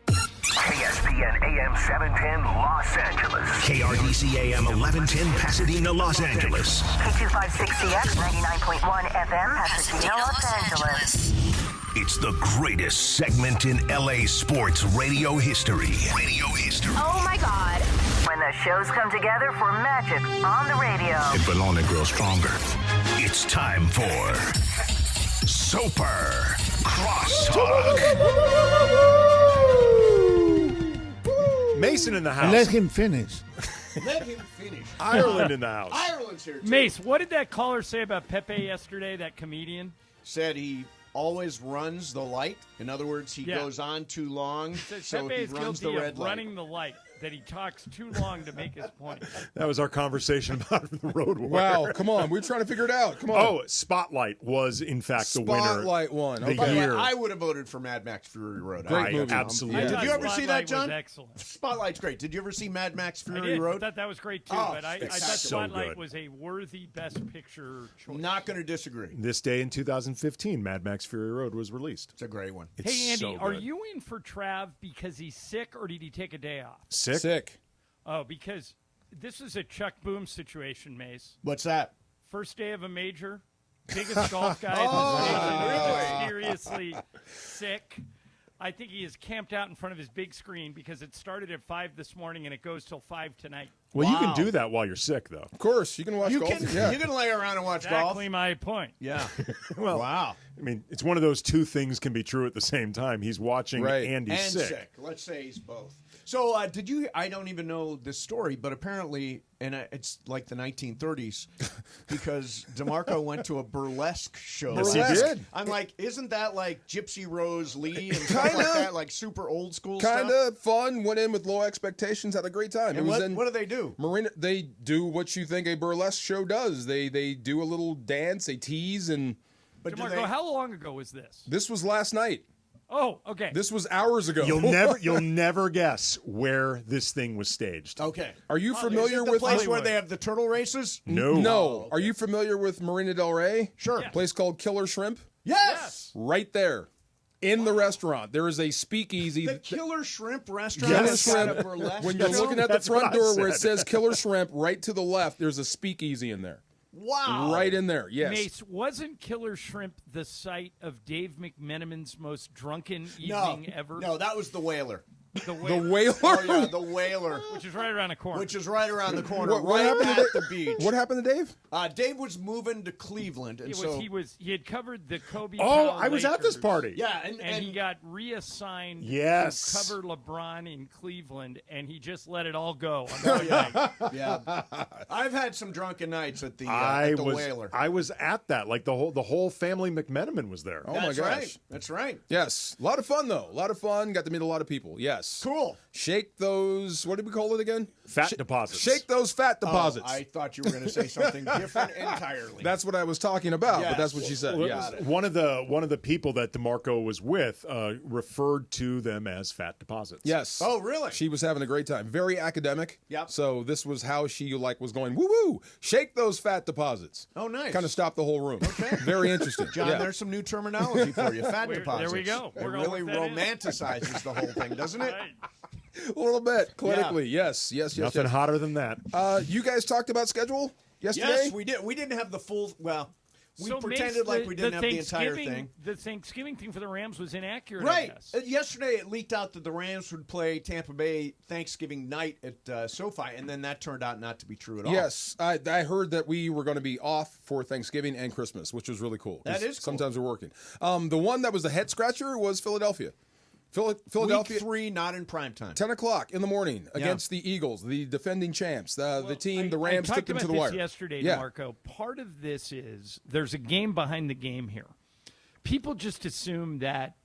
KSPN AM 710 Los Angeles. KRDC AM 1110 Pasadena, Los Angeles. K256CX 99.1 FM Pasadena, Los Angeles. It's the greatest segment in LA sports radio history. Oh my God. When the shows come together for magic on the radio. It will only grow stronger. It's time for Super Crosstalk. Mason in the house. Let him finish. Let him finish. Ireland in the house. Ireland's here, too. Mace, what did that caller say about Pepe yesterday, that comedian? Said he always runs the light. In other words, he goes on too long. Says so Pepe he is runs the guilty red of light. running the light. that he talks too long to make his point. That was our conversation about the Road Warrior. Wow, come on. We're trying to figure it out. Come on. Oh, Spotlight was, in fact, the winner. Spotlight won. The By the way, year. I would have voted for Mad Max Fury Road. Great movie. Absolutely. Did you ever see that, Spotlight John? was excellent. Spotlight's great. Did you ever see Mad Max I Fury did. Road? I thought that was great too, Oh, but I thought so Spotlight good. was a worthy Best Picture choice. Not going to disagree. This day in 2015, Mad Max Fury Road was released. It's a great one. It's Hey, Andy, so are good. you in for Trav because he's sick, or did he take a day off? Sick? Oh, because this is a Chuck Boom situation, Mace. What's that? First day of a major, biggest golf guy in the station, mysteriously sick. I think he is camped out in front of his big screen because it started at 5 this morning and it goes till 5 tonight. Well, you can do that while you're sick, though. Of course, you can watch golf. You can lay around and watch golf. Exactly my point. Yeah. Well, wow. I mean, it's one of those two things can be true at the same time. He's watching and he's sick. Let's say he's both. So did you – I don't even know this story, but apparently – and it's like the 1930s because DeMarco went to a burlesque show. Yes, he did. I'm like, isn't that like Gypsy Rose Lee and stuff like that, like super old school stuff? Kind of fun. Went in with low expectations. Had a great time. And what do they do? Marina. They do what you think a burlesque show does. They do a little dance. They tease and. But DeMarco, how long ago was this? This was last night. Oh, okay. This was hours ago. You'll never guess where this thing was staged. Okay. Are you familiar is it the with place where they have the turtle races? No. No. Oh, okay. Are you familiar with Marina Del Rey? Sure. A place called Killer Shrimp? Yes. Right there. In the restaurant, there is a speakeasy. The Killer Shrimp restaurant. Killer is at a Shrimp. burlesque When you're show? looking at That's the front what I door where it said. says Killer Shrimp, right to the left, there's a speakeasy in there. Wow. Right in there, yes. Mace, wasn't Killer Shrimp the site of Dave McMenamin's most drunken evening ever? No, that was the Whaler. The Whaler? Oh, yeah, the Whaler. Which is right around the corner. Which is right around the corner, What right happened at to the beach. What happened to Dave? Dave was moving to Cleveland, and he had covered the Kobe. Oh, Powell I was at this Lakers, party. Yeah, and he got reassigned Yes. to cover LeBron in Cleveland, and he just let it all go. yeah, I've had some drunken nights at the Whaler. I was at that. Like the whole family McMenamin was there. Oh, my gosh. Right. That's right. Yes. A lot of fun, though. A lot of fun. Got to meet a lot of people. Yes. Cool. Shake those, what did we call it again? Fat deposits. Shake those fat deposits. I thought you were going to say something different entirely. That's what I was talking about, but that's what she said. Well, Yes. one of the people that DeMarco was with referred to them as fat deposits. Yes. Oh, really? She was having a great time. Very academic. Yep. So this was how she was going, woo woo, shake those fat deposits. Oh, nice. Kind of stopped the whole room. Okay. Very interesting. John, Yeah. there's some new terminology for you. Fat deposits. There we go. It We're gonna really work that in. romanticizes the whole thing, doesn't it? A little bit, clinically. Yes. Nothing hotter than that. You guys talked about schedule yesterday? Yes, we did. We didn't have the full, we So pretended Mace, like we didn't have the entire Thanksgiving- thing. The Thanksgiving thing for the Rams was inaccurate. I Right. guess. Yesterday, it leaked out that the Rams would play Tampa Bay Thanksgiving night at SoFi, and then that turned out not to be true at all. Yes, I heard that we were going to be off for Thanksgiving and Christmas, which was really cool. That is cool. Sometimes we're working. The one that was the head scratcher was Philadelphia. Philadelphia. Week 3, not in prime time. 10 o'clock in the morning against the Eagles, the defending champs. The team, the Rams took them to the I wire. talked about this yesterday, Yeah. Marco. Part of this is there's a game behind the game here. People just assume that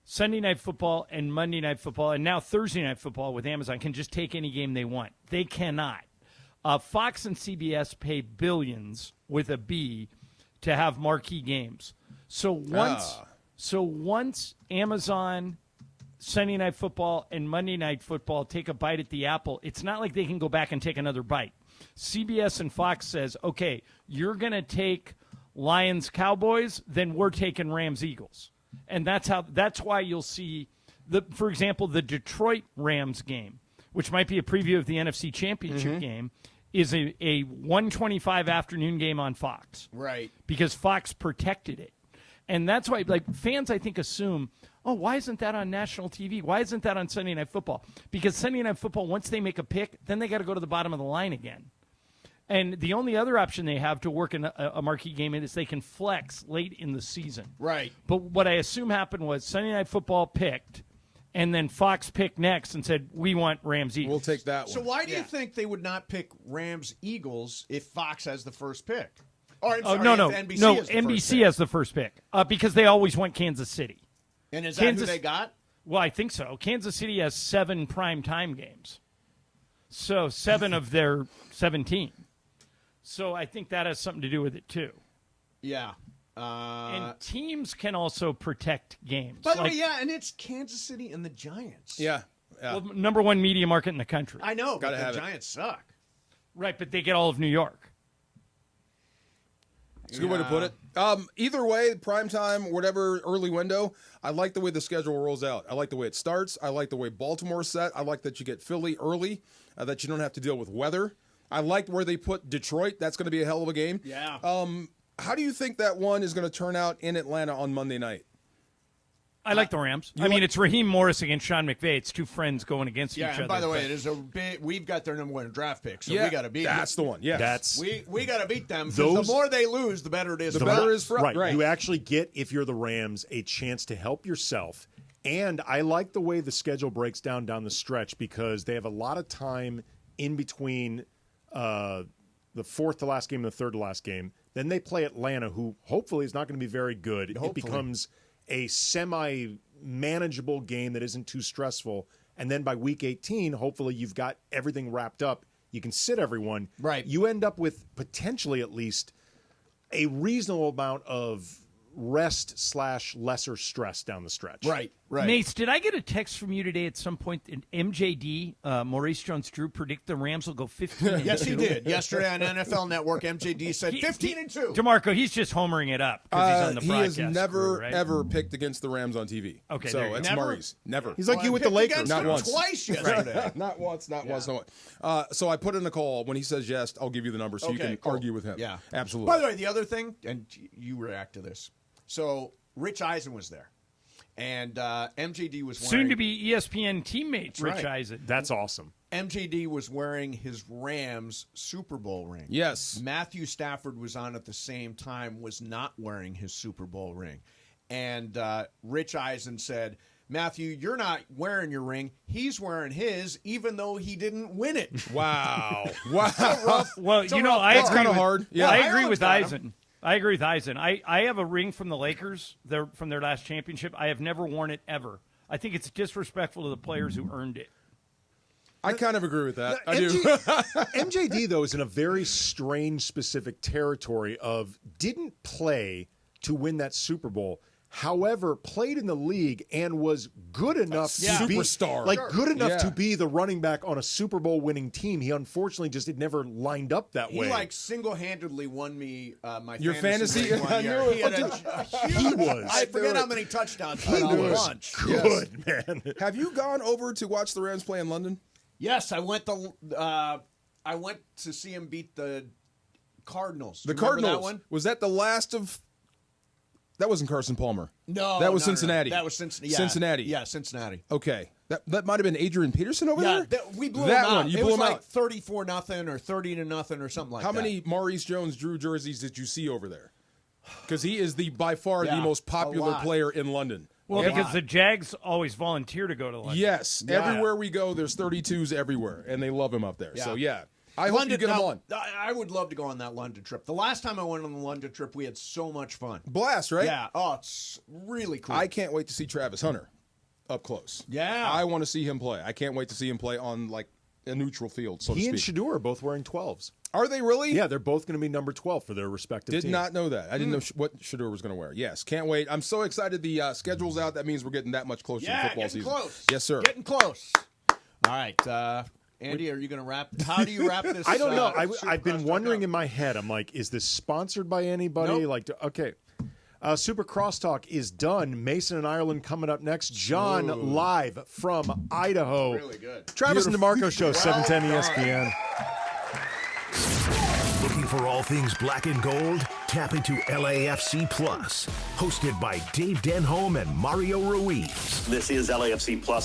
Sunday Night Football and Monday Night Football and now Thursday Night Football with Amazon can just take any game they want. They cannot. Fox and CBS pay billions with a B to have marquee games. So once Amazon, Sunday Night Football, and Monday Night Football take a bite at the apple, it's not like they can go back and take another bite. CBS and Fox says, okay, you're going to take Lions Cowboys, then we're taking Rams Eagles. And that's why you'll see, for example, the Detroit Rams game, which might be a preview of the NFC Championship game, is a 1:25 afternoon game on Fox. Right. Because Fox protected it. And that's why, fans, I think, assume, oh, why isn't that on national TV? Why isn't that on Sunday Night Football? Because Sunday Night Football, once they make a pick, then they got to go to the bottom of the line again. And the only other option they have to work in a marquee game is they can flex late in the season. Right. But what I assume happened was Sunday Night Football picked, and then Fox picked next and said, we want Rams Eagles. We'll take that one. So why do you think they would not pick Rams Eagles if Fox has the first pick? Or, I'm sorry, no, if NBC no. has the NBC first pick. has the first pick because they always want Kansas City. And is that who they got? Well, I think so. Kansas City has 7 prime time games. So 7 of their 17. So I think that has something to do with it, too. Yeah. And teams can also protect games. By the way, yeah, and it's Kansas City and the Giants. Yeah. Well, number 1 media market in the country. I know, but Gotta the Giants suck. Right, but they get all of New York. It's a good way to put it. Either way, primetime, whatever, early window, I like the way the schedule rolls out. I like the way it starts. I like the way Baltimore's set. I like that you get Philly early, that you don't have to deal with weather. I like where they put Detroit. That's going to be a hell of a game. Yeah. How do you think that one is going to turn out in Atlanta on Monday night? I like the Rams. I mean, it's Raheem Morris against Sean McVay. It's 2 friends going against each other. Yeah, and by the way, it is a big. We've got their number 1 draft pick, so we got to beat them. That's the one. Yeah, we got to beat them. Because the more they lose, the better it is. The better it is for us. Right. You actually get, if you're the Rams, a chance to help yourself. And I like the way the schedule breaks down the stretch because they have a lot of time in between the 4th to last game and the 3rd to last game. Then they play Atlanta, who hopefully is not going to be very good. Hopefully. It becomes a semi-manageable game that isn't too stressful. And then by week 18, hopefully you've got everything wrapped up. You can sit everyone. Right. You end up with potentially at least a reasonable amount of rest/lesser stress down the stretch. Right. Mace, did I get a text from you today at some point in MJD, Maurice Jones-Drew, predict the Rams will go 15-2? Yes, he did. Yesterday on NFL Network, MJD said 15-2. DeMarco, he's just homering it up because he's on the broadcast. He has never, crew, right? ever picked against the Rams on TV. Okay, so it's Maurice. Never. He's like you with the Lakers. Not once. Twice yesterday. Not once. Not once. So I put in a call. When he says yes, I'll give you the number so you can argue with him. Yeah. Absolutely. By the way, the other thing, and you react to this. So Rich Eisen was there. And MJD was wearing... Soon to be ESPN teammates, Rich Eisen. That's awesome. MJD was wearing his Rams Super Bowl ring. Yes. Matthew Stafford was on at the same time, was not wearing his Super Bowl ring. And Rich Eisen said, Matthew, you're not wearing your ring. He's wearing his, even though he didn't win it. Wow. Well, I agree. Kind of hard. Yeah. I agree with Eisen. I agree with Eisen. I have a ring from the Lakers from their last championship. I have never worn it ever. I think it's disrespectful to the players who earned it. I kind of agree with that. I do. MJD, though, is in a very strange, specific territory of didn't play to win that Super Bowl. However, played in the league and was good enough to be superstar, good enough to be the running back on a Super Bowl winning team. He unfortunately just had never lined up that way. He single-handedly won me my your fantasy. One year. He was. I forget how many touchdowns. He was good, man. Have you gone over to watch the Rams play in London? Yes, I went to see him beat the Cardinals. The Do you remember Cardinals. That one? Was that the last of? That wasn't Carson Palmer. No, that was no, Cincinnati. No. That was Cincinnati. Yeah. Cincinnati. Yeah, Cincinnati. Okay, that might have been Adrian Peterson over there. We blew that him out. one. You it blew was him like out. 34-0 or 30-0 or something like How that. many Maurice Jones-Drew jerseys did you see over there? Because he is by far the most popular player in London. Well, because the Jags always volunteer to go to London. Yes, everywhere we go, there's 32s everywhere, and they love him up there. Yeah. So I hope you get him on. I would love to go on that London trip. The last time I went on the London trip, we had so much fun. Blast, right? Yeah. Oh, it's really cool. I can't wait to see Travis Hunter up close. Yeah. I want to see him play. I can't wait to see him play on like a neutral field, so to speak. He and Shador are both wearing 12s. Are they really? Yeah, they're both going to be number 12 for their respective teams. Did not know that. I didn't know what Shador was going to wear. Yes, can't wait. I'm so excited the schedule's out. That means we're getting that much closer to football season. Close. Yes, sir. Getting close. All right. Andy, are you going to wrap? How do you wrap this? I don't know. I've been wondering in my head. I'm like, is this sponsored by anybody? Nope. Okay. Super Crosstalk is done. Mason and Ireland coming up next. John live from Idaho. Really good. Travis and DeMarco Show, 710 ESPN. Looking for all things black and gold? Tap into LAFC Plus, hosted by Dave Denholm and Mario Ruiz. This is LAFC Plus.